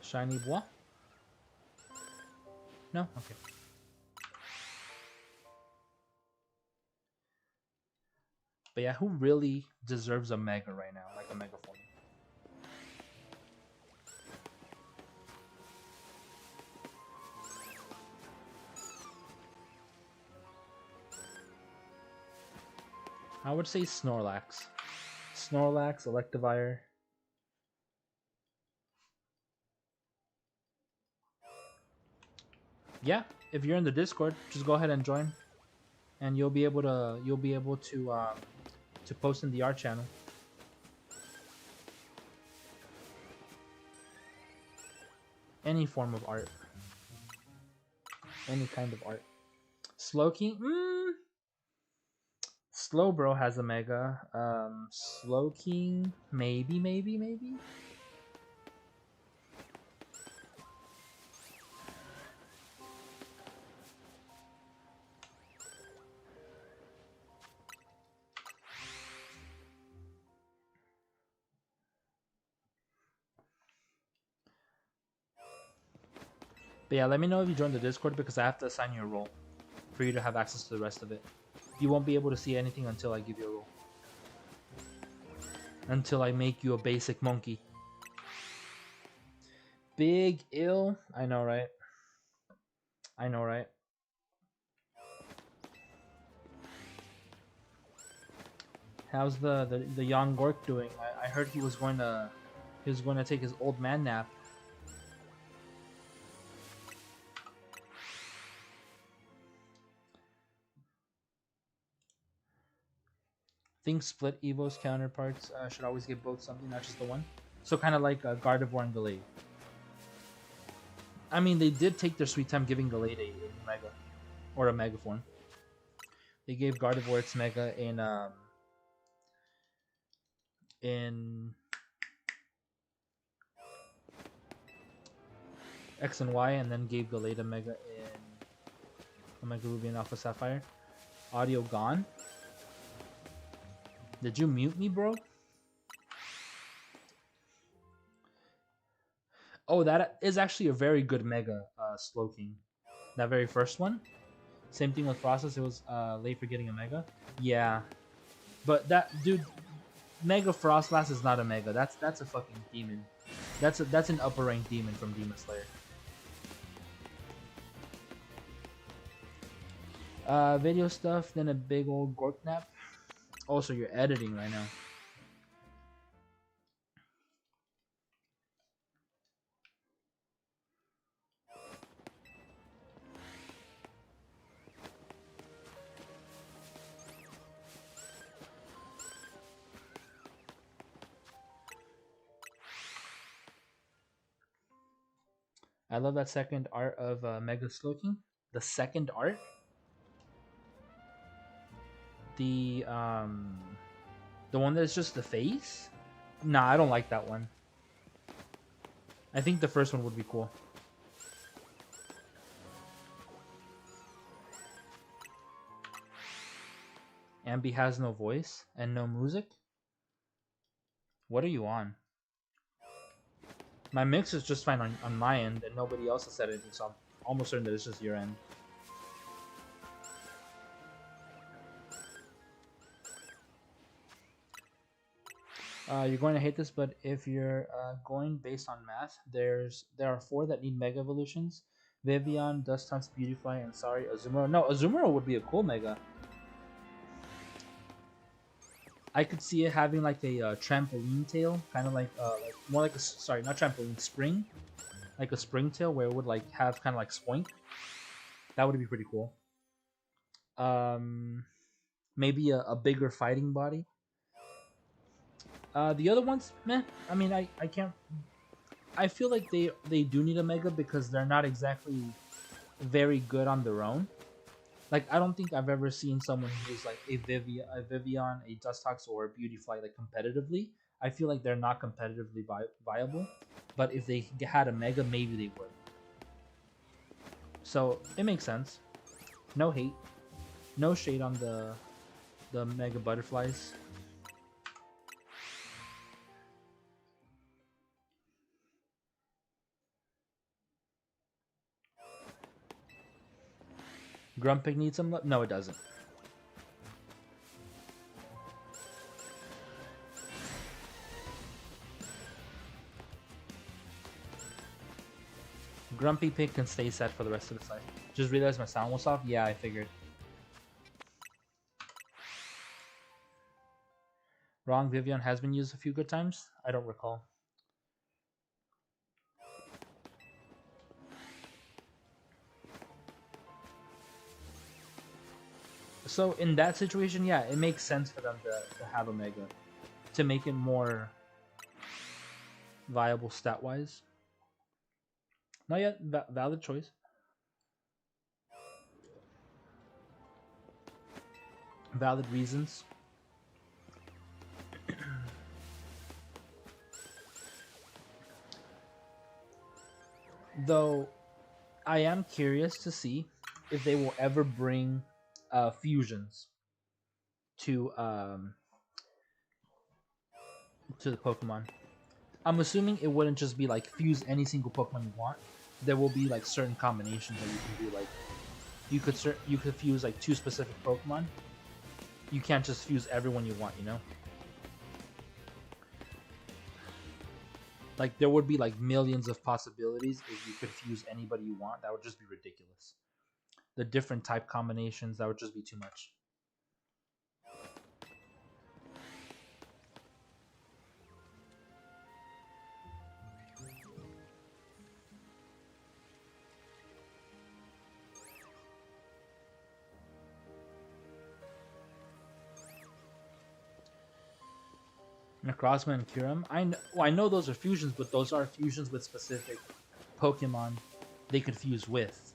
Shiny bois? No? Okay. But yeah, who really deserves a mega right now? Like a mega form? I would say Snorlax. Snorlax, Electivire. Yeah, if you're in the Discord, just go ahead and join, and you'll be able to to post in the art channel. Any form of art. Any kind of art. Slowking? Slowbro has a mega. Slowking? Maybe, maybe, maybe? But yeah, let me know if you join the Discord because I have to assign you a role for you to have access to the rest of it. You won't be able to see anything until I give you a role. Until I make you a basic monkey. Big ill? I know, right? I know, right? How's the young Gork doing? I heard he was going to take his old man nap. Think split Evo's counterparts should always give both something, not just the one. So kind of like Gardevoir and Gallade. I mean, they did take their sweet time giving Gallade a Mega. Or a Mega form. They gave Gardevoir its Mega in X and Y, and then gave Gallade a Mega in Omega Ruby and Alpha Sapphire. Audio gone? Did you mute me, bro? Oh, that is actually a very good Mega Slowking. That very first one. Same thing with Frostus, it was late for getting a Mega. Yeah. But that, dude, Mega Frostlass is not a Mega. That's a fucking demon. That's an upper rank demon from Demon Slayer. Video stuff, then a big old Gork nap. Also, you're editing right now. I love that second art of Mega Slowking. The second art? The one that's just the face? Nah, I don't like that one. I think the first one would be cool. Ambi has no voice and no music? What are you on? My mix is just fine on my end, and nobody else has said anything, so I'm almost certain that it's just your end. You're going to hate this, but if you're going based on math, there are 4 that need Mega Evolutions. Vivian, Dustont's Beautifly, and sorry, Azumarill. No, Azumarill would be a cool Mega. I could see it having like a trampoline tail, kind of like more like a, sorry, not trampoline, spring, like a spring tail where it would like have kind of like Spoink. That would be pretty cool. Maybe a bigger fighting body. The other ones, meh. I mean, I can't. I feel like they do need a Mega because they're not exactly very good on their own. Like, I don't think I've ever seen someone who's like a Vivian, a Dustox, or a Beautyfly like competitively. I feel like they're not competitively viable. But if they had a Mega, maybe they would. So it makes sense. No hate, no shade on the Mega Butterflies. Grumpig needs some love? No, it doesn't. Grumpy Pig can stay set for the rest of the life. Just realized my sound was off? Yeah, I figured. Wrong, Vivian has been used a few good times? I don't recall. So in that situation, yeah, it makes sense for them to have Omega to make it more viable stat wise. Not yet, valid choice. Valid reasons. Though I am curious to see if they will ever bring fusions to to the Pokemon. I'm assuming it wouldn't just be like fuse any single Pokemon you want. There will be like certain combinations that you can do. Like you could fuse like 2 specific Pokemon. You can't just fuse everyone you want, you know? Like there would be like millions of possibilities if you could fuse anybody you want. That would just be ridiculous. The different type combinations, that would just be too much. Necrozma and Kyurem. I know those are fusions, but those are fusions with specific Pokemon they could fuse with.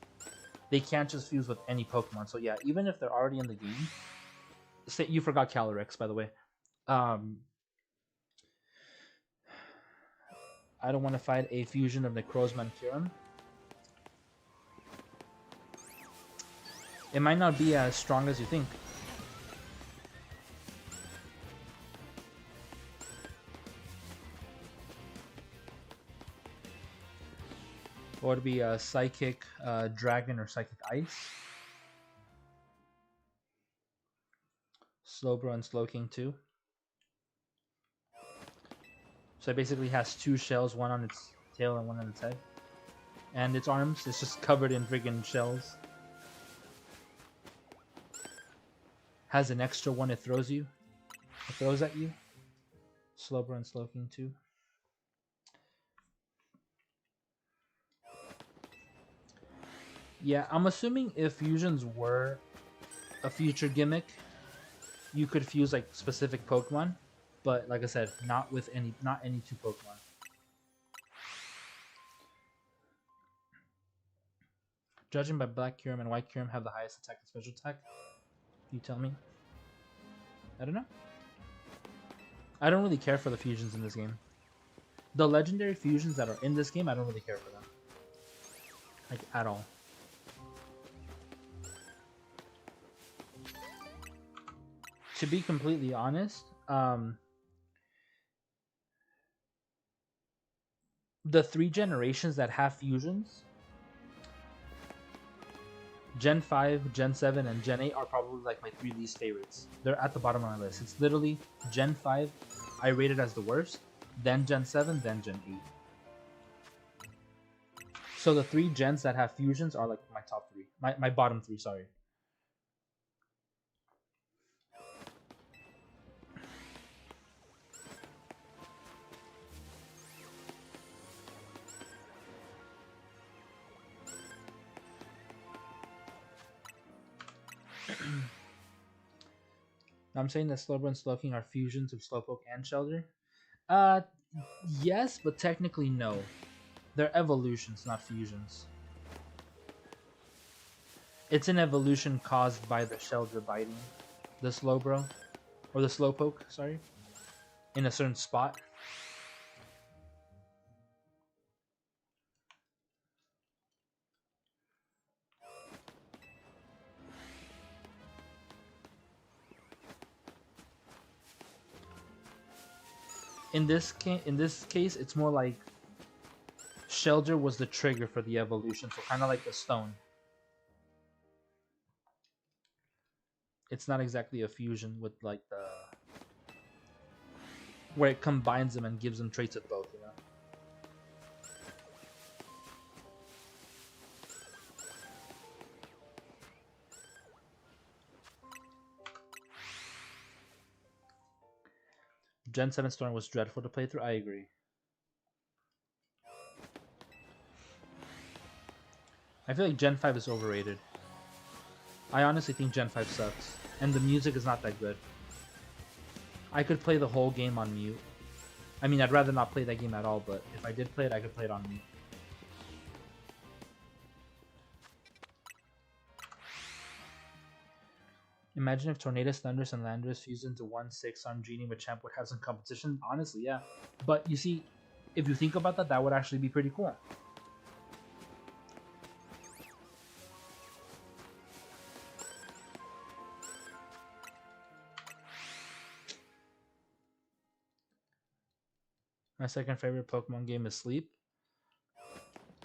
They can't just fuse with any Pokemon. So yeah, even if they're already in the game, say you forgot Calyrex, by the way. Um, I don't want to fight a fusion of Necrozma and Kyurem. It might not be as strong as you think. Or it'd be a Psychic Dragon or Psychic Ice. Slowbro and Slowking too. So it basically has 2 shells, one on its tail and one on its head. And its arms, it's just covered in friggin' shells. Has an extra one it throws you. It throws at you. Slowbro and Slowking too. Yeah, I'm assuming if fusions were a future gimmick, you could fuse like specific Pokemon, but like I said, not any 2 Pokemon. Judging by Black Kyurem and White Kyurem have the highest attack and special attack. You tell me. I don't know. I don't really care for the fusions in this game. The legendary fusions that are in this game, I don't really care for them. Like, at all. To be completely honest, the 3 generations that have fusions, Gen 5, Gen 7, and Gen 8 are probably like my 3 least favorites. They're at the bottom of my list. It's literally Gen 5, I rate it as the worst, then Gen 7, then Gen 8. So the 3 gens that have fusions are like my top 3. My bottom 3, sorry. I'm saying that Slowbro and Slowking are fusions of Slowpoke and Shelter. Uh, yes, but technically no. They're evolutions, not fusions. It's an evolution caused by the Shelter biting the Slowbro, or the Slowpoke, sorry, in a certain spot. In this case, it's more like Shelter was the trigger for the evolution, so kind of like the stone. It's not exactly a fusion with like the where it combines them and gives them traits of both, you know. Gen 7 Storm was dreadful to play through. I agree. I feel like Gen 5 is overrated. I honestly think Gen 5 sucks, and the music is not that good. I could play the whole game on mute. I mean, I'd rather not play that game at all, but if I did play it, I could play it on mute. Imagine if Tornadus, Thundurus, and Landorus fused into one 6-arm Genie Machamp would have some competition. Honestly, yeah. But you see, if you think about that, that would actually be pretty cool. My second favorite Pokemon game is Sleep.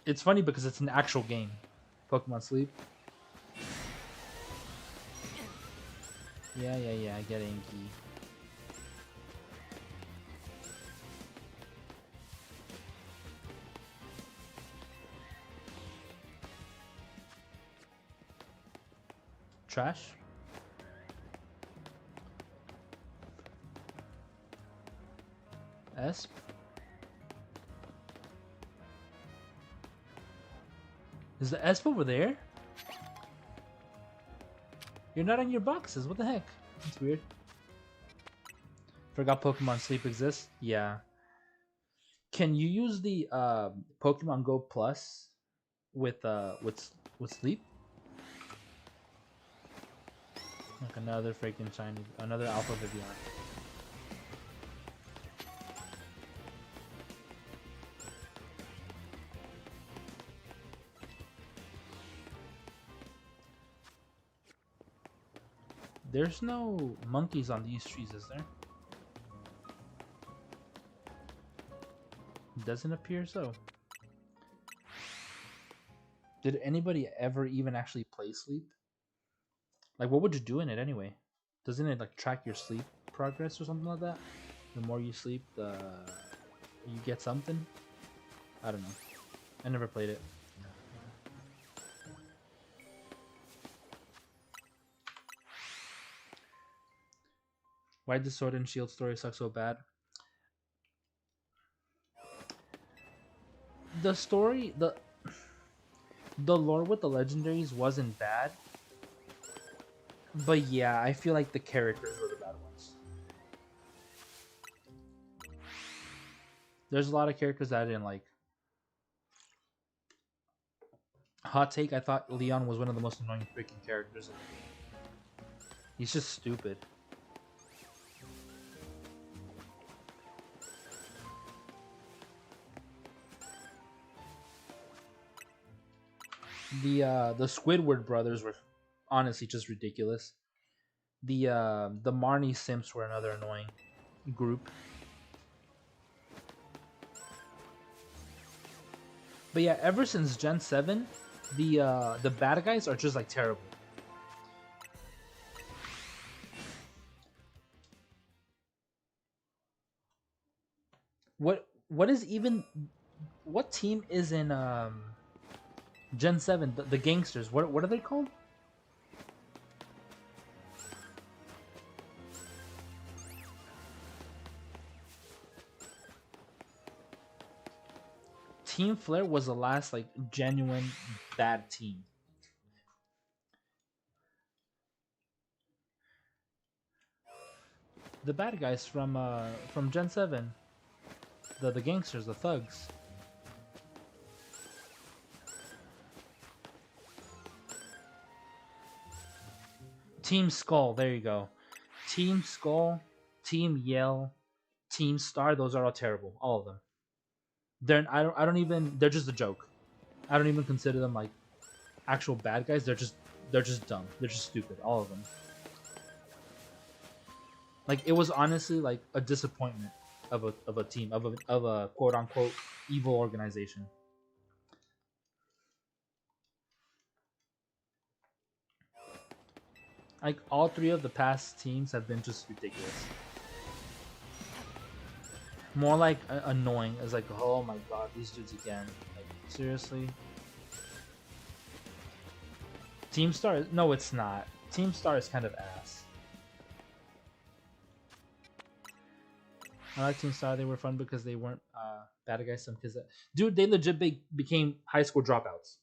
It's funny because it's an actual game. Pokemon Sleep. Yeah, I get Inky. Trash? Esp? Is the Esp over there? You're not on your boxes. What the heck? That's weird. Forgot Pokemon Sleep exists? Yeah. Can you use the Pokemon Go Plus with Sleep? Like another freaking shiny, another Alpha Vivian. There's no monkeys on these trees, is there? Doesn't appear so. Did anybody ever even actually play Sleep? Like, what would you do in it anyway? Doesn't it like track your sleep progress or something like that? The more you sleep, the you get something. I don't know. I never played it. Why did the Sword and Shield story suck so bad? The story, the lore with the legendaries wasn't bad, but yeah, I feel like the characters were the bad ones. There's a lot of characters that I didn't like. Hot take: I thought Leon was one of the most annoying freaking characters in the game. He's just stupid. The Squidward brothers were honestly just ridiculous. The Marnie Simps were another annoying group. But yeah, ever since Gen 7, the bad guys are just like terrible. What is even what team is in Gen 7? The gangsters. What are they called? Team Flare was the last like genuine bad team. The bad guys from Gen 7. The gangsters, the thugs. Team Skull, there you go. Team Skull, Team Yell, Team Star, those are all terrible. All of them. I don't even they're just a joke. I don't even consider them like actual bad guys. They're just dumb. They're just stupid. All of them. Like it was honestly like a disappointment of a team of a quote unquote evil organization. Like all three of the past teams have been just ridiculous. More like annoying. It's like, oh my god, these dudes again. Like seriously. Team Star? No, it's not. Team Star is kind of ass. I like Team Star. They were fun because they weren't bad guys. Some kids that, dude, they legit became high school dropouts.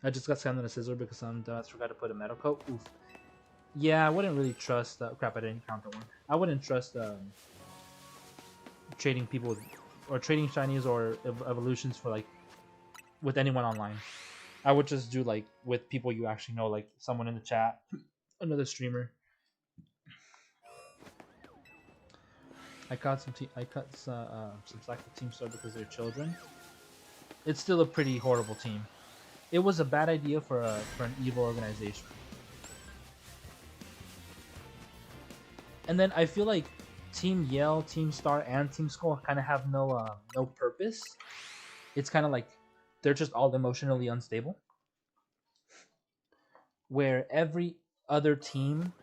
I just got slammed in a scissor because some dumbass forgot to put a metal coat. Oof. Yeah, I wouldn't really trust. Crap, I didn't count that one. I wouldn't trust trading people with, or trading shinies or evolutions for like with anyone online. I would just do like with people you actually know, like someone in the chat, another streamer. I cut some slack to Team Star because they're children. It's still a pretty horrible team. It was a bad idea for an evil organization. And then I feel like Team Yell, Team Star, and Team Skull kind of have no purpose. It's kind of like they're just all emotionally unstable. Where every other team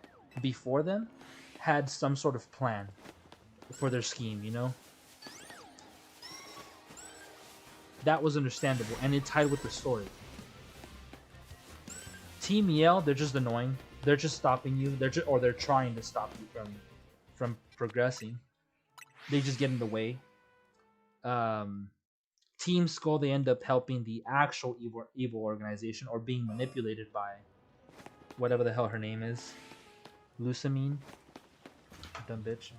before them had some sort of plan for their scheme, you know? That was understandable, and it tied with the story. Team Yell, they're just annoying. They're just stopping you. They're trying to stop you from progressing. They just get in the way. Team Skull, they end up helping the actual evil organization or being manipulated by whatever the hell her name is. Lucamine. Dumb bitch.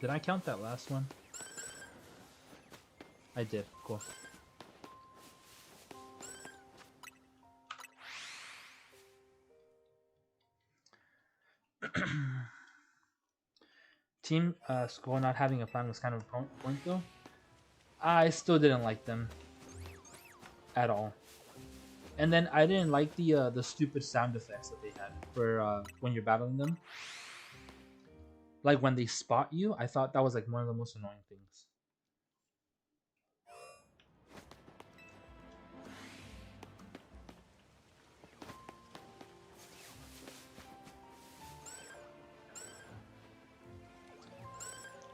Did I count that last one? I did. Cool. Team Skull not having a plan was kind of a point though. I still didn't like them at all. And then I didn't like the stupid sound effects that they had for when you're battling them. Like when they spot you, I thought that was like one of the most annoying things.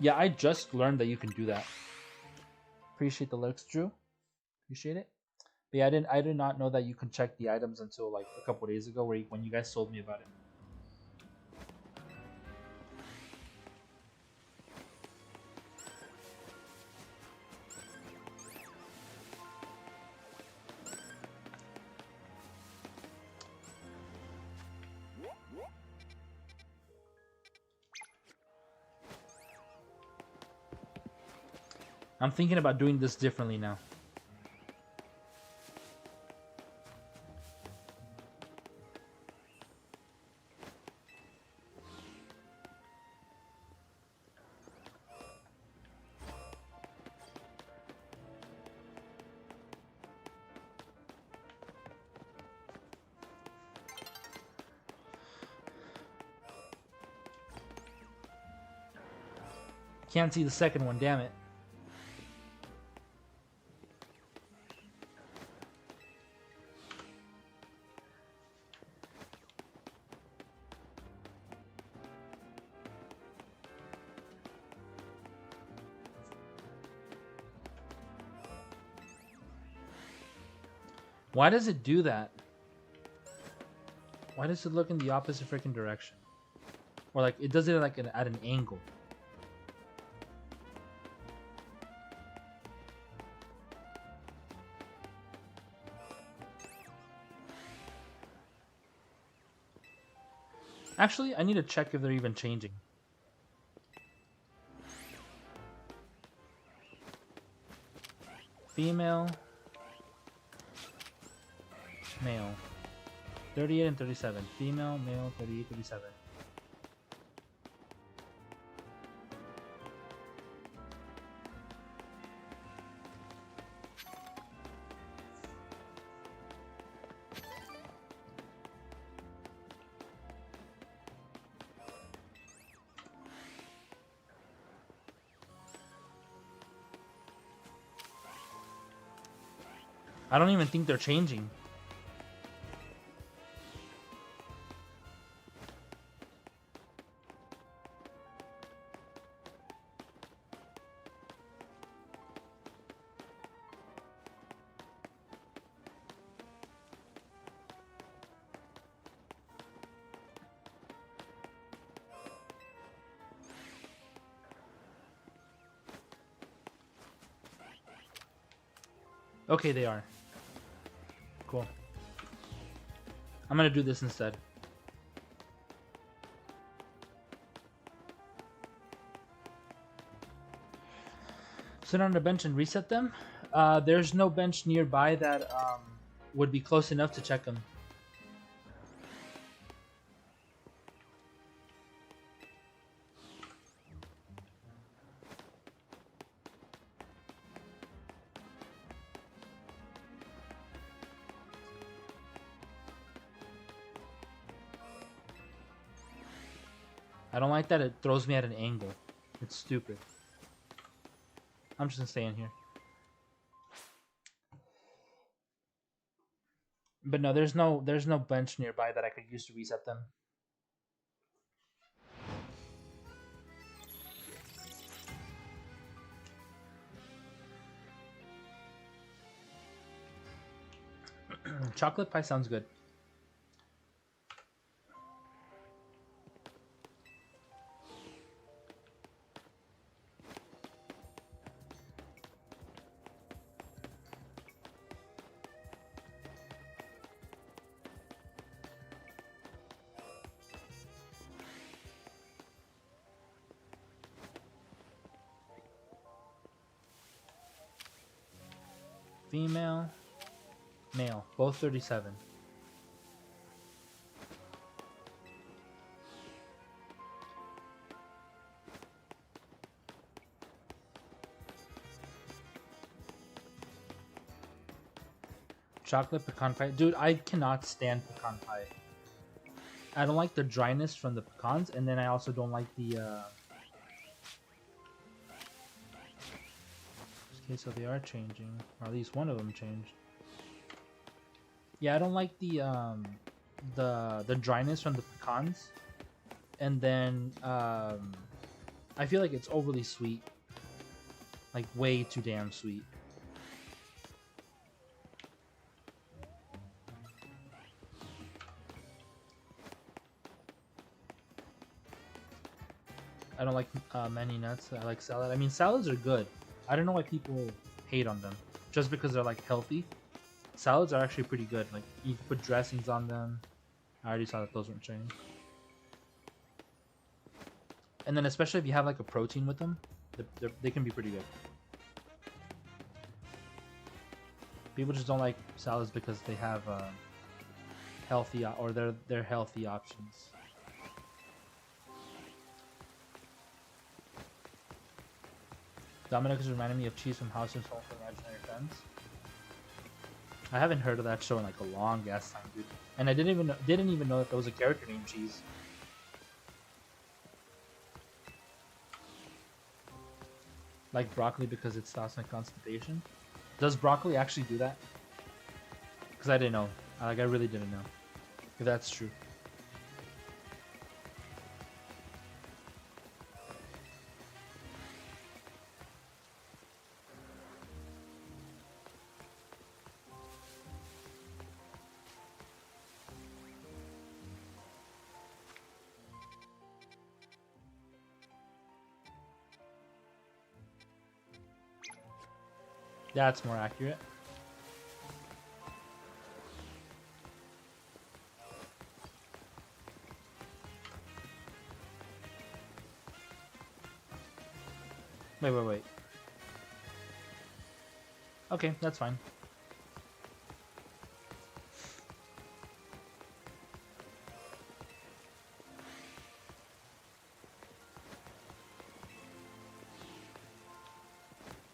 Yeah, I just learned that you can do that. Appreciate the lurks, Drew. Appreciate it. But yeah, I did not know that you can check the items until like a couple days ago, when you guys told me about it. I'm thinking about doing this differently now. Can't see the second one, damn it. Why does it do that? Why does it look in the opposite freaking direction? Or like it does it like at an angle. Actually, I need to check if they're even changing. Female, male, 38 and 37. Female, male, 38, 37. I don't even think they're changing. Okay, they are. Cool. I'm gonna do this instead. Sit on the bench and reset them? There's no bench nearby that would be close enough to check them. I don't like that it throws me at an angle. It's stupid. I'm just gonna stay in here. But no, there's no bench nearby that I could use to reset them. Chocolate pie sounds good. Female, male, both 37. Chocolate pecan pie. Dude, I cannot stand pecan pie. I don't like the dryness from the pecans, and then I also don't like the... Okay, so they are changing. Or at least one of them changed. Yeah, I don't like the dryness from the pecans. And then I feel like it's overly sweet. Like way too damn sweet. I don't like many nuts. I like salad. I mean, salads are good. I don't know why people hate on them. Just because they're like healthy. Salads are actually pretty good. Like you can put dressings on them. I already saw that those weren't changed. And then especially if you have like a protein with them, they can be pretty good. People just don't like salads because they have healthy or they're healthy options. Dominic is reminding me of Cheese from House and Home for Imaginary Friends. I haven't heard of that show in like a long ass time, dude. And I didn't even know that there was a character named Cheese. Like broccoli because it stops my constipation. Does broccoli actually do that? Because I didn't know. I really didn't know if that's true. That's more accurate. Wait. Okay, that's fine.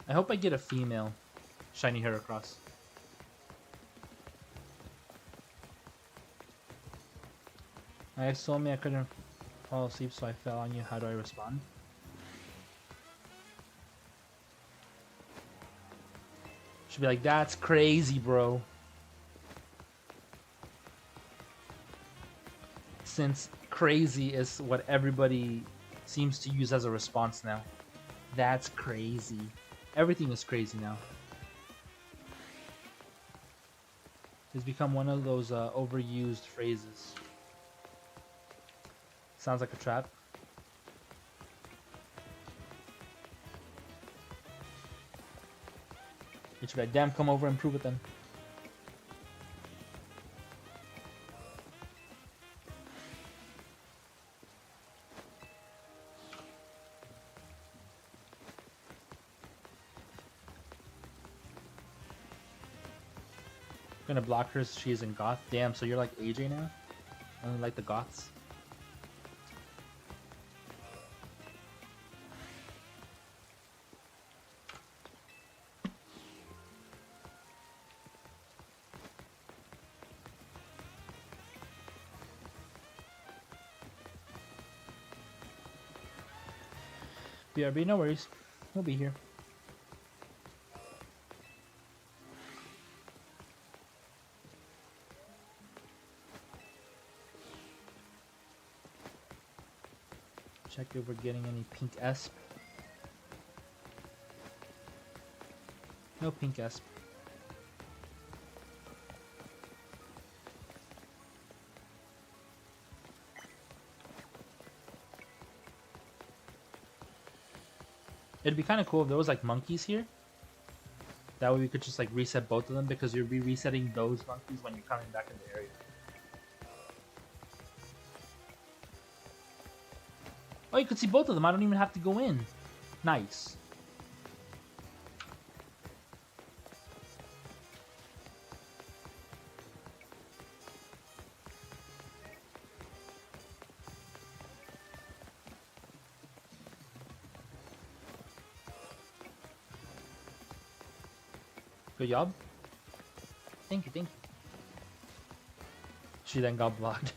I hope I get a female shiny Heracross. I told me I couldn't fall asleep, so I fell on you. How do I respond? Should be like, that's crazy, bro. Since crazy is what everybody seems to use as a response now. That's crazy. Everything is crazy now. It's become one of those overused phrases. Sounds like a trap. It should be like, damn, come over and prove it then. Gonna block her so she isn't goth. Damn, so you're like AJ now? Only like the goths? BRB, no worries. He'll be here. Check if we're getting any pink esp. No pink esp. It'd be kind of cool if there was like monkeys here. That way we could just like reset both of them because you'll be resetting those monkeys when you're coming back in the area. Oh, you could see both of them. I don't even have to go in. Nice. Good job. Thank you, thank you. She then got blocked.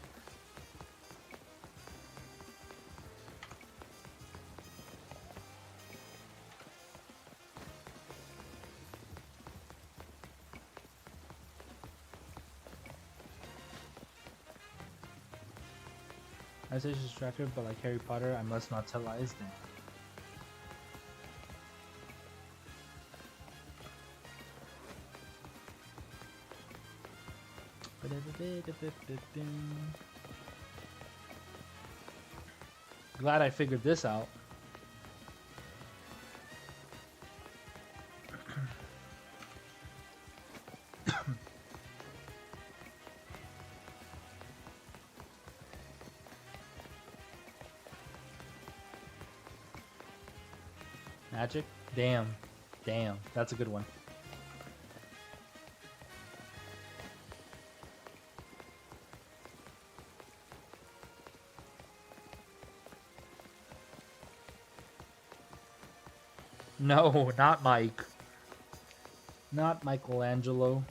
I say she's distracted, but like Harry Potter, I must not tell lies then. Glad I figured this out. Magic? Damn. Damn. That's a good one. No, not Mike. Not Michelangelo.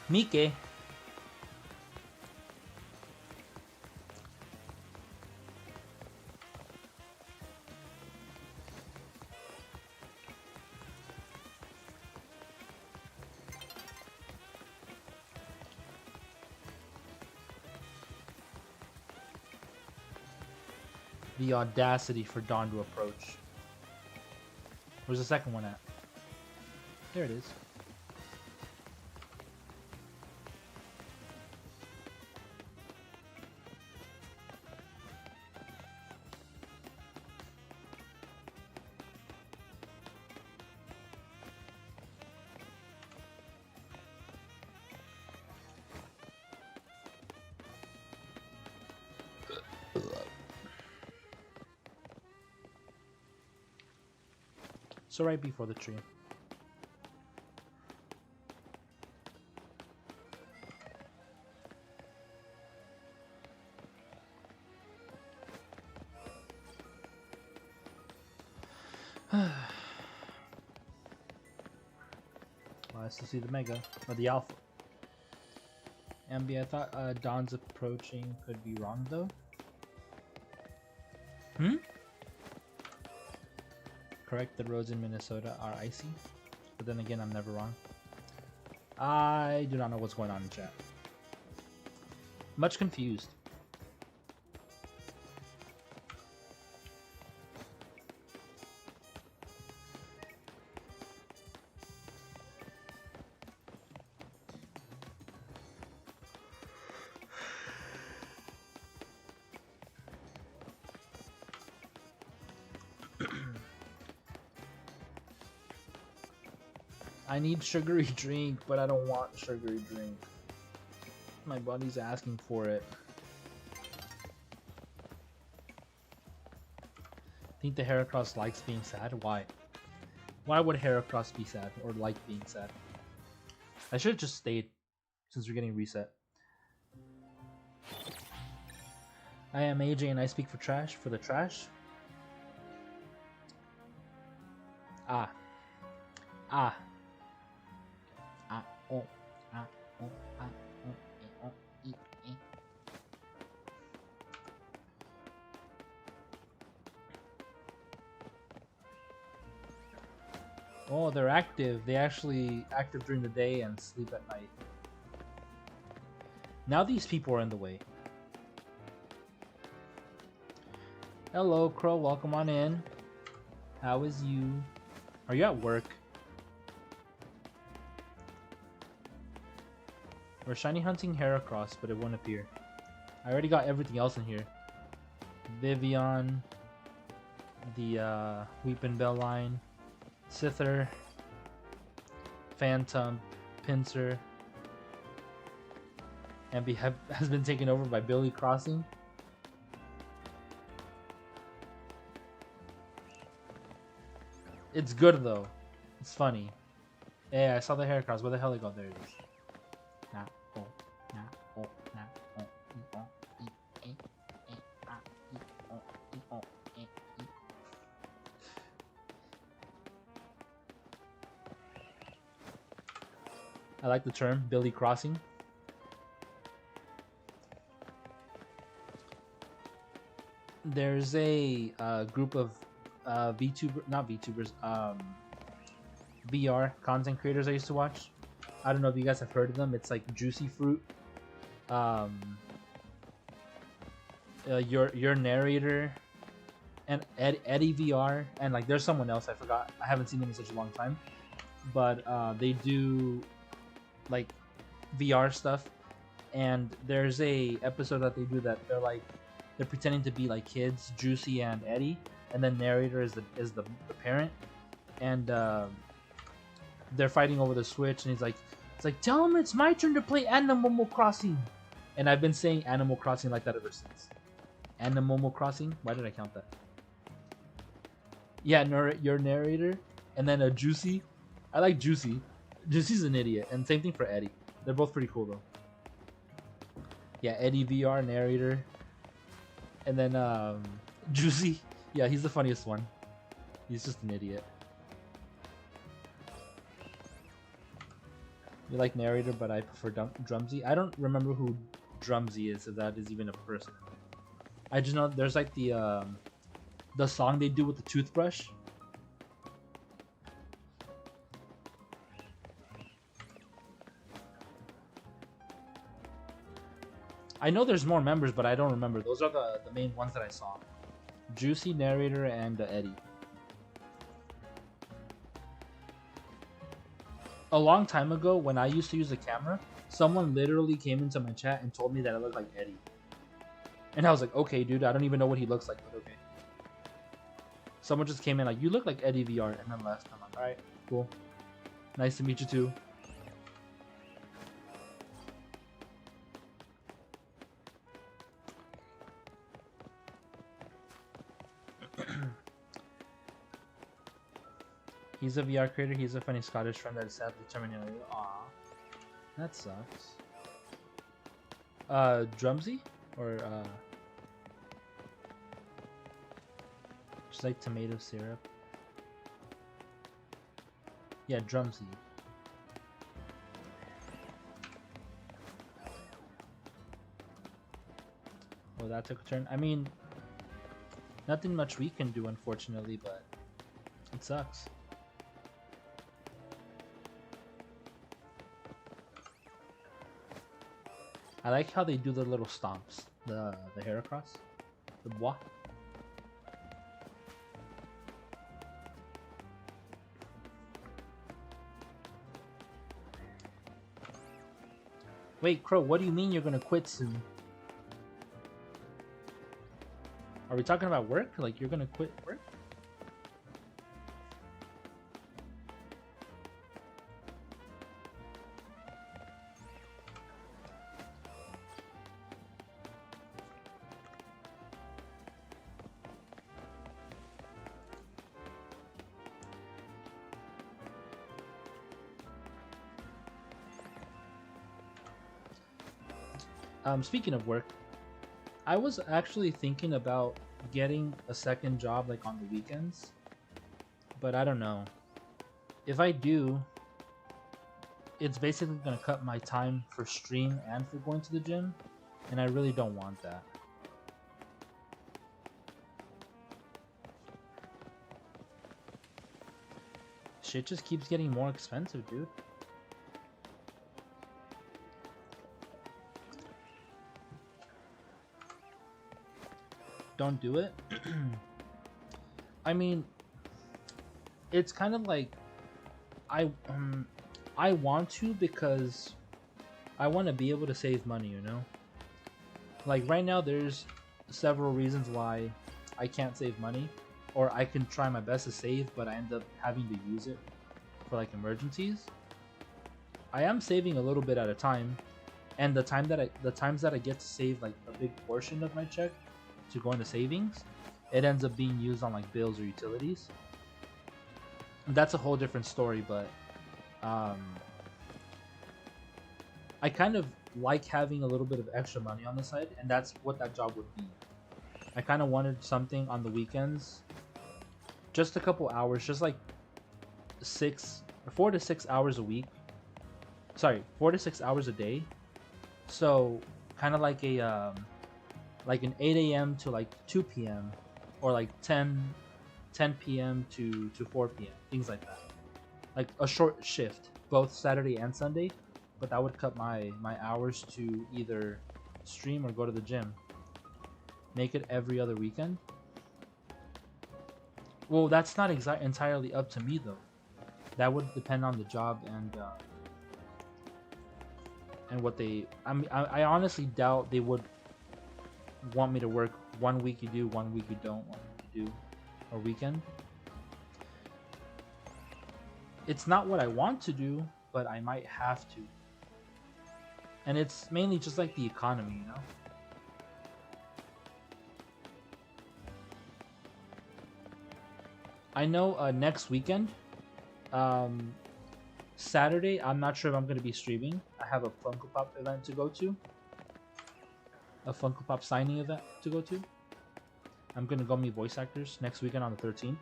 Mike. The audacity for Dawn to approach. Where's the second one at? There it is. So right before the tree. Well, I still see the Mega, or the Alpha. Ambi, I thought Dawn's approaching could be wrong though. Correct, the roads in Minnesota are icy. But then again, I'm never wrong. I do not know what's going on in chat. Much confused. I need sugary drink, but I don't want sugary drink. My body's asking for it. Think the Heracross likes being sad? Why? Why would Heracross be sad or like being sad? I should have just stayed since we're getting reset. I am AJ and I speak for trash. For the trash? Ah. Ah. Ah. Oh. Ah. Oh. Ah. Oh. Oh. E. E. Oh, they're active. They actually active during the day and sleep at night. Now these people are in the way. Hello, Crow. Welcome on in. How is you? Are you at work? We're shiny hunting Heracross, but it won't appear. I already got everything else in here. Vivian, the Weeping Bell line, Sither, Phantom, Pinsir, and has been taken over by Billy Crossing. It's good though. It's funny. Yeah, I saw the Heracross. Where the hell did it go? There it is. Nah, oh, nah, oh, nah, oh, oh, e, ah, oh, oh, e. I like the term Billy Crossing. There's a group of VR content creators I used to watch. I don't know if you guys have heard of them. It's like Juicy Fruit, your narrator, and Eddie VR, and like there's someone else I forgot. I haven't seen them in such a long time, but they do like VR stuff. And there's a episode that they do that they're pretending to be like kids, Juicy and Eddie, and then narrator is the parent, and they're fighting over the Switch, and it's like tell him it's my turn to play Animal Crossing, and I've been saying Animal Crossing like that ever since. Animal Crossing. Why did I count that? Yeah, your narrator, and then a Juicy. I like Juicy. Juicy's an idiot, and same thing for Eddie. They're both pretty cool though. Yeah, Eddie VR narrator, and then Juicy. Yeah, he's the funniest one. He's just an idiot. You like narrator, but I prefer Drumsy. I don't remember who Drumsy is, if that is even a person. I just know there's like the song they do with the toothbrush. I know there's more members, but I don't remember. Those are the main ones that I saw. Juicy, narrator, and Eddie. A long time ago, when I used to use a camera, someone literally came into my chat and told me that I looked like Eddie. And I was like, okay, dude, I don't even know what he looks like, but okay. Someone just came in like, you look like Eddie VR, and then left. I'm like, alright, cool. Nice to meet you too. He's a VR creator. He's a funny Scottish friend that is sadly terminated. Aww. That sucks. Drumsy? Or, just like tomato syrup. Yeah, Drumsy. Oh, that took a turn. I mean, nothing much we can do, unfortunately, but it sucks. I like how they do the little stomps. The Heracross. The bois. Wait, Crow, what do you mean you're gonna quit soon? Are we talking about work? Like you're gonna quit work? Speaking of work, I was actually thinking about getting a second job like on the weekends, but I don't know. If I do, it's basically gonna cut my time for stream and for going to the gym, and I really don't want that. Shit just keeps getting more expensive, dude. Don't do it. I mean, it's kind of like I um I want to because I want to be able to save money, you know? Like right now there's several reasons why I can't save money, or I can try my best to save but I end up having to use it for like emergencies. I am saving a little bit at a time, and the times that I get to save like a big portion of my check to go into savings, it ends up being used on like bills or utilities. And that's a whole different story, but um, I kind of like having a little bit of extra money on the side, and that's what that job would be. I kind of wanted something on the weekends, just a couple hours, just like 4 to 6 hours a week. Sorry, 4 to 6 hours a day. So kind of like an 8 a.m. to like 2 p.m. or like 10 p.m. to 4 p.m. Things like that. Like a short shift, both Saturday and Sunday, but that would cut my hours to either stream or go to the gym. Make it every other weekend. Well, that's not entirely up to me though. That would depend on the job and what they. I mean, I honestly doubt they would want me to work 1 week you do, 1 week you don't, 1 week you do, a weekend. It's not what I want to do, but I might have to. And it's mainly just like the economy, you know? I know next weekend, um, Saturday, I'm not sure if I'm going to be streaming. I have a Funko Pop event to go to. A Funko Pop signing event to go to. I'm going to go meet voice actors next weekend on the 13th.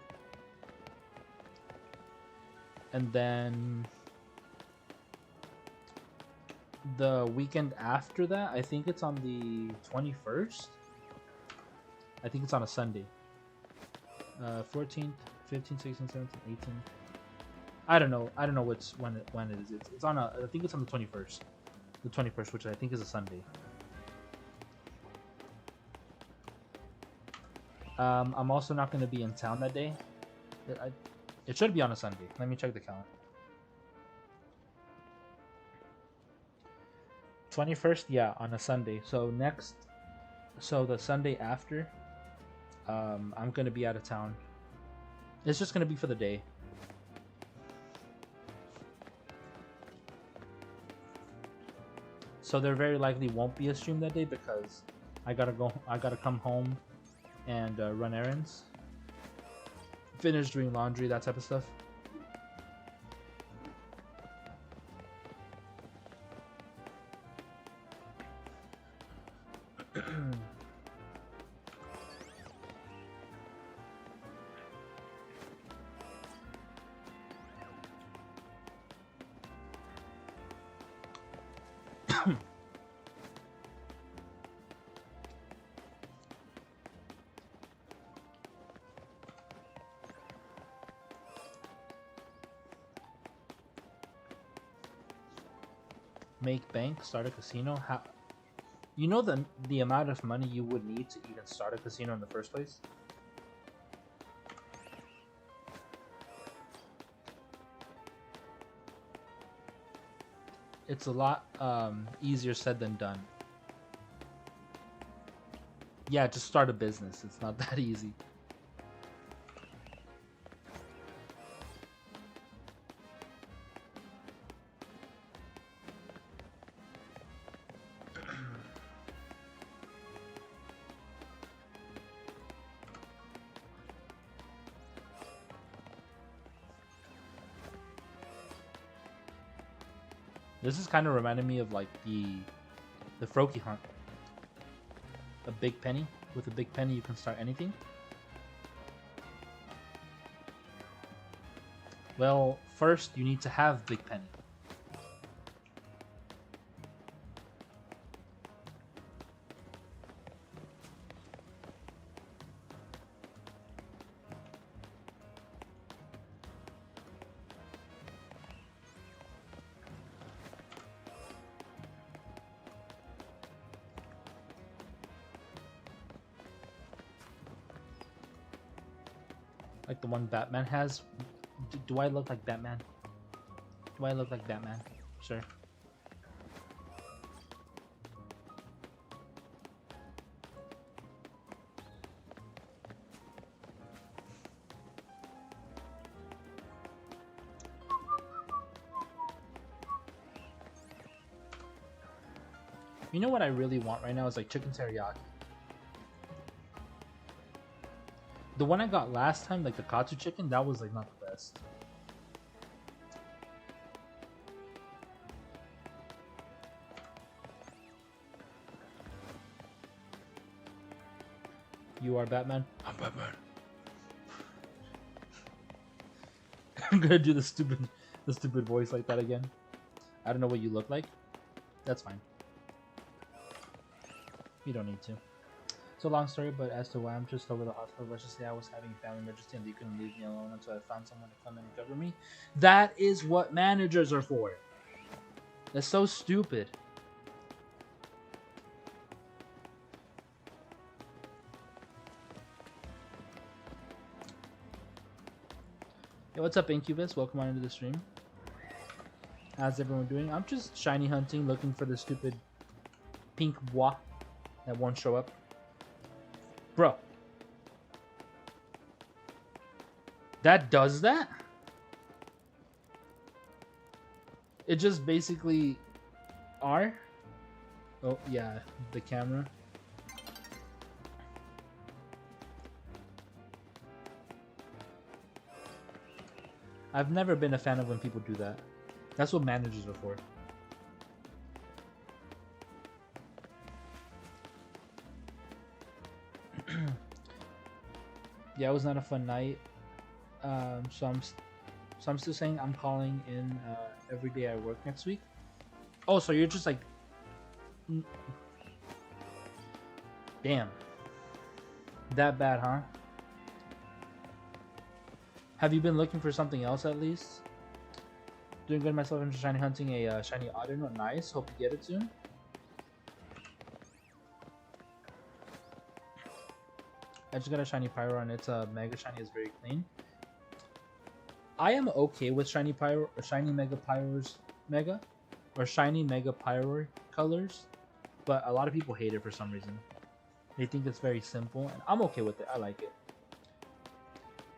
And then the weekend after that, I think it's on the 21st. I think it's on a Sunday. 14th, 15th, 16th, 17th, 18th. I don't know. I don't know when it is. It's on a. I think it's on the 21st. The 21st, which I think is a Sunday. I'm also not going to be in town that day. It should be on a Sunday. Let me check the calendar. 21st, yeah, on a Sunday. So the Sunday after, I'm going to be out of town. It's just going to be for the day. So there very likely won't be a stream that day because I gotta come home and run errands, finish doing laundry, that type of stuff. Make bank, start a casino. How? You know the amount of money you would need to even start a casino in the first place? It's a lot easier said than done. Yeah, just start a business. It's not that easy. This is kind of reminding me of like The Froakie Hunt. A big penny. With a big penny, you can start anything. Well, first you need to have big penny. Like the one Batman has. Do I look like Batman? Do I look like Batman? Sure. You know what I really want right now is like chicken teriyaki. The one I got last time, like the katsu chicken, that was like not the best. You are Batman? I'm Batman. I'm gonna do the stupid voice like that again. I don't know what you look like. That's fine. You don't need to. It's a long story, but as to why I'm just over the hospital, let's just say I was having a family emergency and you couldn't leave me alone until I found someone to come in and cover me. That is what managers are for. That's so stupid. Hey, what's up, Incubus? Welcome on into the stream. How's everyone doing? I'm just shiny hunting, looking for the stupid pink bois that won't show up. Bro. That does that? It just basically... R? Oh, yeah. The camera. I've never been a fan of when people do that. That's what managers are for. Yeah, it was not a fun night. So I'm still saying I'm calling in every day I work next week. Oh, so you're just like, damn, that bad, huh? Have you been looking for something else at least? Doing good myself. I'm just shiny hunting a shiny Audino. Nice. Hope you get it soon. I just got a shiny Pyro and it's a mega shiny. Is very clean. I am okay with shiny Pyro or shiny Mega Pyro's Mega or shiny Mega Pyro colors, but a lot of people hate it for some reason. They think it's very simple, and I'm okay with it. I like it.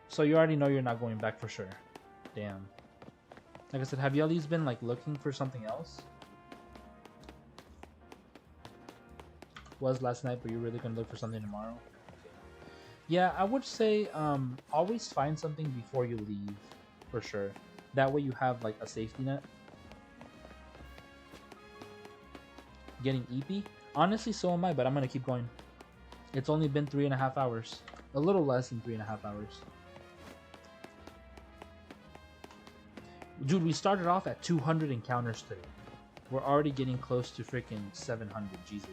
So you already know you're not going back for sure. Damn. Like I said, have you at least been like looking for something else? Was last night, but you're really gonna look for something tomorrow? Okay. Yeah, I would say always find something before you leave, for sure. That way you have like a safety net. Getting EP? Honestly, so am I, but I'm gonna keep going. It's only been 3.5 hours. A little less than 3.5 hours. Dude, we started off at 200 encounters today. We're already getting close to freaking 700. Jesus.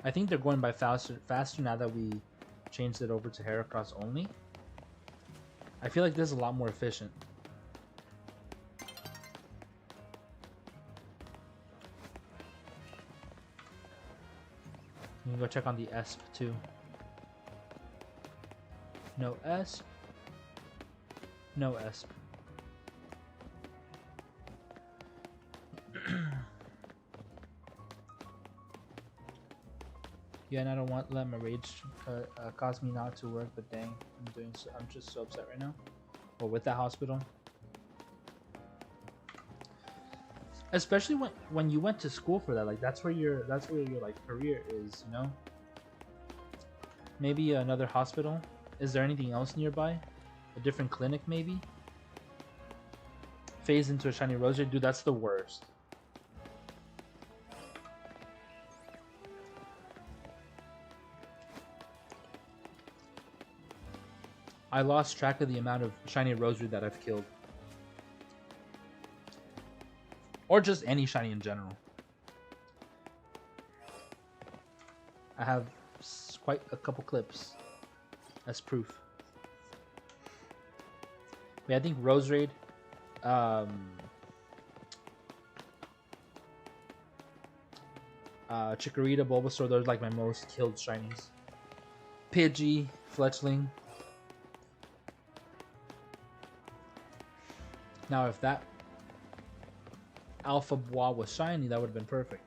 I think they're going by faster now that we changed it over to Heracross only. I feel like this is a lot more efficient. You can go check on the ESP too. No ESP. No ESP. Yeah, and I don't want let my rage cause me not to work, but dang, I'm just so upset right now. Or with that hospital. Especially when you went to school for that, like that's where your like career is, you know? Maybe another hospital. Is there anything else nearby? A different clinic, maybe? Phase into a shiny rosary? Dude, that's the worst. I lost track of the amount of shiny rosary that I've killed. Or just any shiny in general. I have quite a couple clips as proof. Wait, I think Rose Raid, Chikorita, Bulbasaur, those are like my most killed shinies. Pidgey, Fletchling. Now, if that Alpha Bois was shiny, that would have been perfect.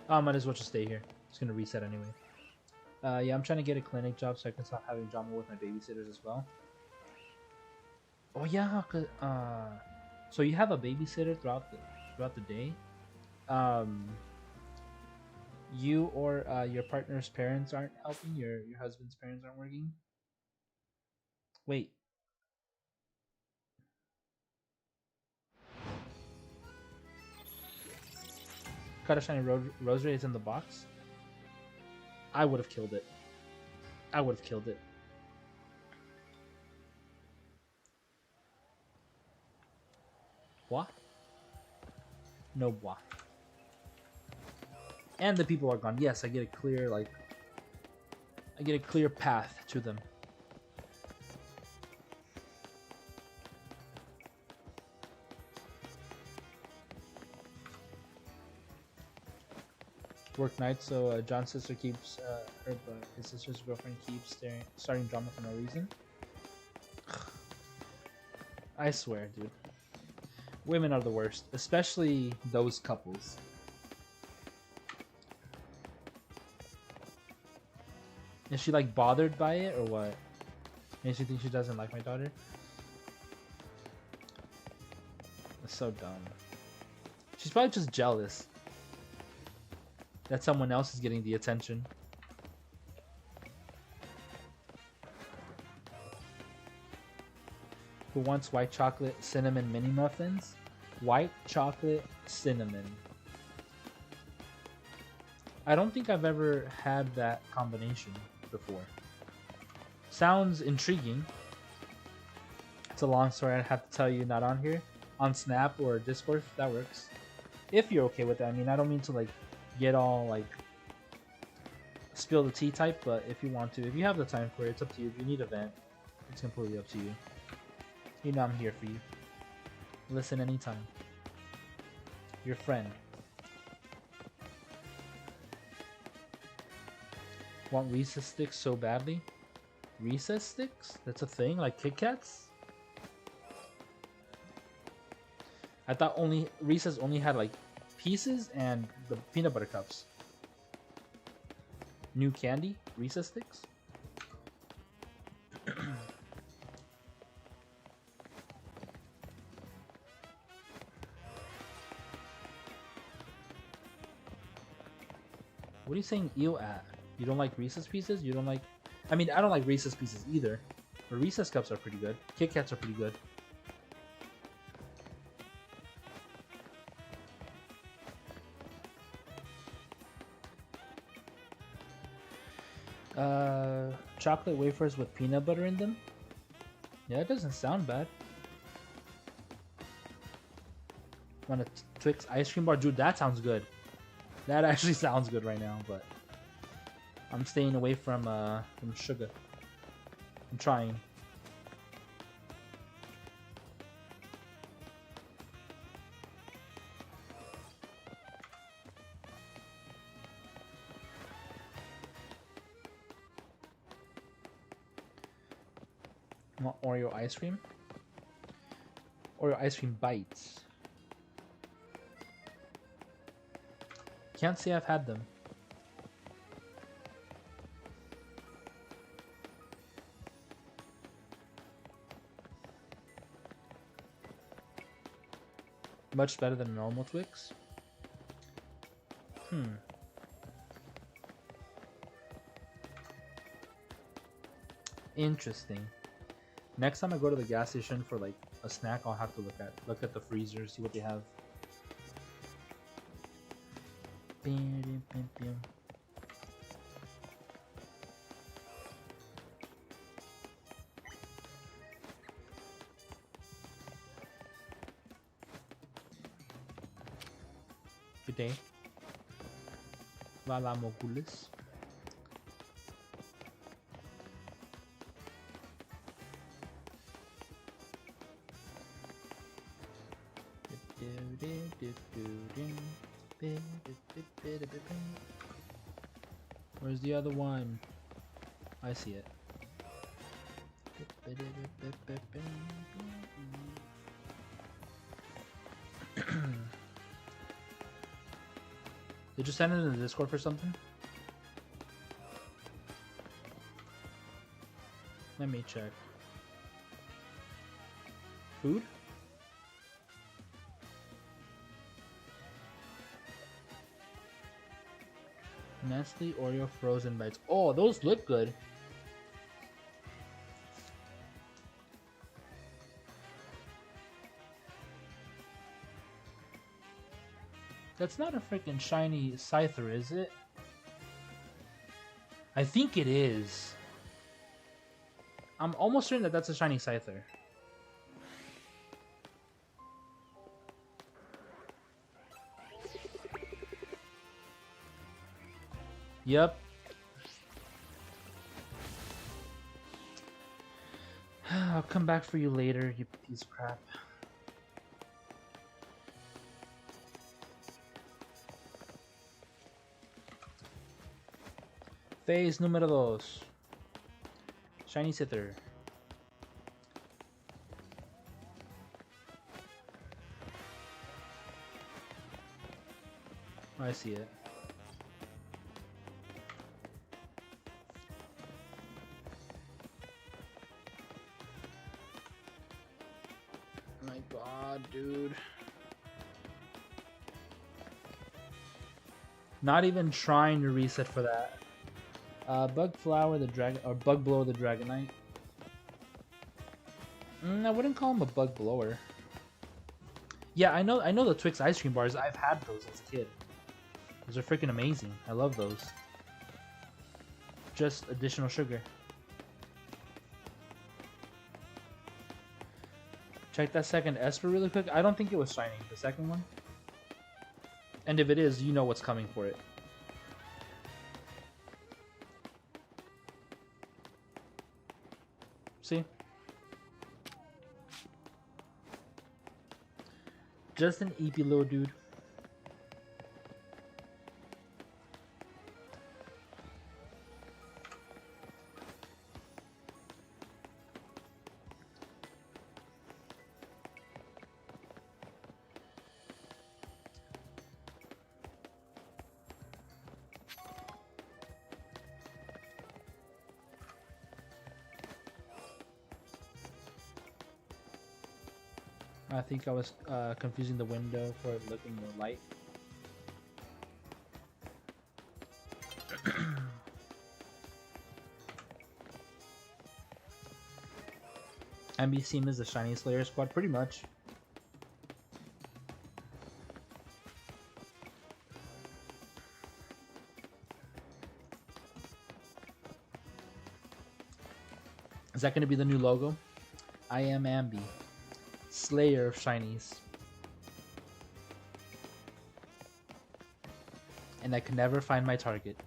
I might as well just stay here. It's gonna reset anyway. Yeah, I'm trying to get a clinic job so I can stop having drama with my babysitters as well. Oh yeah, cause so you have a babysitter throughout the day. You or your partner's parents aren't helping. Your husband's parents aren't working. Wait. Cut a shiny rosary is in the box. I would have killed it. I would have killed it. What? No what? And the people are gone. Yes, I get a clear I get a clear path to them. Work nights, so John's sister keeps his sister's girlfriend keeps starting drama for no reason. I swear, dude. Women are the worst, especially those couples. Is she like bothered by it or what? Makes you think she doesn't like my daughter? That's so dumb. She's probably just jealous that someone else is getting the attention. Who wants white chocolate cinnamon mini muffins? White chocolate cinnamon. I don't think I've ever had that combination before. Sounds intriguing. It's a long story, I'd have to tell you, not on here. On Snap or Discord, that works. If you're okay with that. I mean, I don't mean to like get all like spill the tea type, but if you want to, if you have the time for it, it's up to you. If you need a vent, it's completely up to you. You know I'm here for you. Listen anytime. Your friend. Want Reese's sticks so badly? Reese's sticks? That's a thing? Like Kit Kats? I thought only Reese's only had like pieces and the peanut butter cups. New candy? Reese's sticks? What are you saying eel at? You don't like Reese's Pieces? You don't like... I mean, I don't like Reese's Pieces either. But Reese's Cups are pretty good. Kit Kats are pretty good. Chocolate wafers with peanut butter in them? Yeah, it doesn't sound bad. Want a Twix ice cream bar? Dude, that sounds good. That actually sounds good right now, but I'm staying away from sugar. I'm trying. Want Oreo ice cream? Oreo ice cream bites. Can't say I've had them. Much better than normal Twix. Hmm. Interesting. Next time I go to the gas station for like a snack, I'll have to look at the freezer, see what they have. Good day. Lala Mogulis. Where's the other one? I see it. Did you send it in the Discord for something? Let me check. Food? Nestle Oreo frozen bites. Oh, those look good. That's not a freaking shiny Scyther, is it? I think it is. I'm almost certain that that's a shiny Scyther. Yep. I'll come back for you later, you piece of crap. Phase número 2. Shiny Scyther. I see it. My god, dude. Not even trying to reset for that. Bug Flower the Dragon, or Bug Blower the Dragonite. I wouldn't call him a bug blower. Yeah, I know the Twix ice cream bars. I've had those as a kid. Those are freaking amazing. I love those. Just additional sugar. Check that second Esper really quick. I don't think it was shiny, the second one. And if it is, you know what's coming for it. See? Just an EP little dude. I think I was confusing the window for it looking more light. MB Team is the Shiny Slayer squad, pretty much. Is that going to be the new logo? I am Ambi, Slayer of Shinies. And I can never find my target.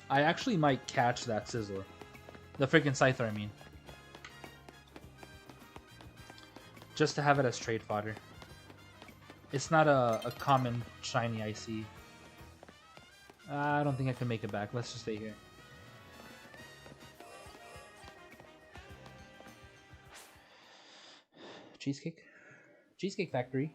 I actually might catch that Sizzler. The freaking Scyther, I mean. Just to have it as trade fodder. It's not a common shiny I see. I don't think I can make it back. Let's just stay here. Cheesecake? Cheesecake Factory.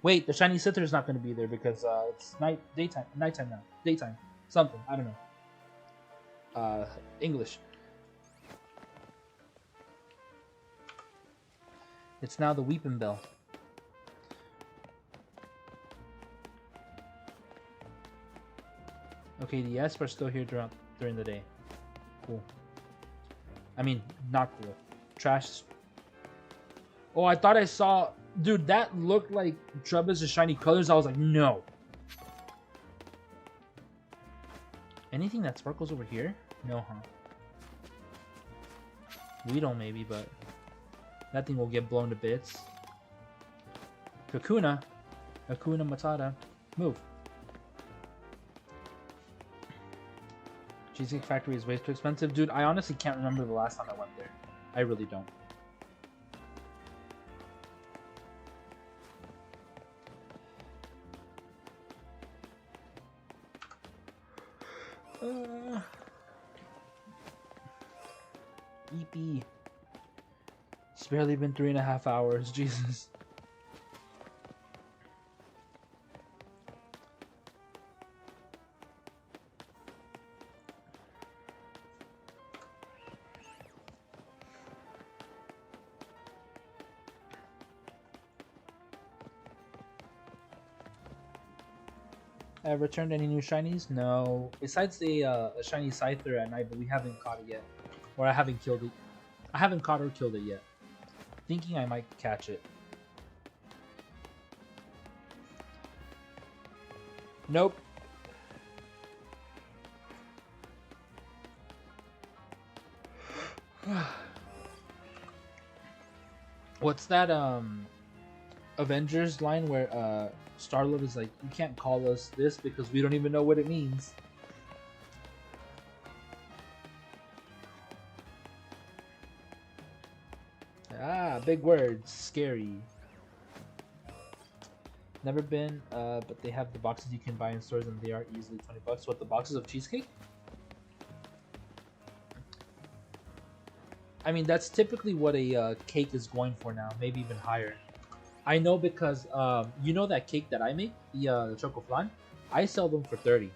Wait, the shiny Scyther is not going to be there because it's nighttime now. Daytime. Something. I don't know. English. It's now the Weeping Bell. Okay, the Esper are still here during the day. Cool. I mean, not cool. Trash. Oh, I thought I saw... Dude, that looked like Trebus' shiny colors. I was like, no. Anything that sparkles over here? No, huh? Weedle maybe, but... that thing will get blown to bits. Kakuna. Hakuna Matata. Move. Cheesecake Factory is way too expensive. Dude, I honestly can't remember the last time I went there. I really don't. EP. It's barely been 3.5 hours. Jesus. Have returned any new shinies? No. Besides the a shiny Scyther at night, but we haven't caught it yet. Or I haven't killed it. I haven't caught or killed it yet. Thinking I might catch it. Nope. What's that Avengers line where Star-Lord is like, you can't call us this because we don't even know what it means. Ah, big words. Scary. Never been, but they have the boxes you can buy in stores and they are easily $20. What, the boxes of cheesecake? I mean, that's typically what a cake is going for now, maybe even higher. I know because, you know that cake that I make, the Choco Flan? I sell them for $30.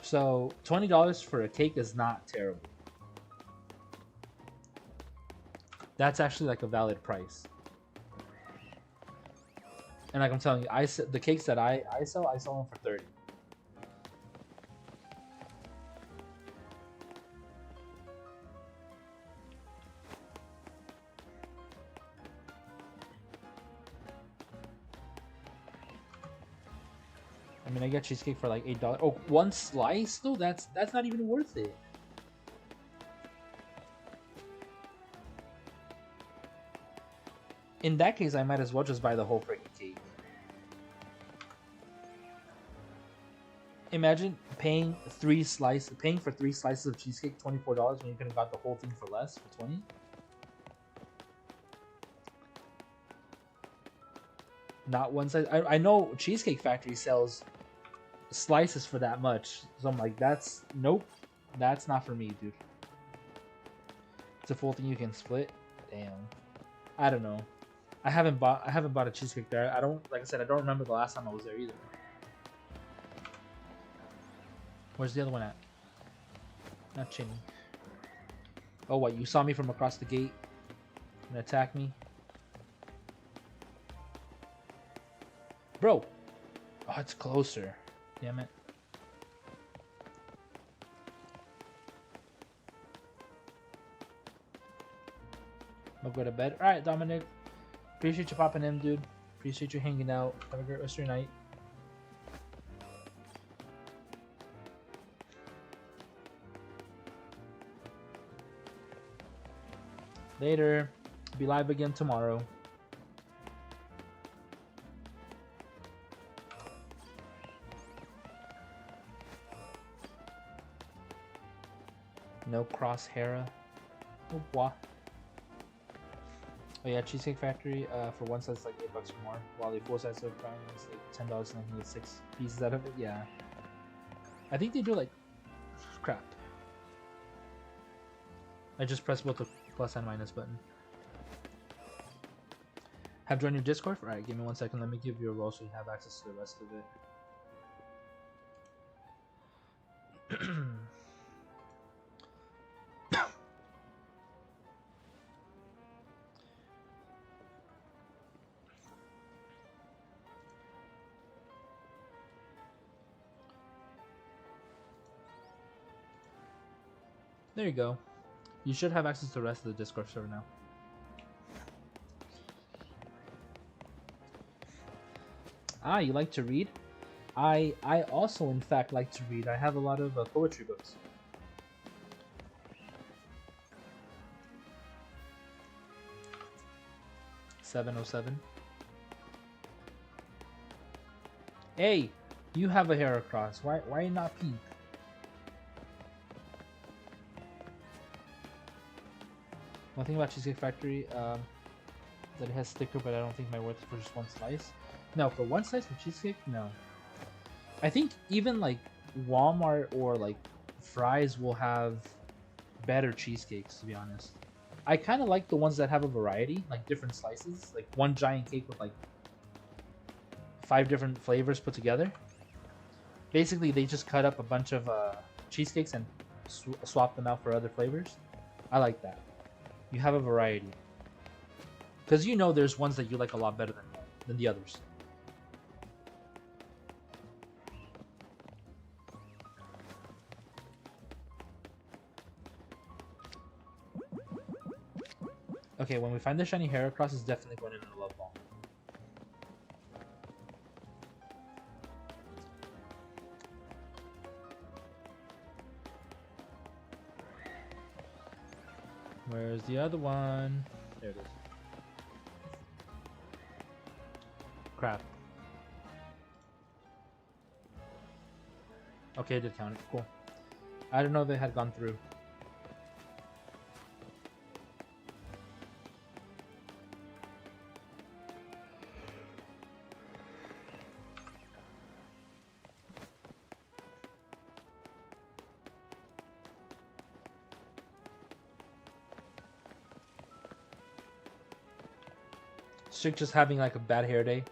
So, $20 for a cake is not terrible. That's actually like a valid price. And like I'm telling you, the cakes that I sell them for $30. I mean, I get cheesecake for like $8. Oh, one slice? No, that's not even worth it. In that case, I might as well just buy the whole freaking cake. Imagine paying for 3 slices of cheesecake, $24 when you could have got the whole thing for less, for $20. Not one size. I know Cheesecake Factory sells slices for that much, so I'm like, nope, that's not for me, dude. It's a full thing you can split. Damn, I don't know. I haven't bought a cheesecake there. Like I said, I don't remember the last time I was there either. Where's the other one at? Not Chinny. Oh, what? You saw me from across the gate and attack me? Bro! Oh, it's closer. Damn it. I'll go to bed. Alright, Dominic. Appreciate you popping in, dude. Appreciate you hanging out. Have a great rest of your night. Later. Be live again tomorrow. No Crosshera. Oh, what? Oh yeah, Cheesecake Factory for one size like $8 or more, while the full size of Prime is like $10 and I can get 6 pieces out of it. Yeah, I think they do like crap. I just pressed both the plus and minus button. Have joined your Discord? Alright, give me 1 second. Let me give you a role so you have access to the rest of it. There you go. You should have access to the rest of the Discord server now. Ah, you like to read? I also, in fact, like to read. I have a lot of poetry books. $7.07. Hey, you have a hair across. Why not pink? One thing about Cheesecake Factory, that it has sticker, but I don't think my worth is for just one slice. No, for one slice of cheesecake, no. I think even like Walmart or like Fry's will have better cheesecakes, to be honest. I kind of like the ones that have a variety, like different slices, like one giant cake with like 5 different flavors put together. Basically, they just cut up a bunch of cheesecakes and swap them out for other flavors. I like that. You have a variety. Because you know there's ones that you like a lot better than the others. Okay, when we find the shiny Heracross, it's definitely going in a love ball. Where's the other one? There it is. Crap. Okay, I did count it. Cool. I don't know if they had gone through. Strick just having like a bad hair day.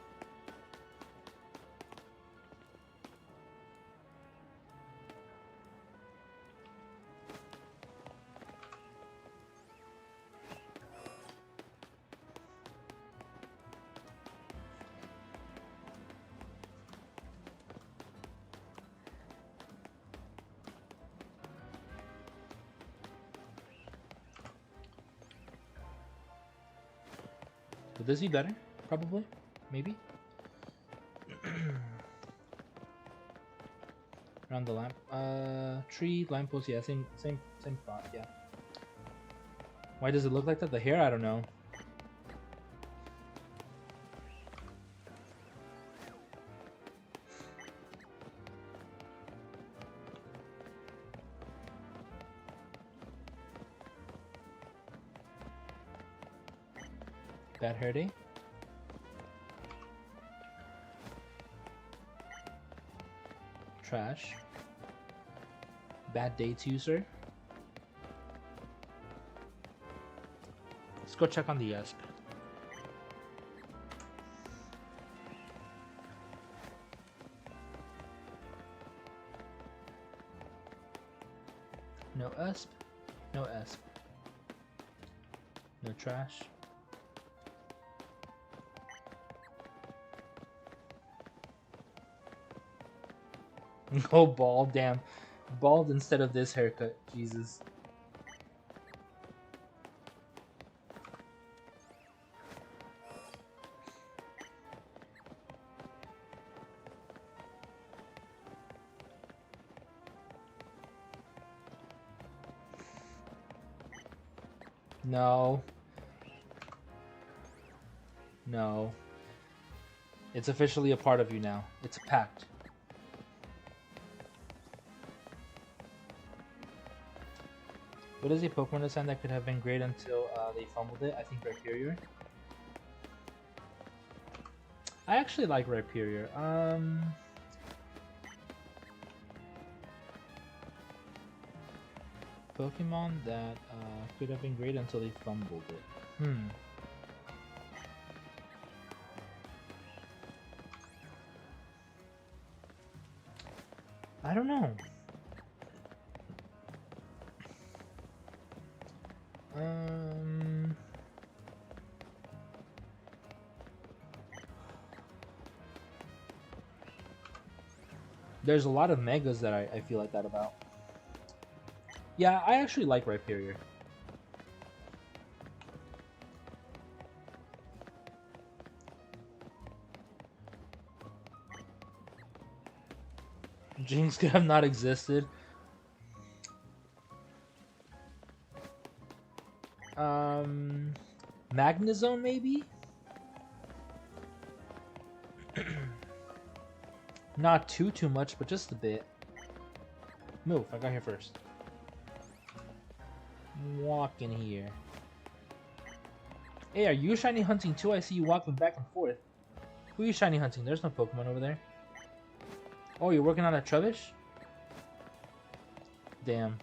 Would this be better? Probably. Maybe. Around the lamp. Tree, lamppost, yeah, same thought, yeah. Why does it look like that? The hair, I don't know. Bad hair day. Trash. Bad day to you, sir. Let's go check on the ESP. No ESP. No ESP. No trash. Go bald, damn. Bald instead of this haircut, Jesus. No. No. It's officially a part of you now. It's a pact. What is a Pokemon design that could have been great until they fumbled it? I think Rhyperior. I actually like Rhyperior. Pokemon that could have been great until they fumbled it. I don't know. There's a lot of megas that I feel like that about. Yeah, I actually like Rhyperior. Jinx could have not existed. Magnezone maybe? Not too much, but just a bit. Move, I got here first. Walk in here. Hey, are you shiny hunting too? I see you walking back and forth. Who are you shiny hunting? There's no Pokemon over there. Oh, you're working on that Trubbish? Damn.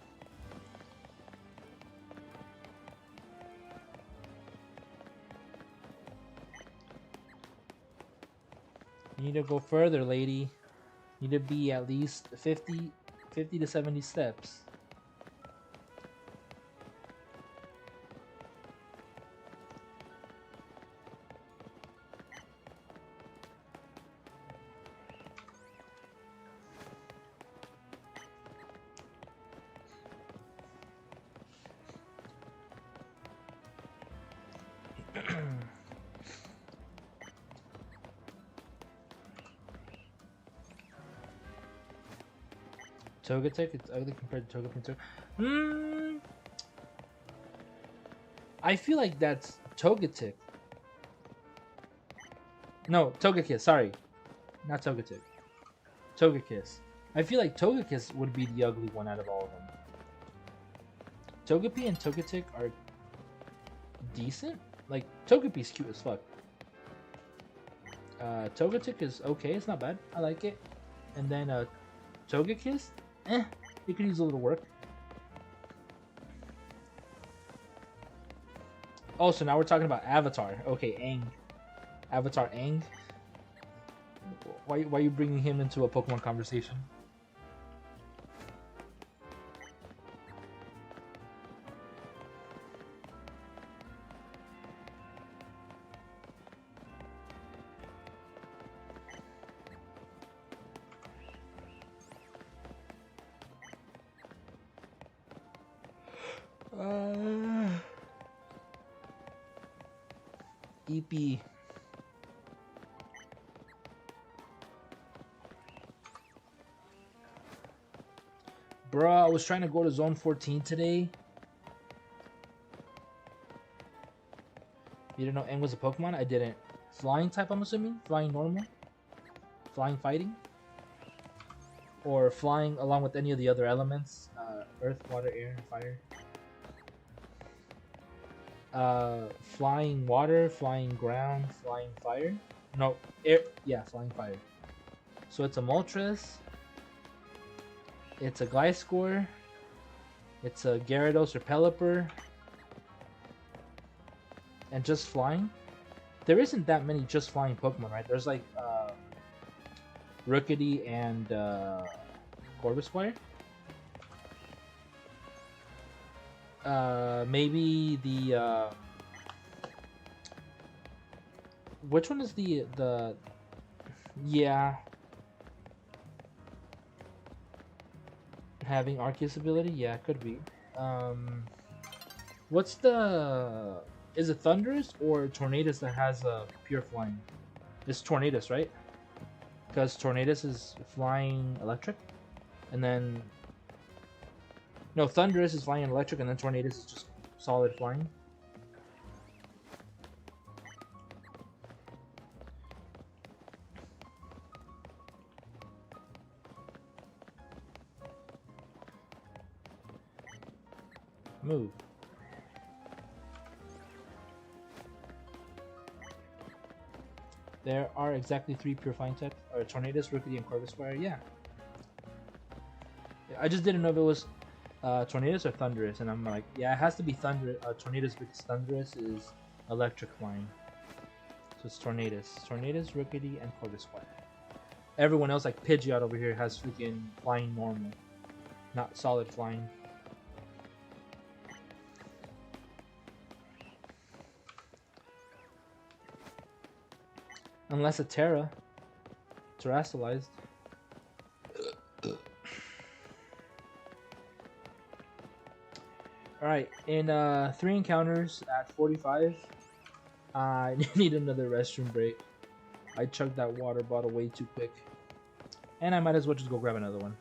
You need to go further, lady. You need to be at least 50 to 70 steps. Togetic, it's ugly compared to Togepi. I feel like that's Togetic. No, Togekiss, sorry. Not Togetic. Togekiss. I feel like Togekiss would be the ugly one out of all of them. Togepi and Togetic are decent. Like, Togepi's cute as fuck. Togetic is okay, it's not bad. I like it. And then Togekiss, it could use a little work. Oh, so now we're talking about Avatar. Okay, Aang. Avatar Aang. Why are you bringing him into a Pokemon conversation? EP. Bruh, I was trying to go to Zone 14 today. You didn't know Aang was a Pokemon? I didn't. Flying type, I'm assuming? Flying normal? Flying fighting? Or flying along with any of the other elements? Earth, water, air, and fire? Flying water, flying ground, flying fire? No, air. Yeah, flying fire. So it's a Moltres. It's a Gliscor. It's a Gyarados or Pelipper. And just flying? There isn't that many just flying Pokemon, right? There's like Rookidee and Corvisquire. Maybe the which one is the yeah, having Arceus ability? Yeah, could be. What's the, is it Thundurus or Tornadus that has a pure flying? It's Tornadus, right? Because Tornadus is flying electric, and then no, Thundurus is flying electric, and then Tornadus is just solid flying. Move. There are exactly 3 pure flying types, or Tornadus, Rookidee, and Corvisquire. Yeah. I just didn't know if it was Tornadus or Thundurus, and I'm like, yeah, it has to be Tornadus because Thundurus is electric flying. So it's Tornadus, Rookidee, and Corvisquire. Everyone else, like Pidgeot over here, has freaking flying normal, not solid flying. Unless a terrestrialized. Alright, in 3 encounters at 45, I need another restroom break. I chugged that water bottle way too quick. And I might as well just go grab another one.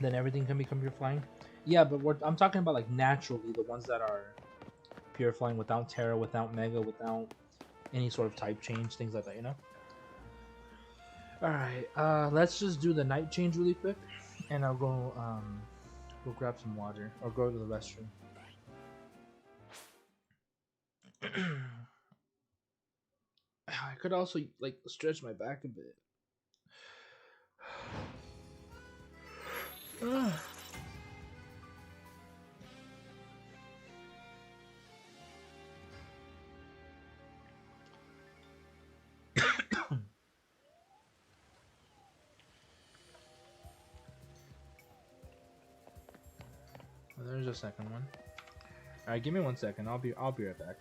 Then everything can become pure flying. Yeah, but I'm talking about like naturally, the ones that are pure flying without Terra, without Mega, without any sort of type change, things like that, you know? Alright, let's just do the night change really quick, and I'll go grab some water, or go to the restroom. I could also, like, stretch my back a bit. There's a second one. Alright, give me 1 second. I'll be right back.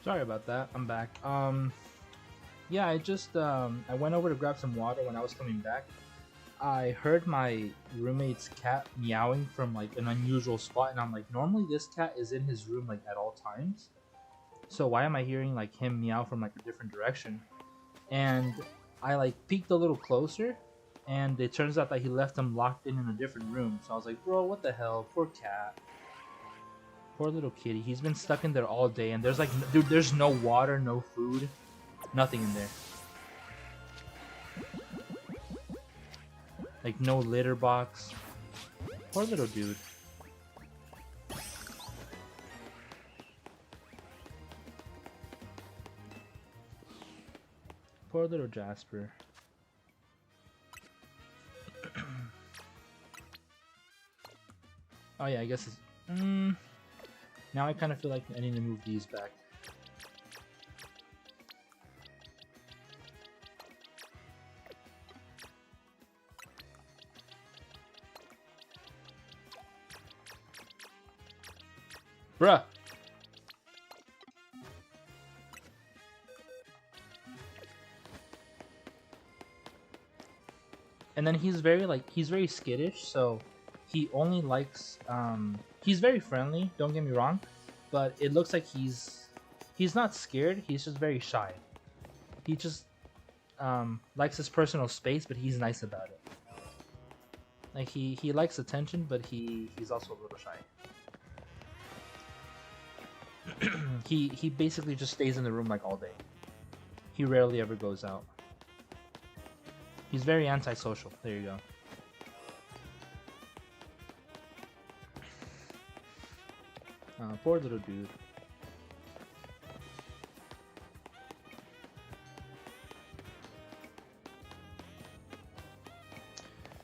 Sorry about that. I'm back. Yeah, I just I went over to grab some water when I was coming back. I heard my roommate's cat meowing from like an unusual spot, and I'm like, normally this cat is in his room like at all times. So why am I hearing like him meow from like a different direction? And I like peeked a little closer, and it turns out that he left him locked in a different room. So I was like, bro, what the hell? Poor cat. Poor little kitty. He's been stuck in there all day, and there's like, dude, there's no water, no food, nothing in there. Like no litter box. Poor little dude. Poor little Jasper. Oh yeah, I guess it's... now I kind of feel like I need to move these back. Bruh! And then he's very skittish, so he only likes, he's very friendly, don't get me wrong, but it looks like he's not scared, he's just very shy. He just, likes his personal space, but he's nice about it. Like, he likes attention, but he's also a little shy. He basically just stays in the room like all day. He rarely ever goes out. He's very antisocial. There you go. Poor little dude.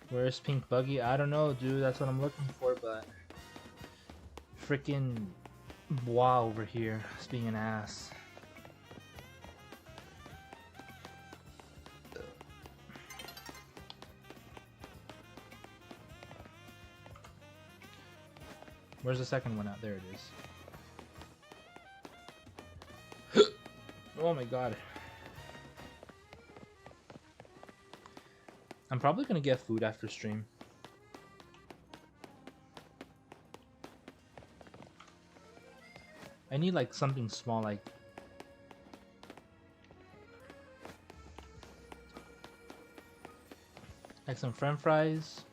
Where's Pink Buggy? I don't know, dude. That's what I'm looking for, but... Freaking... Wow over here. It's being an ass. Where's the second one at? There it is. Oh my god. I'm probably gonna get food after stream. I need like something small, like some french fries.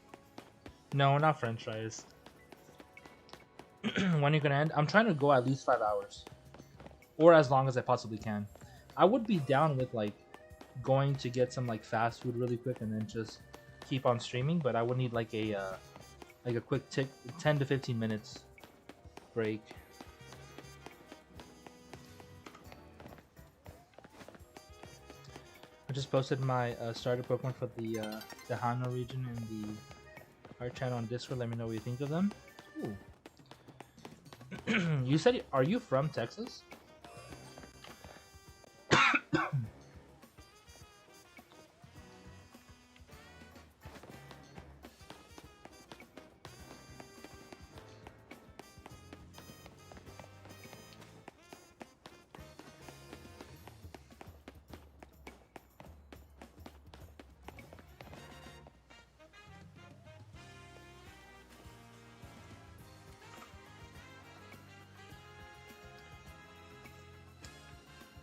No, not french fries. When are you gonna end? I'm trying to go at least 5 hours, or as long as I possibly can. I would be down with like going to get some like fast food really quick and then just keep on streaming, but I would need like a quick 10 to 15 minutes break. I just posted my starter Pokemon for the Hano region in our channel on Discord. Let me know what you think of them. Ooh. You said, are you from Texas?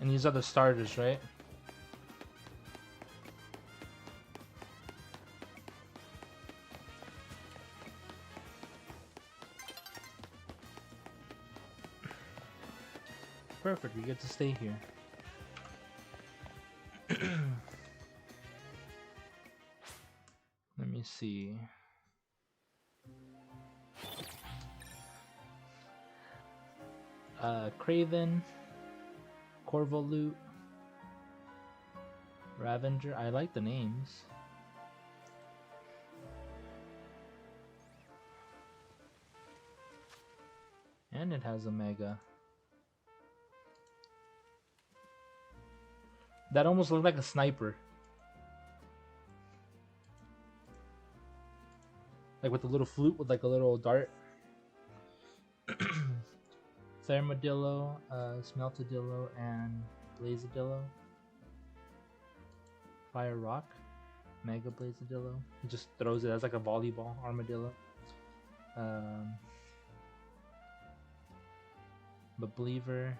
And these are the starters, right? Perfect, we get to stay here. Let me see. Craven, Corvolute, Ravenger. I like the names. And it has a Mega. That almost looked like a sniper. Like with the little flute with like a little dart. Thermodillo, Smeltadillo, and Blazadillo. Fire Rock, Mega Blazadillo. He just throws it as like a volleyball armadillo. Believer,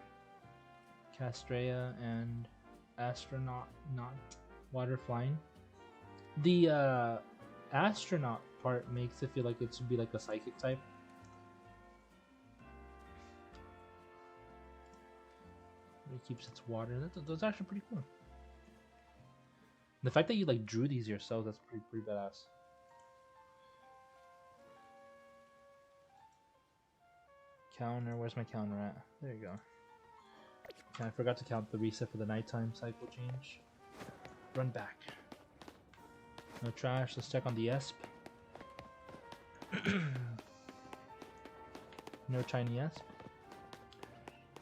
Castrea, and Astronaut, not water flying. The astronaut part makes it feel like it should be like a psychic type. It keeps its water. That's actually pretty cool. The fact that you like drew these yourself, that's pretty badass. Counter, where's my counter at? There you go. Okay, I forgot to count the reset for the nighttime cycle change. Run back. No trash, let's check on the ESP. No tiny ESP.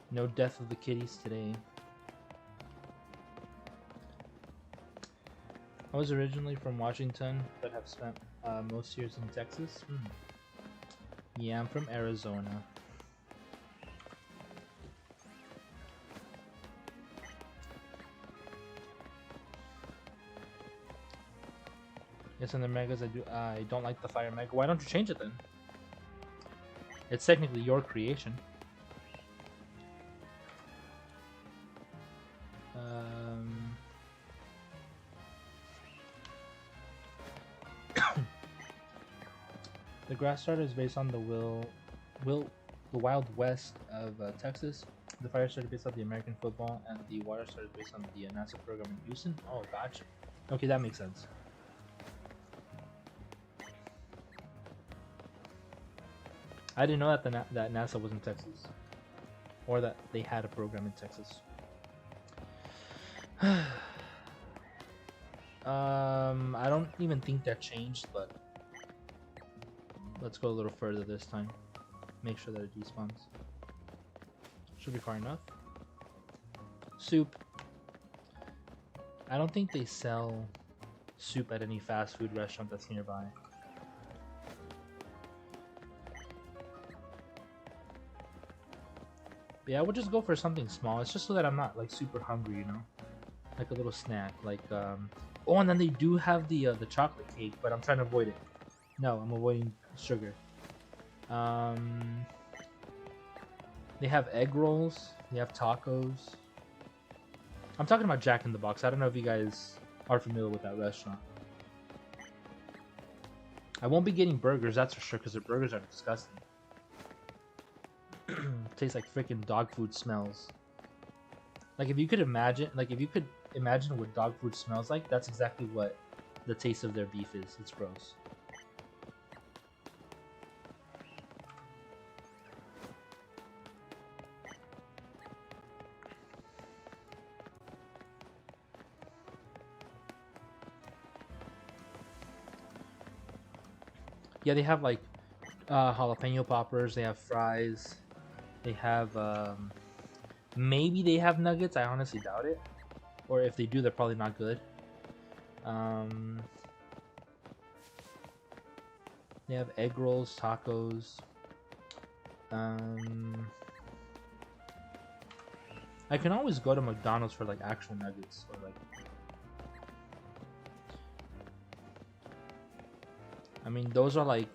No death of the kitties today. I was originally from Washington, but have spent most years in Texas. Yeah, I'm from Arizona. Yes, in the megas I don't like the fire mega. Why don't you change it then? It's technically your creation. The grass starter is based on the Wild West of Texas. The fire starter based on the American football, and the water starter based on the NASA program in Houston. Oh, gotcha. Okay, that makes sense. I didn't know that NASA was in Texas, or that they had a program in Texas. I don't even think that changed, but let's go a little further this time. Make sure that it despawns. Should be far enough. Soup. I don't think they sell soup at any fast food restaurant that's nearby. But yeah, I would just go for something small. It's just so that I'm not like super hungry, you know, like a little snack. Like oh, and then they do have the chocolate cake, but I'm trying to avoid it. No, I'm avoiding sugar. They have egg rolls. They have tacos. I'm talking about Jack in the Box. I don't know if you guys are familiar with that restaurant. I won't be getting burgers, that's for sure, because their burgers are disgusting. Tastes like freaking dog food smells. Like if you could imagine what dog food smells like, that's exactly what the taste of their beef is. It's gross. Yeah, they have like jalapeno poppers, they have fries, they have maybe they have nuggets, I honestly doubt it. Or if they do, they're probably not good. They have egg rolls, tacos. I can always go to McDonald's for like actual nuggets or like. I mean, those are like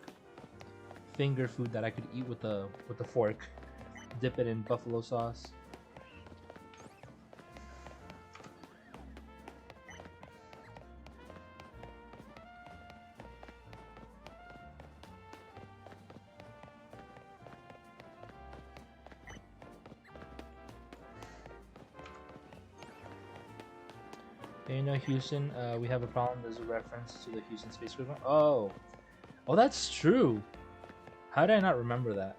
finger food that I could eat with a fork. Dip it in buffalo sauce. You know, Houston, we have a problem. There's a reference to the Houston Space Program. Oh, that's true. How did I not remember that?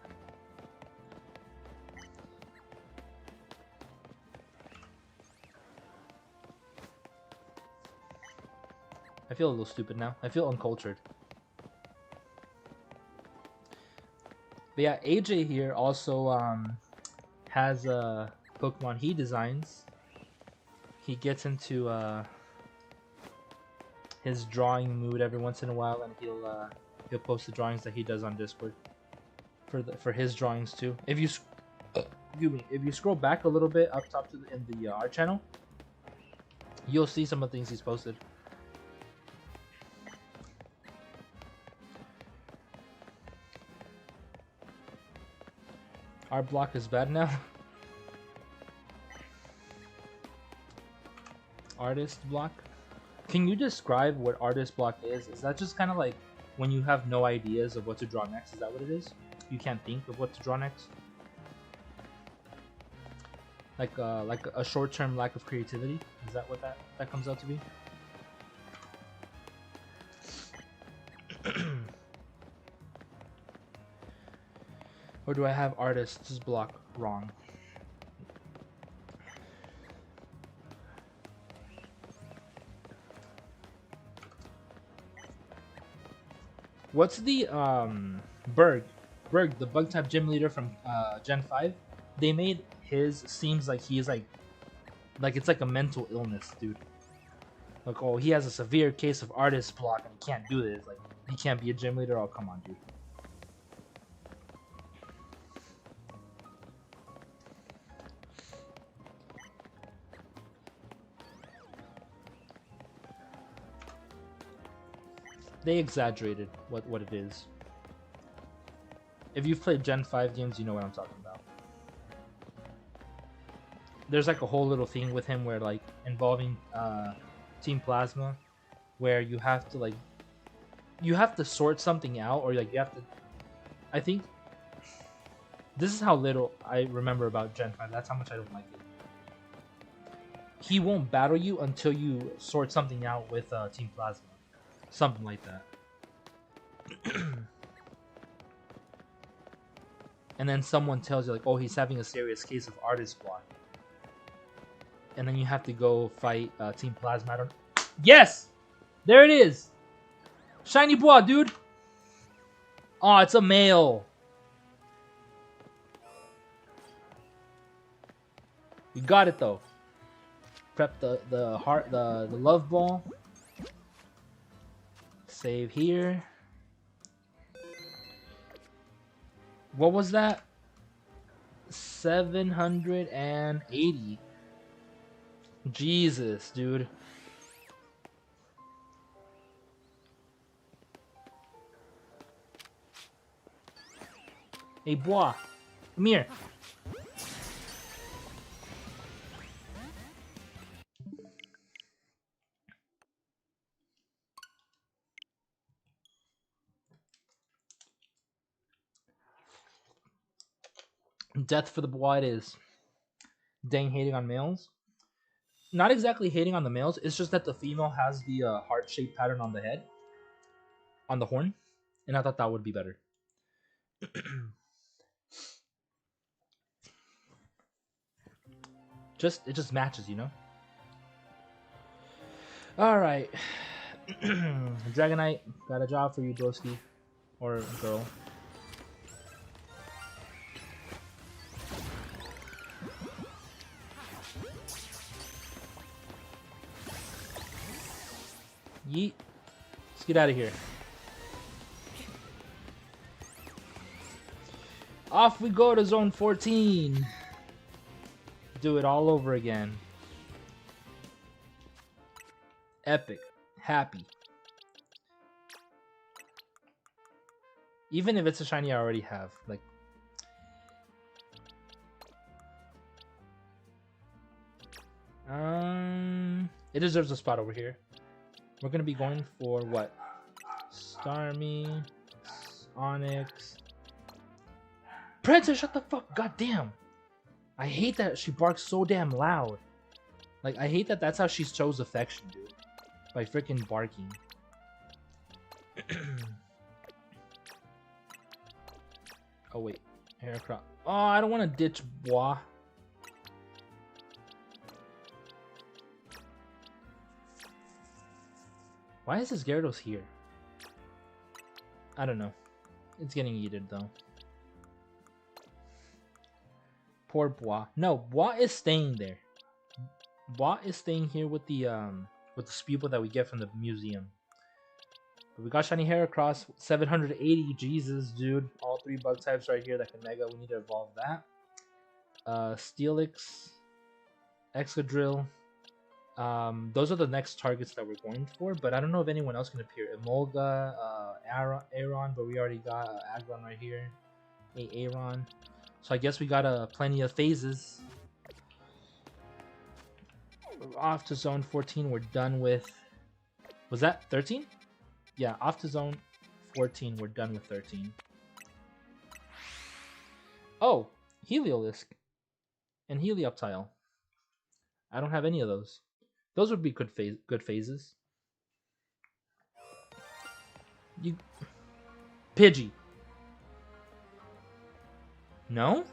I feel a little stupid now. I feel uncultured. But yeah, AJ here also has a Pokemon he designs. He gets into his drawing mood every once in a while, and he'll post the drawings that he does on Discord for his drawings too. If you excuse me, if you scroll back a little bit up top to in the art channel, you'll see some of the things he's posted. Our block is bad now. Artist block. Can you describe what artist block is? Is that just kind of like when you have no ideas of what to draw next? Is that what it is? You can't think of what to draw next? Like a short-term lack of creativity? Is that what that comes out to be? Or do I have artist's block wrong? What's the Berg, the bug type gym leader from Gen 5? They made his seems like he is like it's like a mental illness, dude. Like, oh, he has a severe case of artist block and he can't do this. Like, he can't be a gym leader. Oh, come on, dude. They exaggerated what it is. If you've played Gen 5 games, you know what I'm talking about. There's like a whole little thing with him where like involving Team Plasma, where you have to sort something out, or like you have to. I think this is how little I remember about Gen 5. That's how much I don't like it. He won't battle you until you sort something out with Team Plasma. Something like that. And then someone tells you like, oh, he's having a serious case of artist block. And then you have to go fight Team Plasma. Yes! There it is! Shiny Bois, dude! Oh, it's a male. You got it though. Prep the love ball. Save here. What was that? 780. Jesus, dude. Hey, Bois. Come here. Death for the Bois it is. Dang, hating on males. Not exactly hating on the males. It's just that the female has the heart-shaped pattern on the head. On the horn. And I thought that would be better. It just matches, you know? Alright. Dragonite, got a job for you, broski. Or girl. Yeet. Let's get out of here. Off we go to zone 14. Do it all over again. Epic. Happy. Even if it's a shiny I already have. Like, it deserves a spot over here. We're gonna be going for what? Starmie, Onyx. Prancer, shut the fuck! Goddamn! I hate that she barks so damn loud. Like, I hate that that's how she shows affection, dude. By freaking barking. Oh wait, Heracross. Oh, I don't want to ditch Bois. Why is this Gyarados here? I don't know. It's getting yeeted though. Poor Bois. No, Bois is staying there. Bois is staying here with the Spewple that we get from the museum. But we got shiny Heracross, 780. Jesus, dude. All three bug types right here that can Mega. We need to evolve that. Steelix, Excadrill. Those are the next targets that we're going for, but I don't know if anyone else can appear. Emolga, Aron, but we already got Aggron right here. Aron. So I guess we got plenty of phases. We're off to zone 14. We're done with... Was that 13? Yeah, off to zone 14. We're done with 13. Oh, Heliolisk and Helioptile. I don't have any of those. Those would be good phases. You Pidgey. No?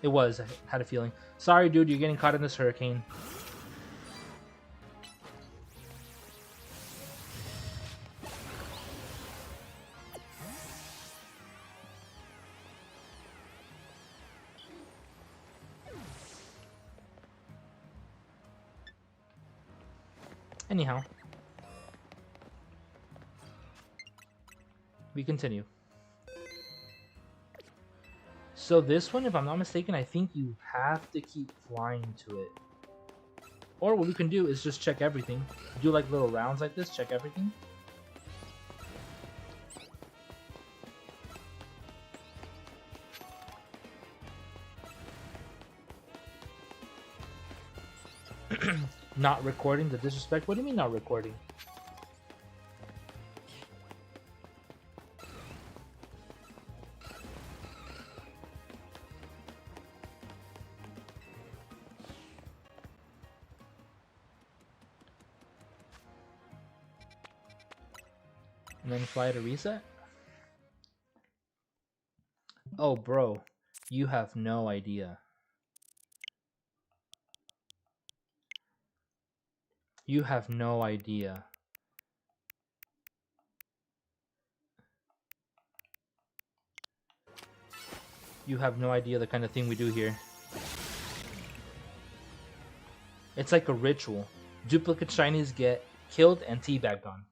It was. I had a feeling. Sorry, dude. You're getting caught in this hurricane. Anyhow. We continue. So this one, if I'm not mistaken, I think you have to keep flying to it. Or what we can do is just check everything. Do like little rounds like this, check everything. Not recording the disrespect? What do you mean not recording? And then fly to reset? Oh, bro. You have no idea. You have no idea. You have no idea the kind of thing we do here. It's like a ritual. Duplicate shinies get killed and teabagged on.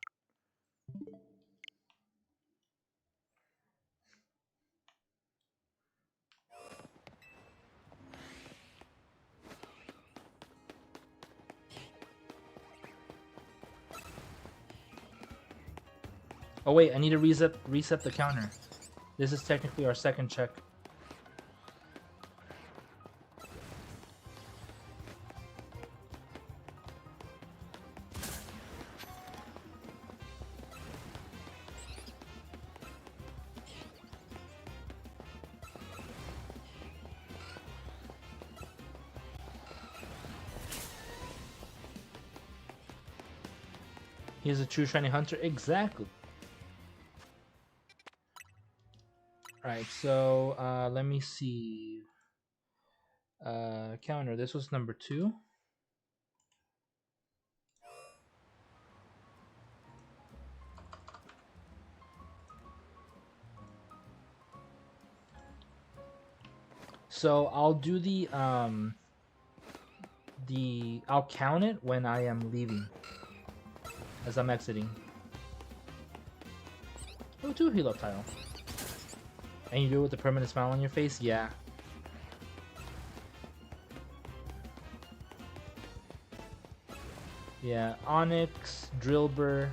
Oh wait, I need to reset the counter. This is technically our second check. He is a true shiny hunter. Exactly. Alright, so let me see. Counter. This was number 2. So I'll do I'll count it when I am leaving. As I'm exiting. Oh, 2 Helioptile. And you do it with a permanent smile on your face? Yeah. Yeah, Onyx, Drillbur,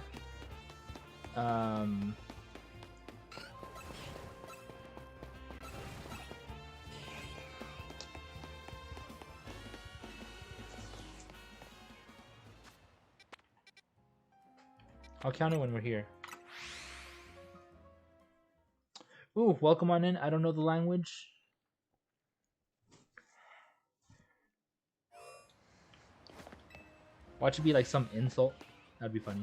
I'll count it when we're here. Ooh, welcome on in. I don't know the language. Watch it be like some insult. That'd be funny.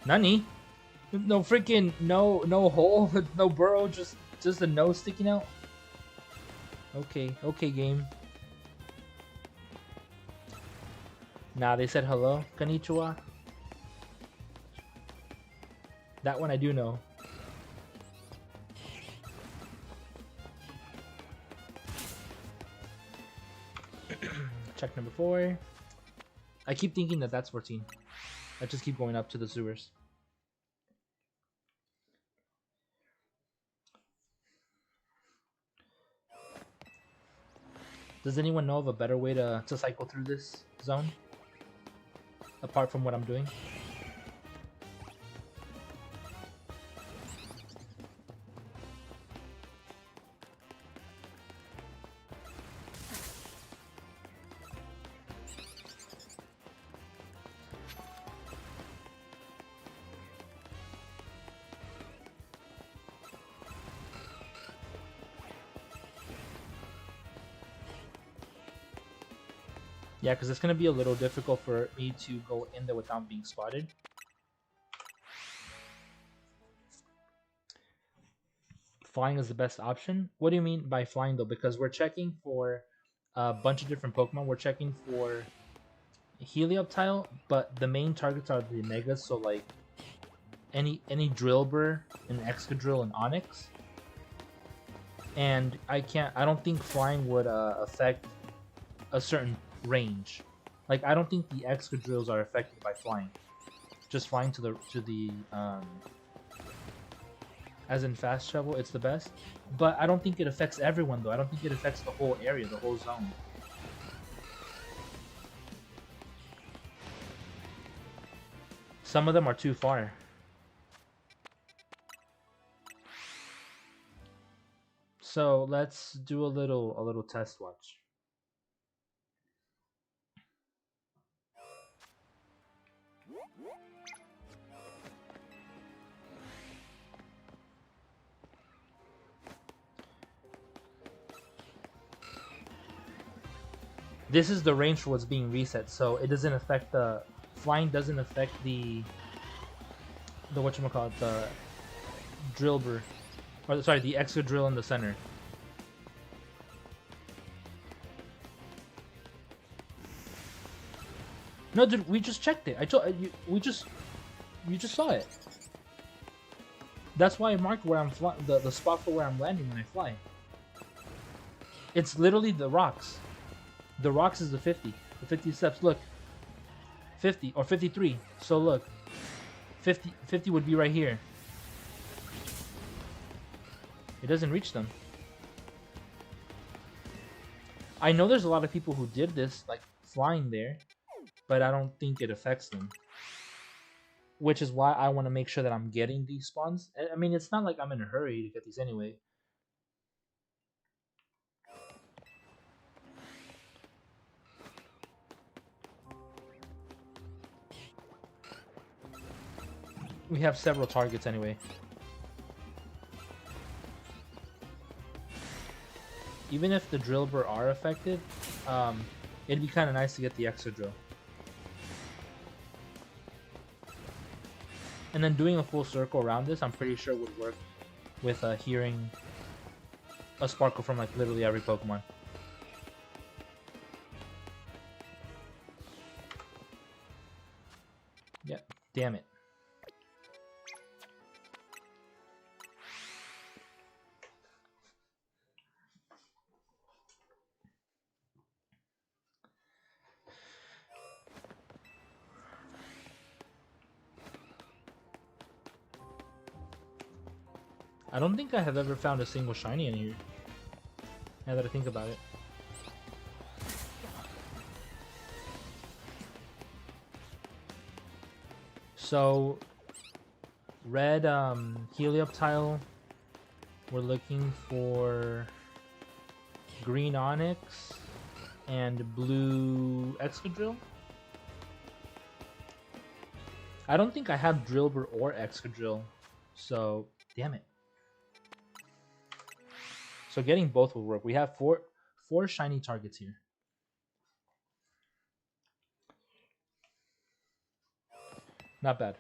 Nani? No freaking no hole, no burrow, just a nose sticking out. Okay, okay, game. Nah, they said hello, konnichiwa. That one I do know. Check number 4. I keep thinking that that's 14. I just keep going up to the sewers. Does anyone know of a better way to cycle through this zone? Apart from what I'm doing? Yeah, because it's going to be a little difficult for me to go in there without being spotted. Flying is the best option? What do you mean by flying though? Because we're checking for a bunch of different Pokemon. We're checking for Helioptile, but the main targets are the Megas, so like any Drillbur, an Excadrill, and Onix. And I don't think flying would affect a certain range. Like I don't think the Excadrills are affected by flying. Just flying to the as in fast travel, it's the best. But I don't think it affects everyone though. I don't think it affects the whole area, the whole zone. Some of them are too far. So let's do a little test watch. This is the range for what's being reset, so it doesn't affect the flying. Doesn't affect the whatchamacallit, the Drillbur, or sorry, the Excadrill in the center. No, dude, we just checked it. I told you, you just saw it. That's why I marked where I'm flying, the spot for where I'm landing when I fly. It's literally the rocks. The rocks is the 50. The 50 steps. Look. 50 or 53. So look. 50 would be right here. It doesn't reach them. I know there's a lot of people who did this, like flying there, but I don't think it affects them. Which is why I want to make sure that I'm getting these spawns. I mean, it's not like I'm in a hurry to get these anyway. We have several targets anyway. Even if the Drillbur are affected, it'd be kind of nice to get the Excadrill. And then doing a full circle around this, I'm pretty sure would work with hearing a Sparkle from like literally every Pokemon. Yeah, damn it. I don't think I have ever found a single shiny in here. Now that I think about it. So, red Helioptile. We're looking for green Onix and blue Excadrill. I don't think I have Drillbur or Excadrill, so damn it. So getting both will work. We have four shiny targets here. Not bad.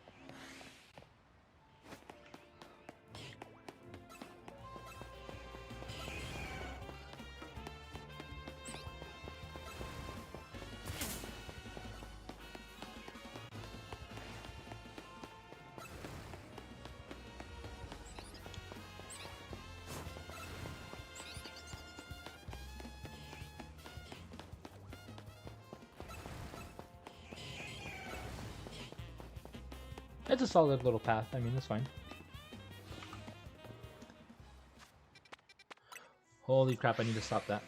It's a solid little path. I mean, it's fine. Holy crap, I need to stop that.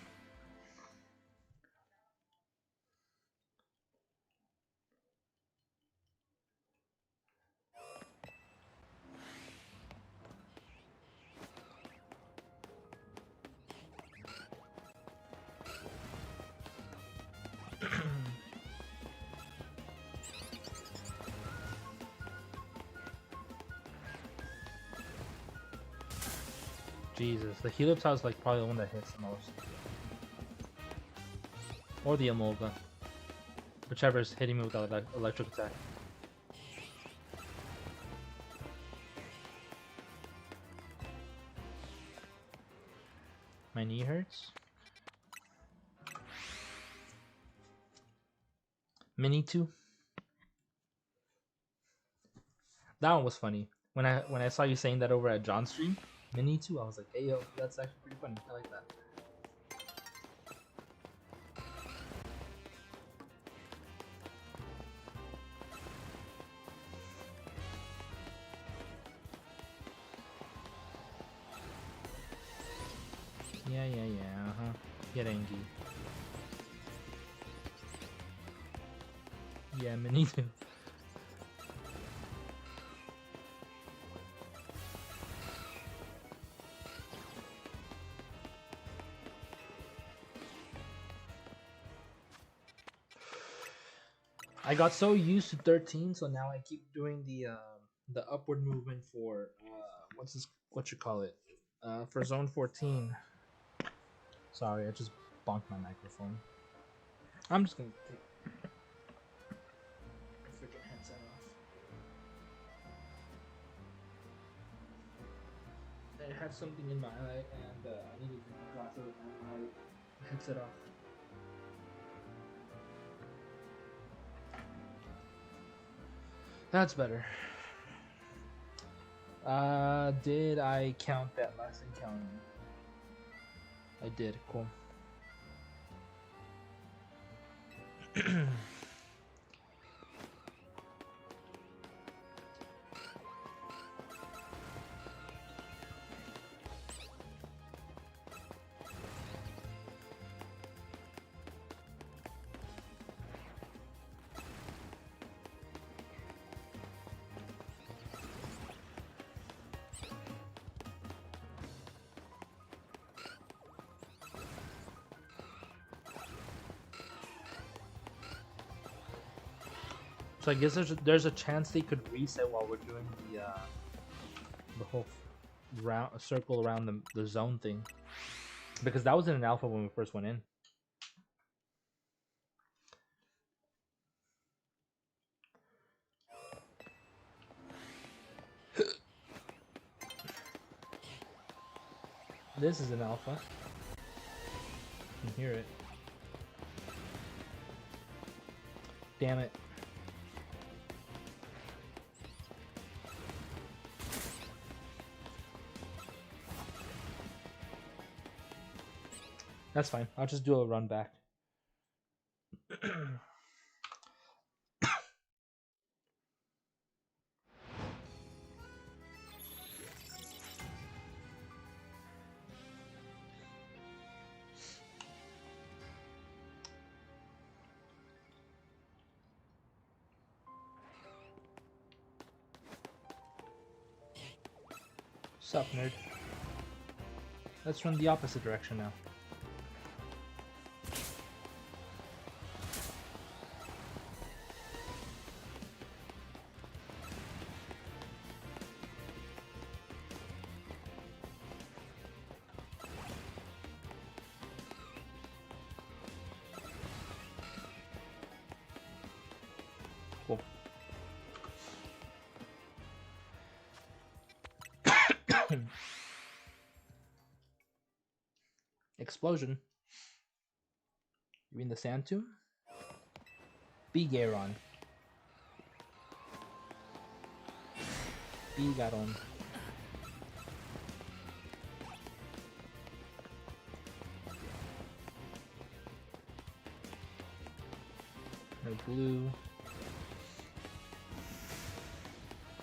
Jesus, the Helipsau is like probably the one that hits the most. Or the Emolga. Whichever is hitting me with that electric attack. My knee hurts. Mini 2. That one was funny. When I saw you saying that over at John's stream, Mini 2, I was like, hey yo, that's actually pretty funny. I like that. Yeah, uh-huh. Get angry. Yeah, Mini 2. I got so used to 13, so now I keep doing the upward movement for what you call it? For zone 14. Sorry, I just bonked my microphone. I'm just gonna take the freaking headset off. I had something in my eye and I needed to take my glasses and my headset off. That's better. Did I count that last encounter? I did, cool. So I guess there's a chance they could reset while we're doing the whole round circle around the zone thing, because that was in an alpha when we first went in. This is an alpha. You can hear it. Damn it. That's fine. I'll just do a run back. Sup, nerd? Let's run the opposite direction now. Cool. Explosion. You mean the sand tomb? Bigaron. Bigaron. No blue.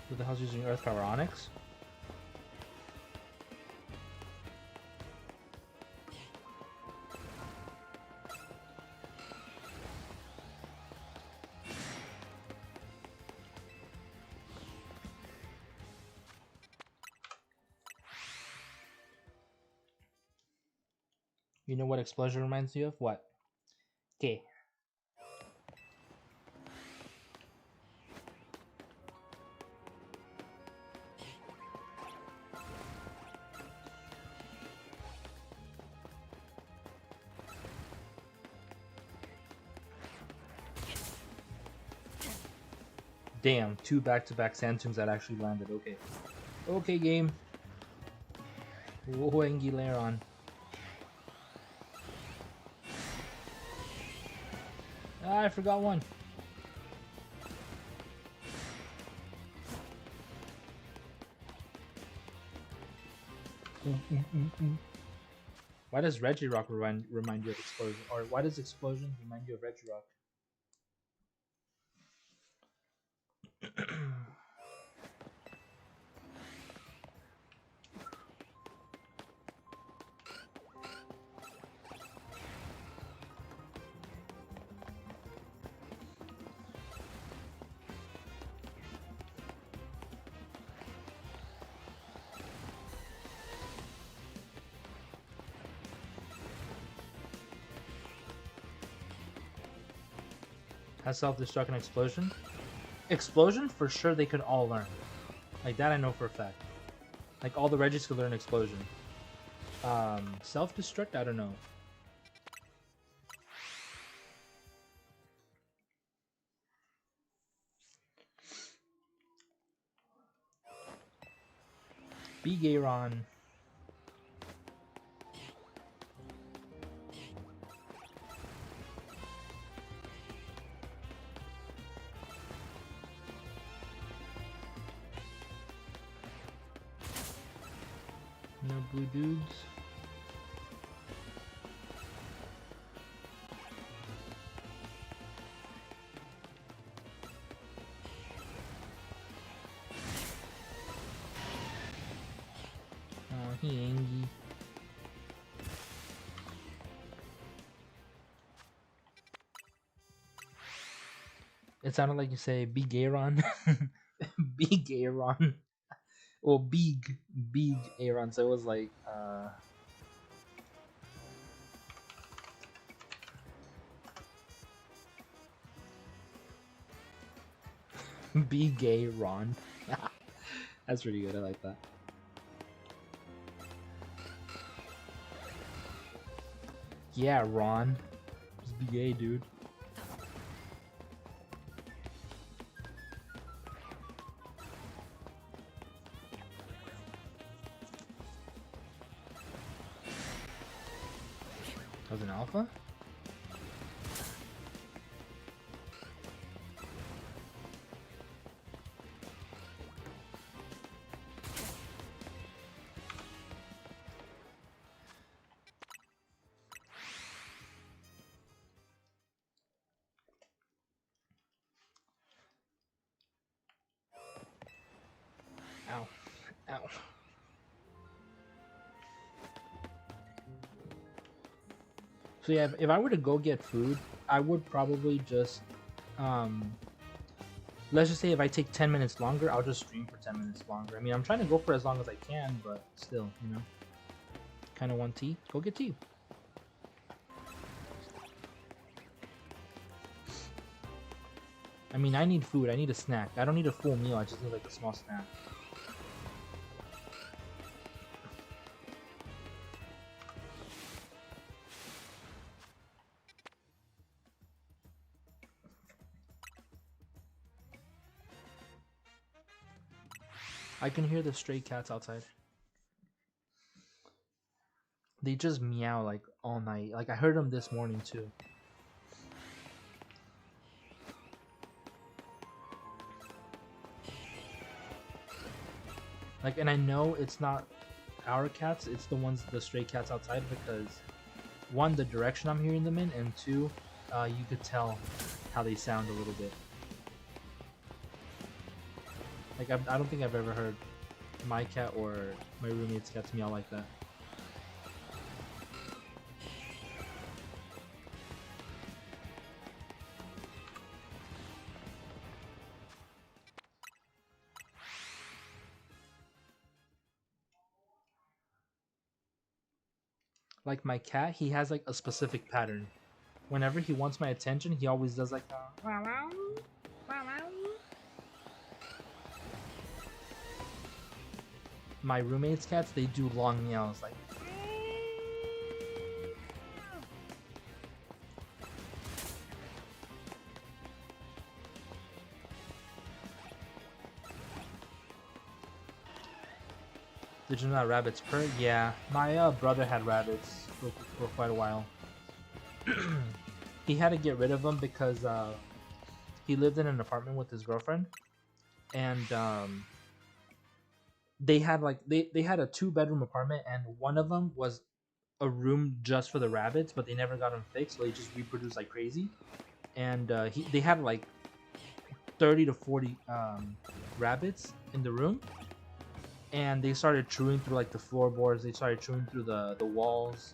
Who the hell's using Earth Power? Onyx? You know what explosion reminds you of? What? Okay. Damn, 2 back-to-back Sandstorms that actually landed. Okay. Okay, game. Whoa, Anguilaron. Ah, I forgot one. Why does Regirock remind you of Explosion? Or why does Explosion remind you of Regirock? Has self-destruct and Explosion? Explosion, for sure they could all learn. Like that I know for a fact. Like all the Regis could learn Explosion. Self-destruct, I don't know. Bigayron. No blue dudes. Oh, he angry. It sounded like you say Bigayron. Bigayron. Well, big Aaron. So it was like, be gay, Ron. That's pretty good. I like that. Yeah, Ron. Just be gay, dude. That was an alpha? Ow. Ow. So yeah, if I were to go get food, I would probably just, let's just say if I take 10 minutes longer, I'll just stream for 10 minutes longer. I mean, I'm trying to go for as long as I can, but still, you know. Kind of want tea? Go get tea. I mean, I need food. I need a snack. I don't need a full meal. I just need like a small snack. I can hear the stray cats outside. They just meow like all night. Like I heard them this morning too. Like, and I know it's not our cats, it's the stray cats outside, because one, the direction I'm hearing them in, and two, you could tell how they sound a little bit. Like I don't think I've ever heard my cat or my roommate's cats meow like that. Like my cat, he has like a specific pattern. Whenever he wants my attention, he always does like a wow wow wow wow. My roommate's cats, they do long meows like. Did you know that rabbits purr? Yeah, my brother had rabbits for quite a while. He had to get rid of them because he lived in an apartment with his girlfriend, and they had like they had a 2 bedroom apartment, and one of them was a room just for the rabbits, but they never got them fixed, so they just reproduced like crazy. And they had like 30 to 40 rabbits in the room, and they started chewing through like the floorboards. They started chewing through the walls,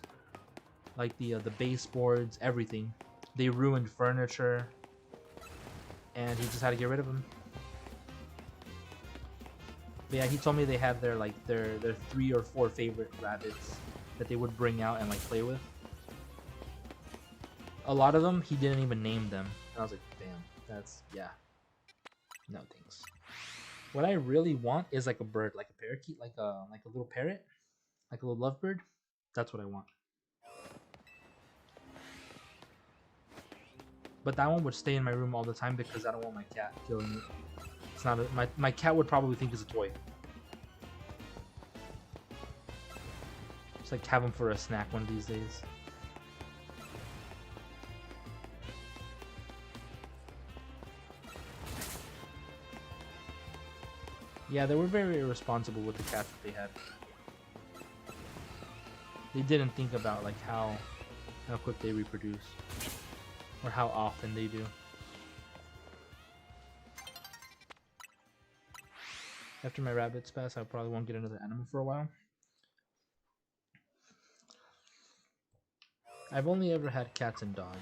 like the baseboards, everything. They ruined furniture, and he just had to get rid of them. But yeah, he told me they had their 3 or 4 favorite rabbits that they would bring out and like play with. A lot of them he didn't even name them, and I was like, damn, that's yeah, no thanks. What I really want is like a bird, like a parakeet, like a little parrot, like a little lovebird. That's what I want. But that one would stay in my room all the time because I don't want my cat killing it. It's not my cat would probably think it's a toy. Just like have him for a snack one of these days. Yeah, they were very irresponsible with the cats that they had. They didn't think about like how quick they reproduce or how often they do. After my rabbits pass, I probably won't get another animal for a while. I've only ever had cats and dogs.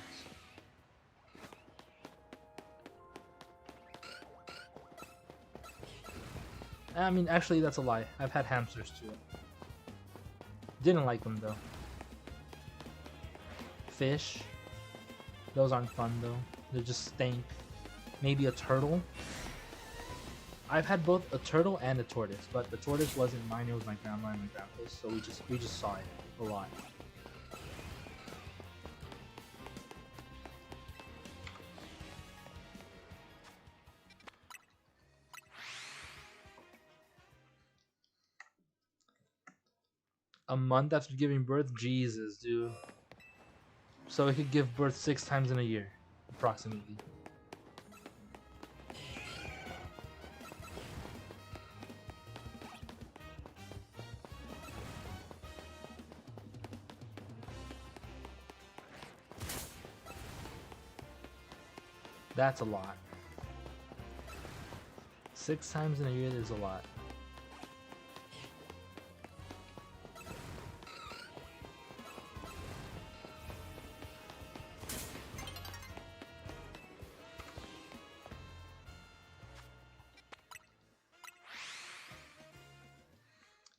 I mean, actually, that's a lie. I've had hamsters too. Didn't like them though. Fish. Those aren't fun though. They just stink. Maybe a turtle. I've had both a turtle and a tortoise, but the tortoise wasn't mine. It was my grandma and my grandpa's, so we just saw it a lot. A month after giving birth? Jesus, dude. So it could give birth 6 times in a year, approximately. That's a lot. 6 times in a year is a lot.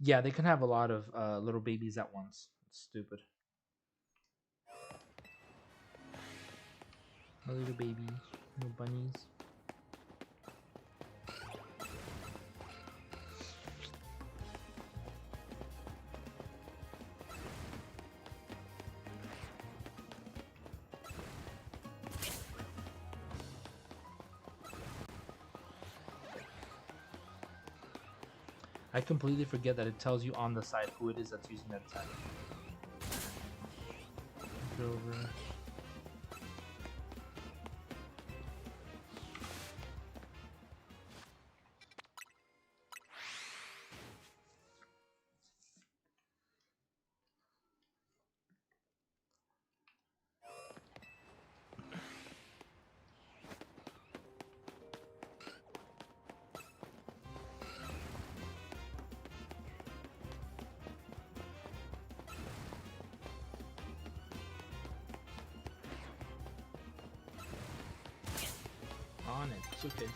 Yeah, they can have a lot of little babies at once. It's stupid. Little babies, little bunnies. I completely forget that it tells you on the side who it is that's using that attack. Go over. Onyx, okay.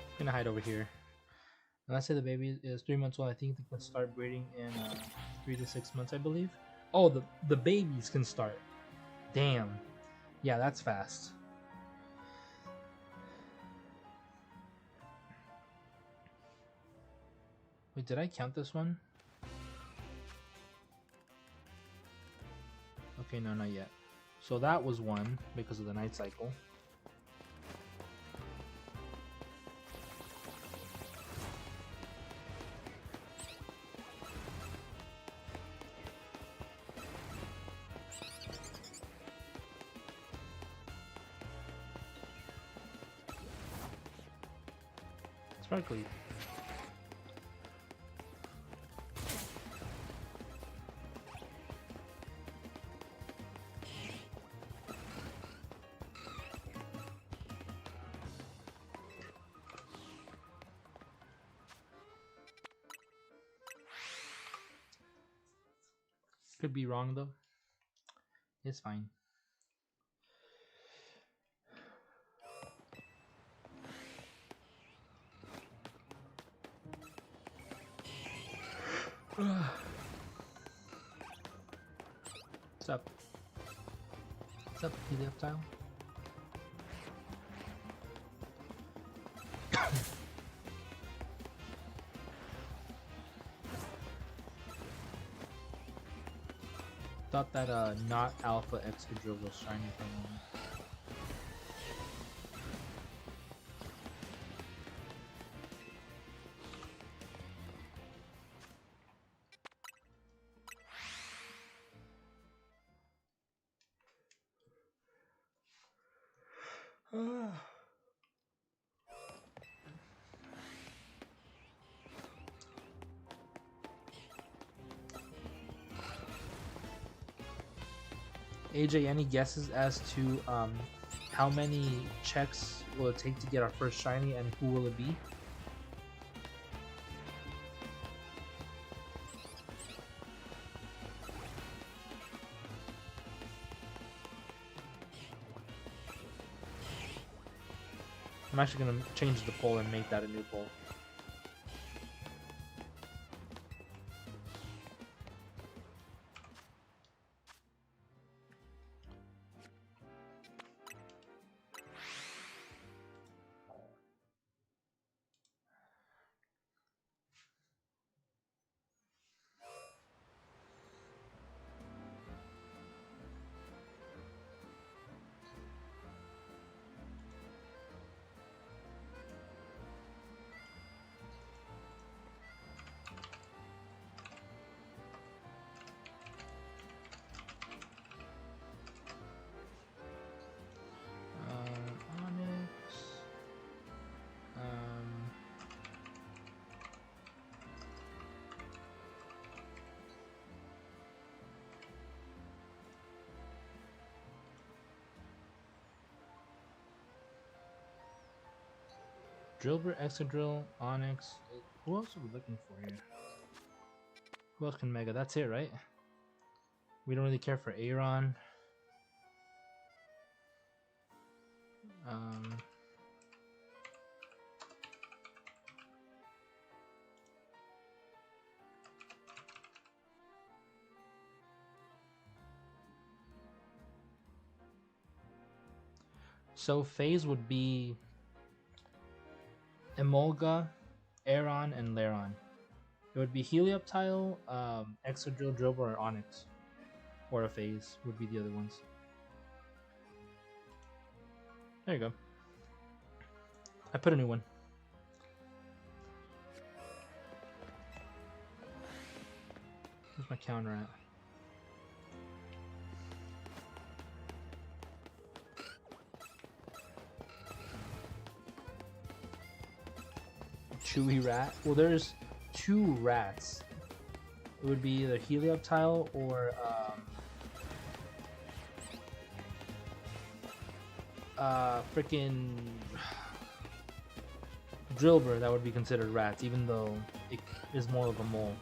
I'm gonna hide over here. And let's say the baby is 3 months old. I think they can start breeding in 3 to 6 months, I believe. Oh, the babies can start. Damn. Yeah, that's fast. Wait, did I count this one? Okay, no, not yet. So that was one because of the night cycle. Sparkly. Could be wrong though. It's fine. What's up? What's up, Helioptile? Thought that not alpha Excadrill was shiny for a moment. AJ, any guesses as to how many checks will it take to get our first shiny, and who will it be? I'm actually gonna change the poll and make that a new poll. Onyx. Drillbur, Excadrill, Onyx. Who else are we looking for here? Who else can Mega? That's it, right? We don't really care for Aeron. So phase would be Emolga, Aeron, and Laron. It would be Helioptile, Excadrill, Drillbur, or Onyx. Or a phase would be the other ones. There you go. I put a new one. Where's my counter at? Chewy rat? Well, there's two rats. It would be either Helioptile or freaking Drillbur that would be considered rats, even though it is more of a mole.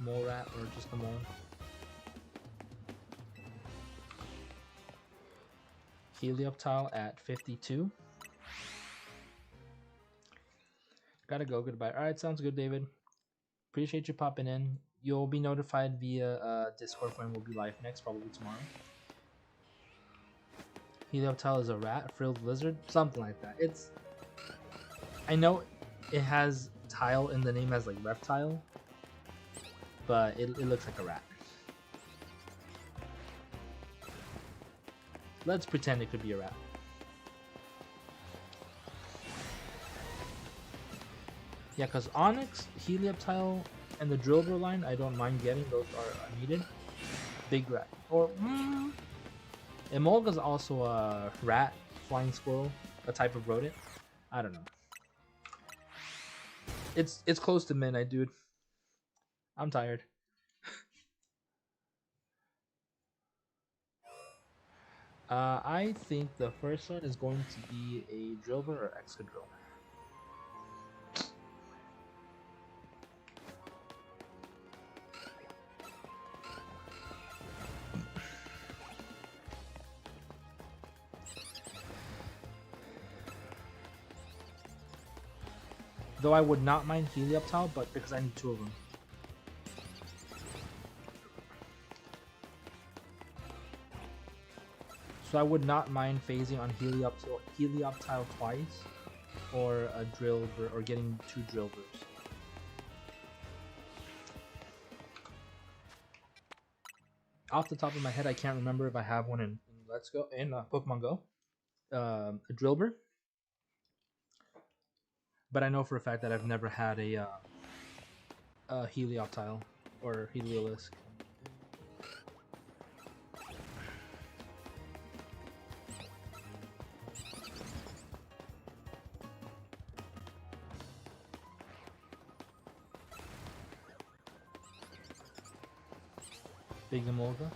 Mole rat or just the mole. Helioptile at 52. Gotta go. Goodbye. Alright, sounds good, David. Appreciate you popping in. You'll be notified via Discord when we'll be live next, probably tomorrow. Helioptile is a rat, frilled lizard, something like that. I know it has tile in the name as like reptile, but it looks like a rat. Let's pretend it could be a rat. Yeah, because Onyx, Helioptile, and the Drillbur line, I don't mind getting. Those are needed. Big rat. Or, Emolga's also a rat, flying squirrel, a type of rodent. I don't know. It's close to midnight, dude. I'm tired. I think the first one is going to be a Drillbur or Excadrill. Though I would not mind Helioptile, but because I need 2 of them. So I would not mind phasing on Helioptile twice, or a Drillbur, or getting 2 Drillburs. Off the top of my head, I can't remember if I have one in Let's Go in Pokemon Go. A Drillbur, but I know for a fact that I've never had a Helioptile or Heliolisk. Big Emolga.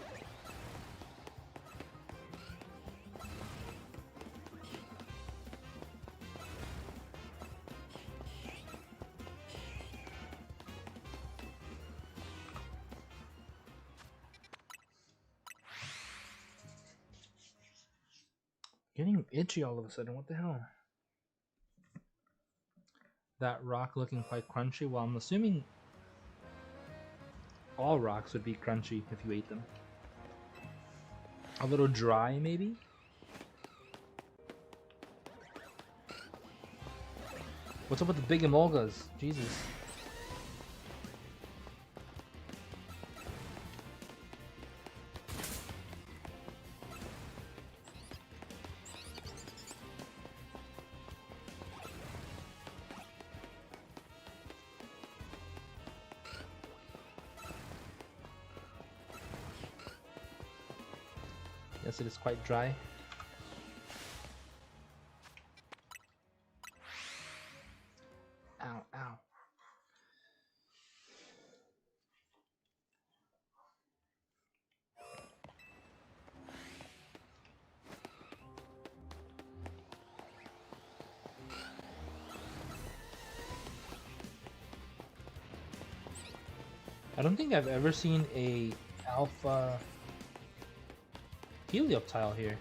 Getting itchy all of a sudden. What the hell? That rock looking quite crunchy. Well, I'm assuming all rocks would be crunchy if you ate them. A little dry, maybe? What's up with the big Emolgas? Jesus. Yes, it is quite dry. Ow, ow. I don't think I've ever seen a alpha Helioptile here.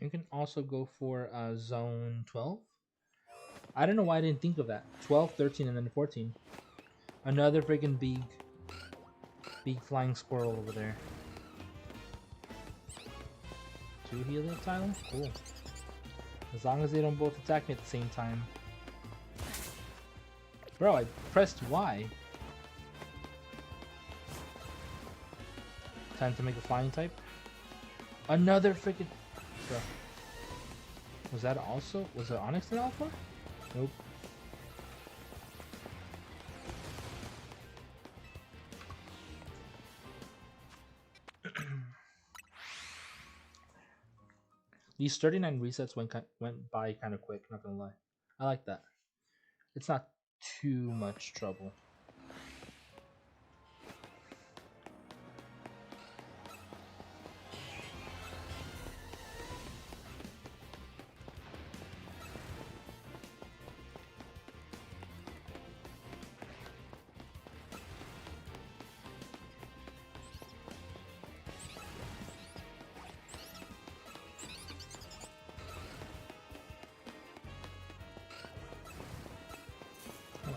You can also go for zone 12. I don't know why I didn't think of that. 12, 13, and then 14. Another freaking big flying squirrel over there. 2 Helioptile? Cool. As long as they don't both attack me at the same time. Bro, I pressed Y. Time to make a flying type. Another freaking... Bro. Was that also... Was it Onyx in Alpha? Nope. These 39 resets went by kind of quick, not gonna lie. I like that. It's not too much trouble.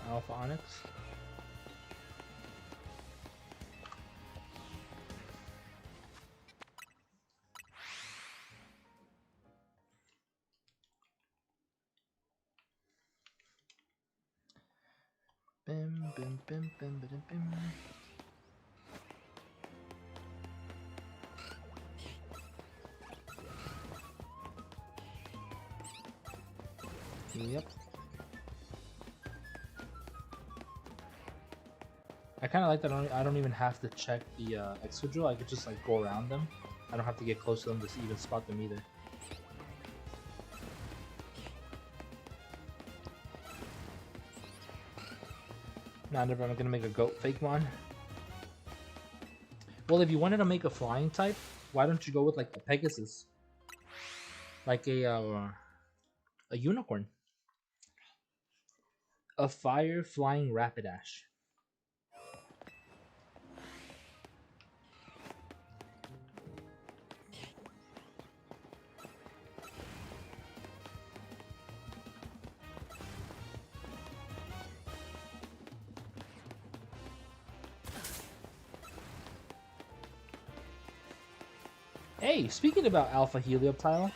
Alpha Onyx. Bim, bim, bim, bim, bim, bim. Yep. I kind of like that I don't even have to check the Excadrill. I could just like go around them. I don't have to get close to them to even spot them either. Now never am I gonna make a goat fake one. Well, if you wanted to make a flying type, why don't you go with like a Pegasus, like a unicorn, a fire flying Rapidash. Hey, speaking about Alpha Helioptile,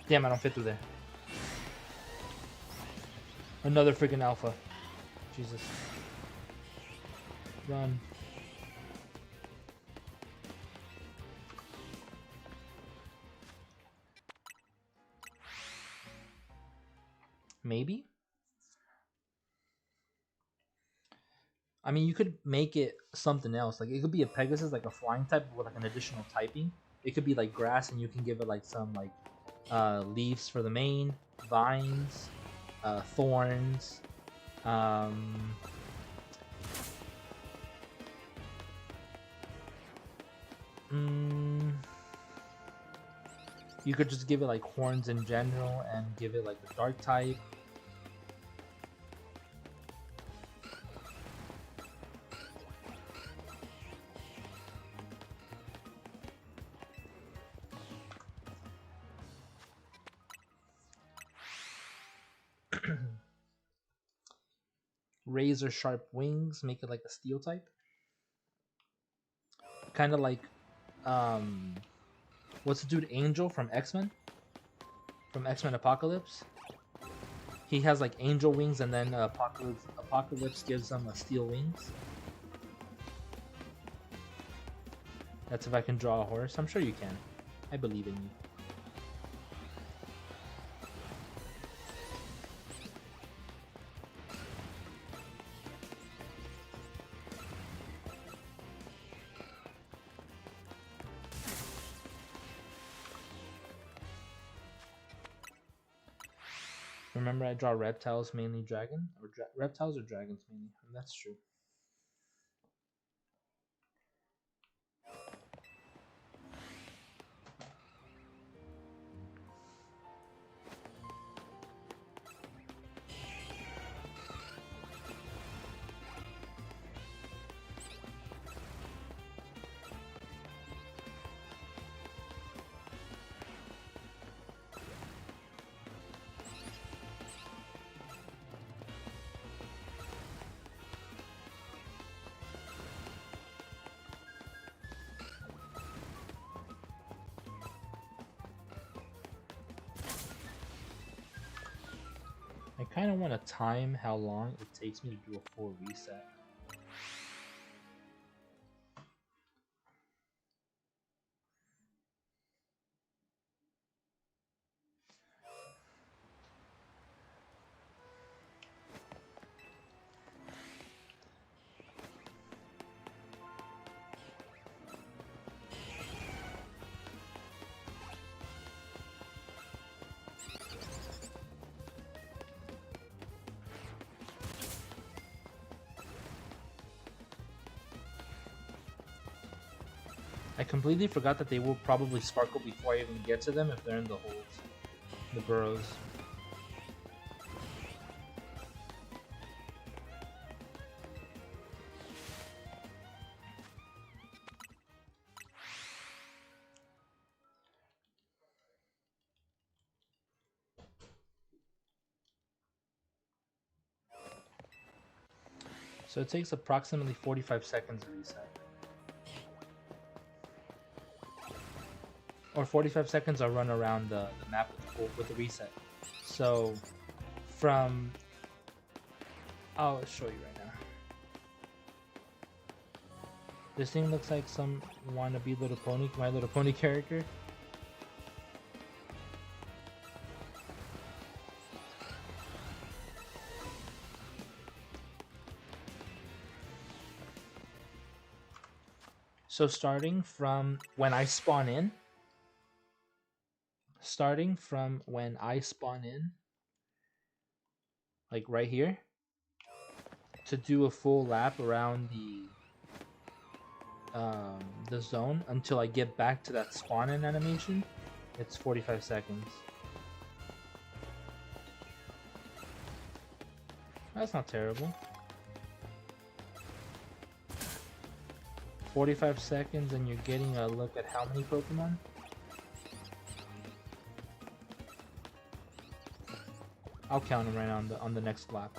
damn, I don't fit through there. Another freaking Alpha. Jesus. Run. Maybe? I mean, you could make it something else. Like, it could be a Pegasus, like a flying type with like an additional typing. It could be like grass, and you can give it like some like leaves for the mane, vines, thorns. Um, you could just give it like horns in general, and give it like the dark type. Razor sharp wings, make it like a steel type. Kind of like, what's the dude Angel from X-Men? From X-Men Apocalypse? He has like angel wings, and then Apocalypse gives him a steel wings. That's if I can draw a horse. I'm sure you can. I believe in you. Remember, I draw reptiles, mainly dragon, or reptiles or dragons mainly. And that's true. I kind of want to time how long it takes me to do a full reset. I completely forgot that they will probably sparkle before I even get to them if they're in the holes. The burrows. So it takes approximately 45 seconds to reset. Or 45 seconds I'll run around the map with the reset. So from... I'll show you right now. This thing looks like some wannabe Little Pony, My Little Pony character. So starting from when I spawn in, like right here, to do a full lap around the zone until I get back to that spawn in animation, it's 45 seconds. That's not terrible. 45 seconds and you're getting a look at how many Pokemon? I'll count them right on the next lap.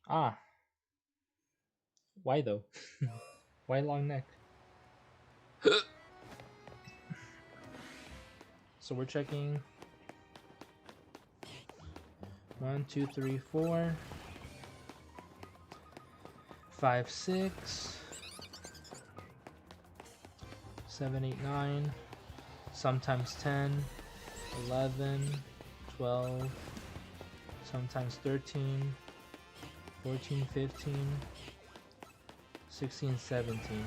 Ah. Why though? Why long neck? So we're checking 1, 2, 3, 4, 5, 6, 7, 8, 9, sometimes 10, 11, 12, sometimes 13, 14, 15, 16, 17.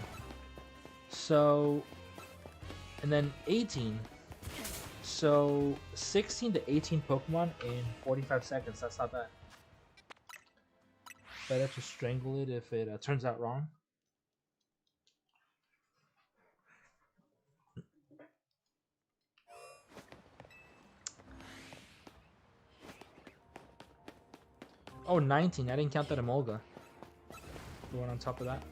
So, and then 18. So 16 to 18 Pokemon in 45 seconds. That's not bad. Better to strangle it if it turns out wrong. Oh, 19. I didn't count that Emolga. The one on top of that.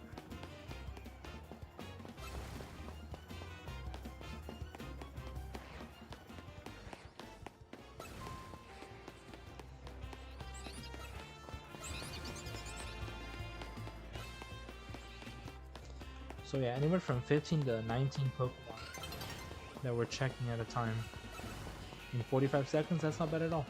So yeah, anywhere from 15 to 19 Pokemon that we're checking at a time. In 45 seconds, that's not bad at all.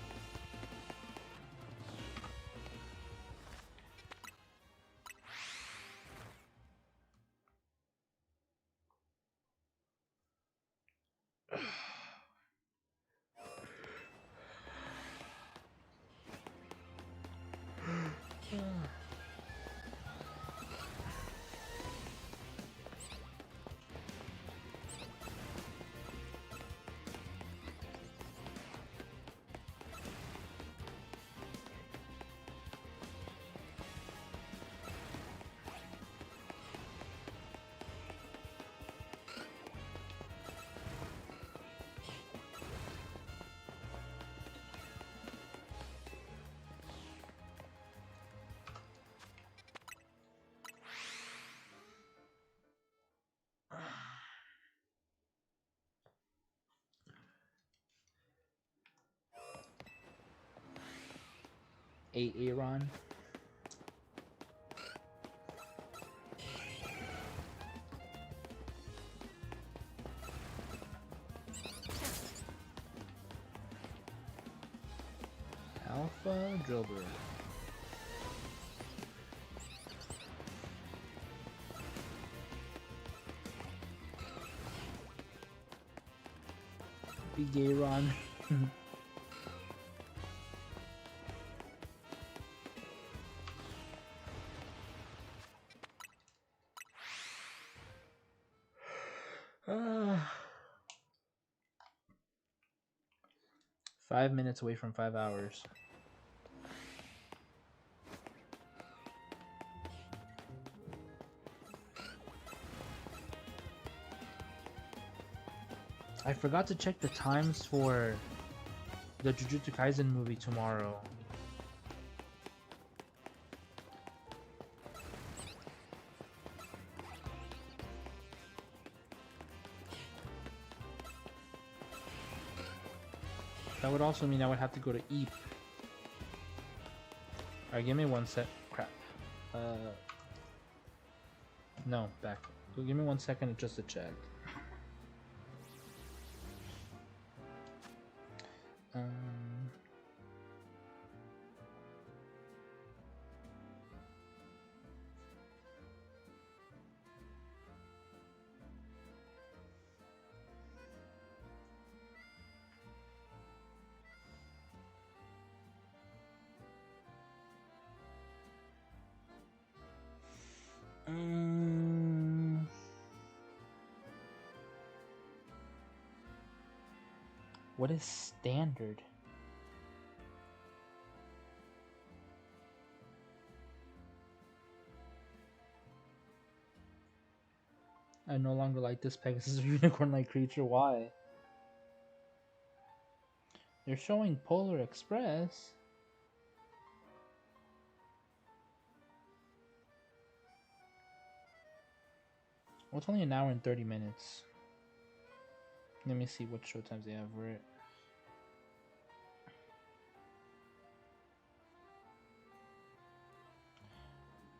Aaron. Alpha Drillbur. Big Aaron. 5 minutes away from 5 hours. I forgot to check the times for the Jujutsu Kaisen movie tomorrow. That would also mean I would have to go to Eep. Alright, give me one sec. Crap. No, back. So give me 1 second just to check. What is standard? I no longer like this Pegasus unicorn-like creature. Why? They're showing Polar Express. Well, it's only an hour and 30 minutes. Let me see what showtimes they have for it.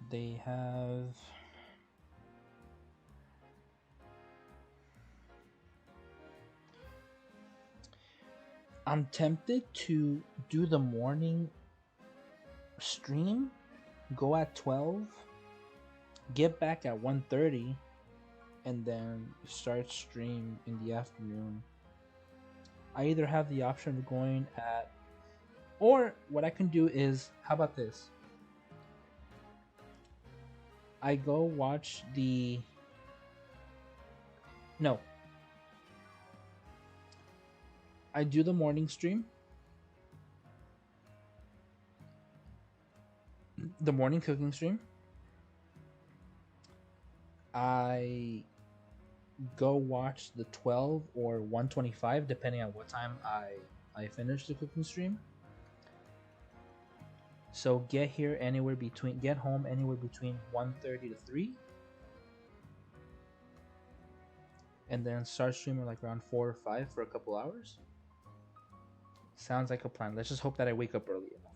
They have... I'm tempted to do the morning stream, go at 12, get back at 1:30, and then start stream in the afternoon. I either have the option of going at... Or what I can do is... How about this? I go watch the... No. I do the morning stream. The morning cooking stream. I go watch the 12 or 1:25 depending on what time I finish the cooking stream. So get home anywhere between 1:30 to 3. And then start streaming like around 4 or 5 for a couple hours. Sounds like a plan. Let's just hope that I wake up early enough.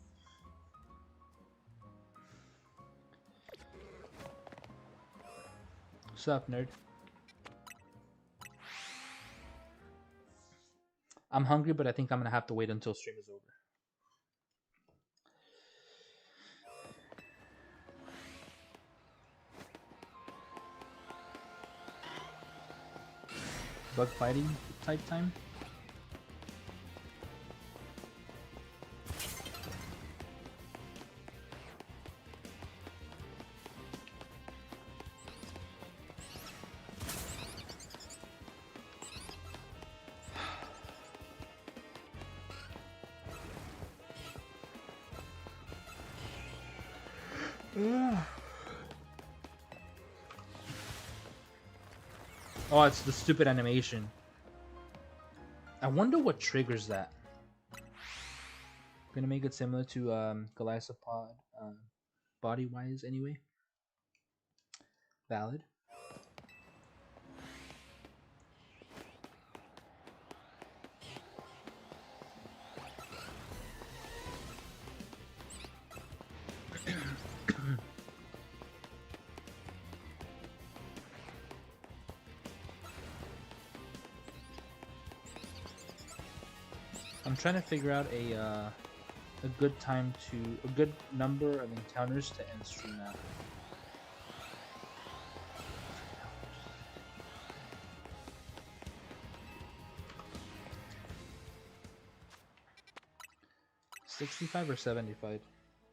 What's up, nerd? I'm hungry, but I think I'm gonna have to wait until stream is over. Bug fighting type time. Oh, it's the stupid animation. I wonder what triggers that. Gonna make it similar to Galisopod, body-wise anyway. Valid. I'm trying to figure out a good number of encounters to end stream at. $65 or $75?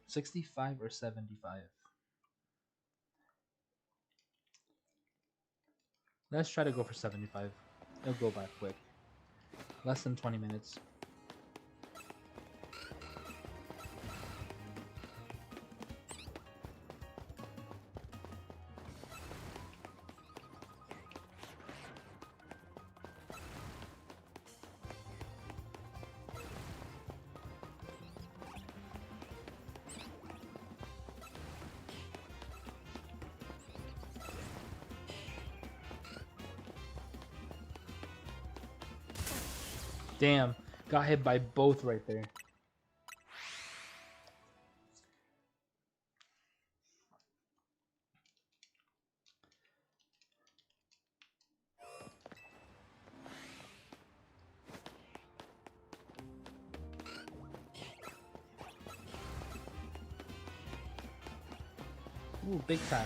$65 or $75? Let's try to go for $75. It'll go by quick. Less than 20 minutes. Damn, got hit by both right there. Ooh, big tile.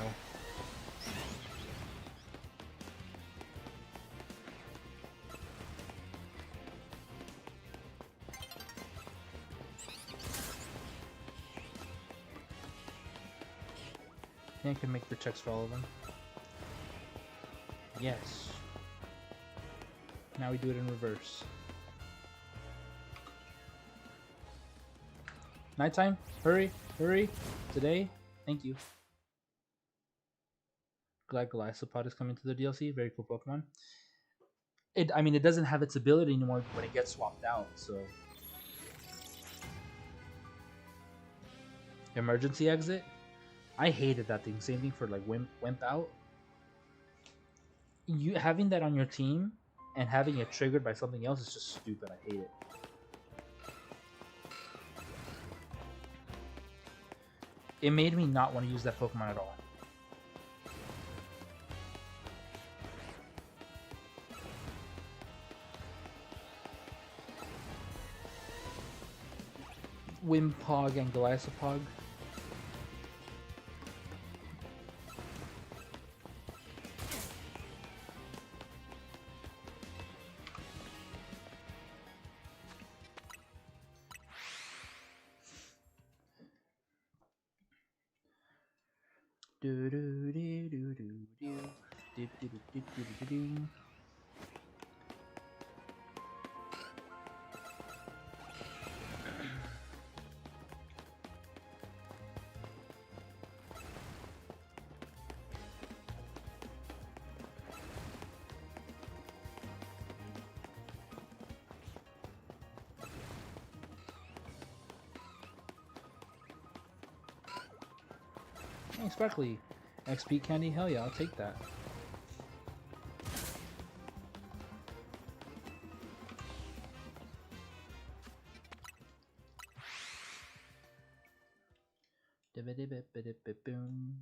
I think I can make the checks for all of them. Yes. Now we do it in reverse. Nighttime? Hurry, hurry. Today? Thank you. Glad Golisopod is coming to the DLC. Very cool Pokemon. I mean, it doesn't have its ability anymore when it gets swapped out, so... Emergency exit? I hated that thing. Same thing for, like, Wimp Out. You having that on your team and having it triggered by something else is just stupid. I hate it. It made me not want to use that Pokemon at all. Wimpog and Golisopog. Do do do do do do do do do do do. Hey, Sparkly. XP candy? Hell yeah, I'll take that. Boom.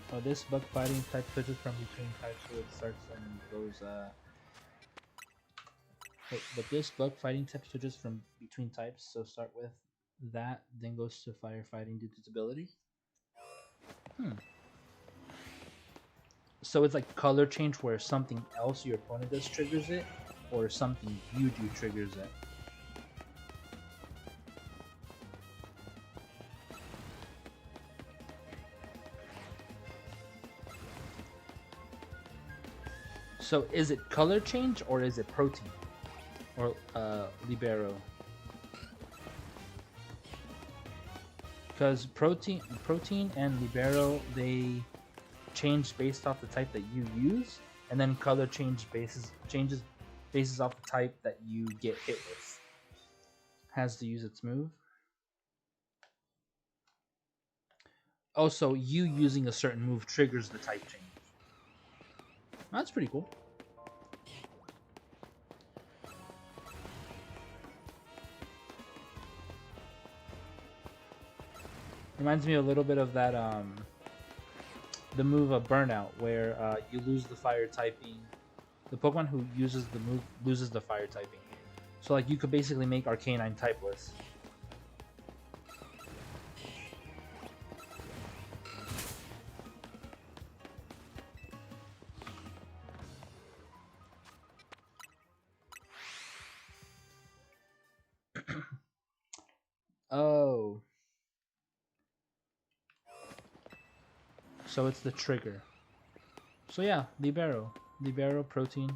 But this bug fighting type switches from between types, so it starts and goes, but this bug fighting type switches from between types, so start with that, then goes to firefighting due to its ability. So it's like color change where something else your opponent does triggers it, or something you do triggers it. So is it color change or is it protein? Or libero? Because protein and libero, they change based off the type that you use, and then color changes bases off the type that you get hit with. Has to use its move. Also, you using a certain move triggers the type change. That's pretty cool. Reminds me a little bit of that the move of Burnout, where you lose the fire typing. The Pokemon who uses the move loses the fire typing. So like you could basically make Arcanine typeless. Oh. So it's the trigger. So yeah, Libero. Libero protein,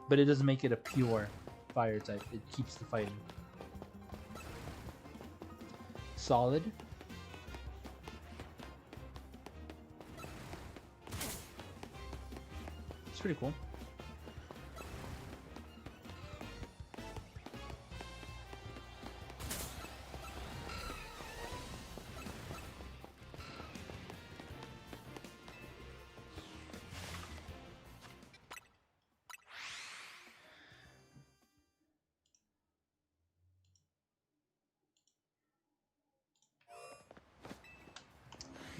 but it doesn't make it a pure fire type. It keeps the fighting. Solid. It's pretty cool.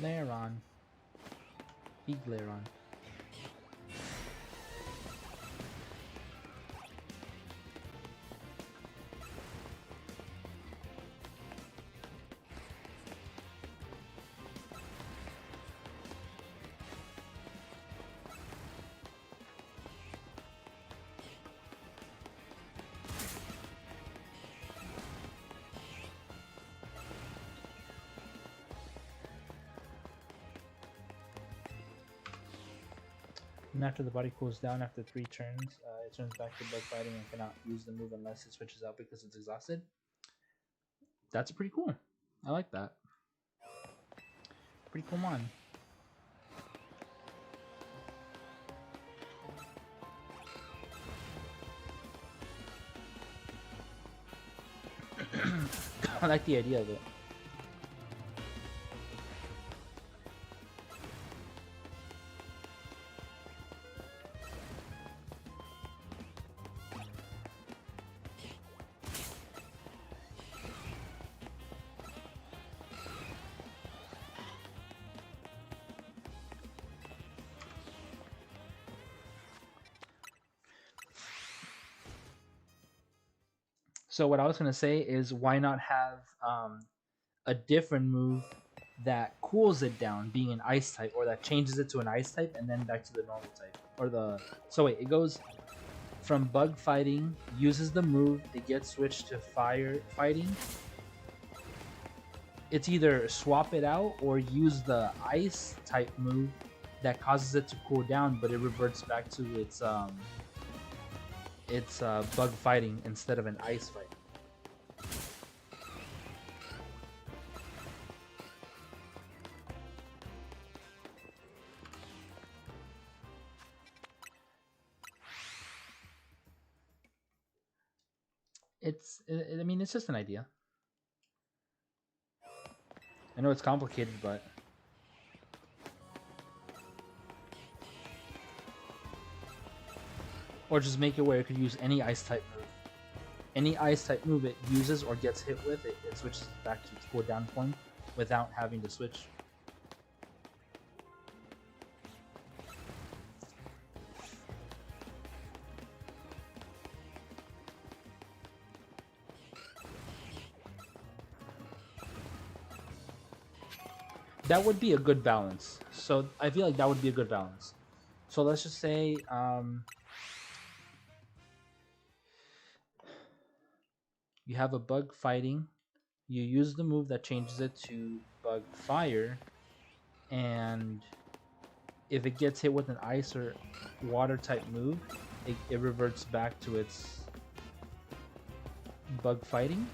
Lairon. Eagleron. And after the body cools down after 3 turns, it turns back to bug fighting and cannot use the move unless it switches out because it's exhausted. That's pretty cool. I like that. Pretty cool mon. I like the idea of it. So what I was going to say is why not have a different move that cools it down, being an ice type, or that changes it to an ice type and then back to the normal type. Or the so wait, it goes from bug fighting, uses the move, it gets switched to fire fighting. It's either swap it out or use the ice type move that causes it to cool down, but it reverts back to its bug fighting instead of an ice fight. I mean, it's just an idea. I know it's complicated, but or just make it where it could use any ice type move. Any ice type move it uses or gets hit with, it switches back to its cooldown point without having to switch. That would be a good balance. So I feel like that would be a good balance. So let's just say you have a bug fighting, you use the move that changes it to bug fire, and if it gets hit with an ice or water type move, it reverts back to its bug fighting.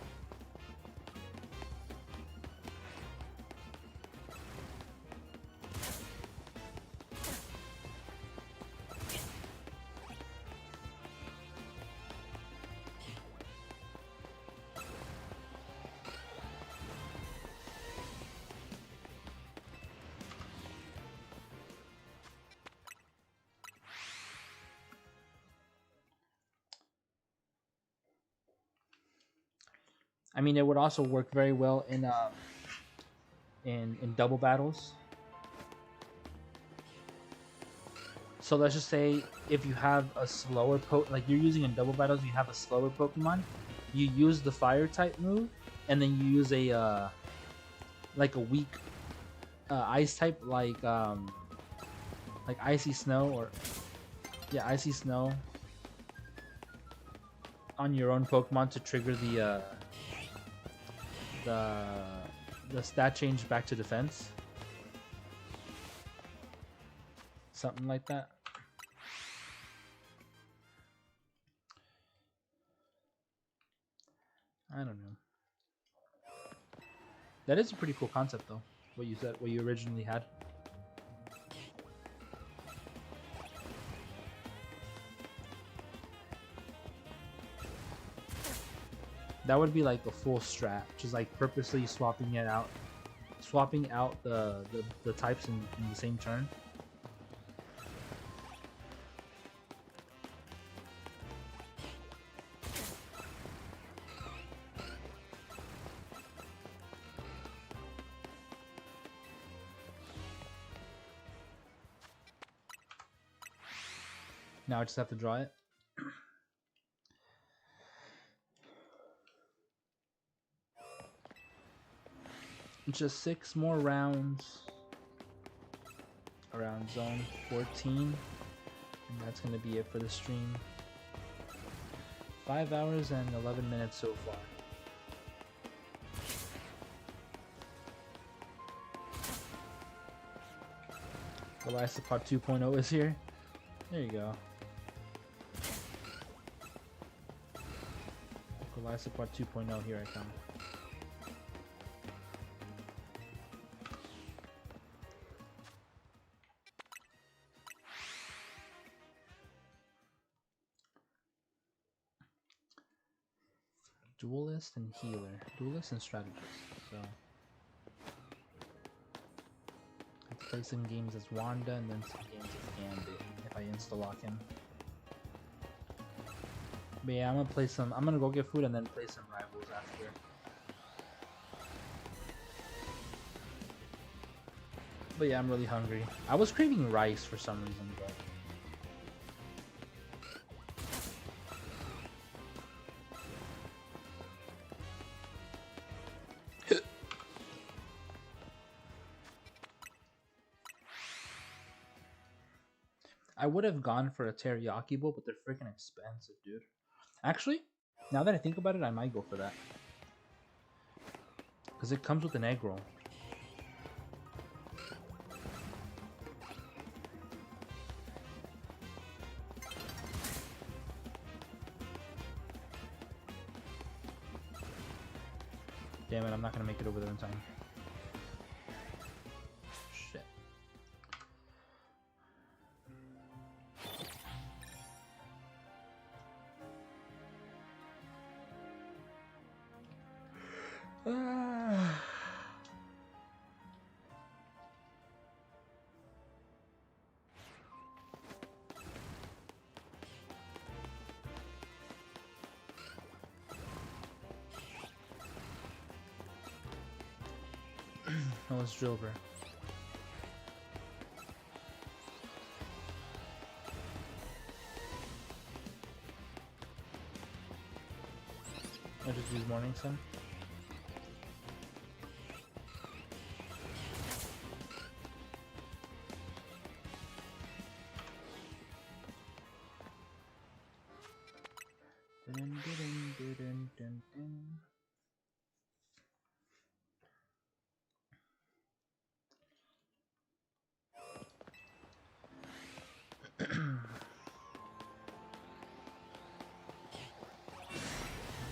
I mean, it would also work very well in double battles. So let's just say if you have a slower like you're using in double battles, you have a slower Pokemon, you use the fire type move, and then you use a like a weak ice type like icy snow or icy snow on your own Pokemon to trigger the stat change back to defense. Something like that. I don't know. That is a pretty cool concept, though. What you said, what you originally had. That would be like a full strat, just like purposely swapping out the types in the same turn. Now I just have to draw it. Just 6 more rounds around zone 14, and that's going to be it for the stream. 5 hours and 11 minutes so far. The Lysopod 2.0 is here. There you go. Lysopod 2.0, here I come. Duelist and healer. Duelist and strategist. So I have to play some games as Wanda and then some games as Gambit if I insta-lock him. But yeah, I'm gonna go get food and then play some Rivals after. But yeah, I'm really hungry. I was craving rice for some reason, but I would have gone for a teriyaki bowl, but they're freaking expensive, dude. Actually, now that I think about it, I might go for that. Because it comes with an egg roll. Damn it, I'm not going to make it over there in time. Shit. Oh, it's Drilber. I just use Morning Sun.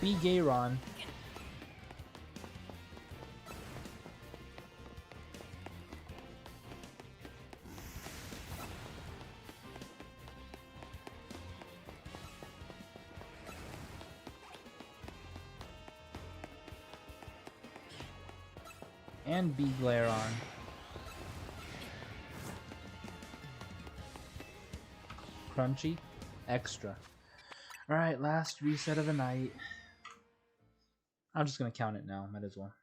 Be gay, Ron. And be glare on. Crunchy. Extra. Alright, last reset of the night. I'm just gonna count it now, might as well.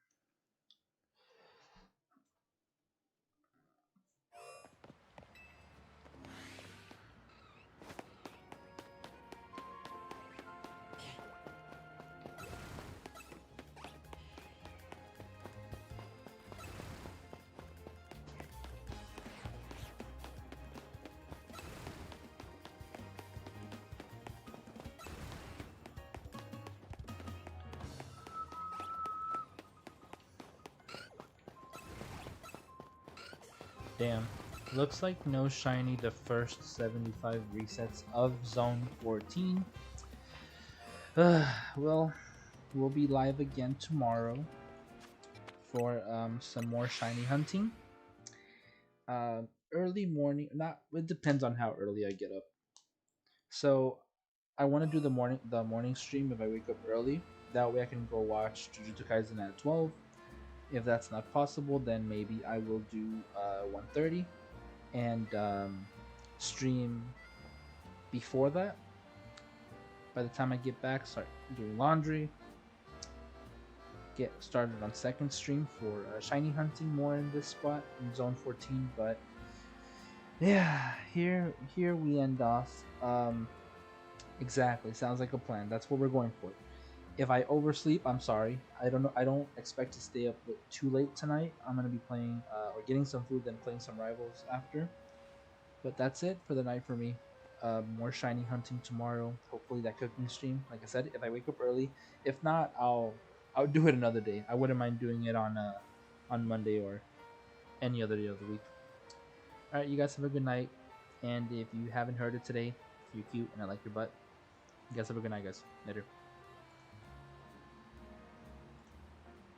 Damn. Looks like no shiny the first 75 resets of Zone 14. Well, we'll be live again tomorrow for some more shiny hunting. Uh, Early morning, not it depends on how early I get up. So I want to do the morning stream if I wake up early. That way I can go watch Jujutsu Kaisen at 12. If that's not possible, then maybe I will do 1:30 and stream before that. By the time I get back, start doing laundry, get started on second stream for shiny hunting more in this spot in zone 14. But yeah, here we end off. Exactly, sounds like a plan. That's what we're going for. If I oversleep, I'm sorry. I don't know. I don't expect to stay up too late tonight. I'm gonna be playing or getting some food, then playing some rivals after. But that's it for the night for me. More shiny hunting tomorrow. Hopefully that cooking stream. Like I said, if I wake up early, if not, I'll do it another day. I wouldn't mind doing it on Monday or any other day of the week. All right, you guys have a good night. And if you haven't heard it today, you're cute and I like your butt. You guys have a good night, guys. Later.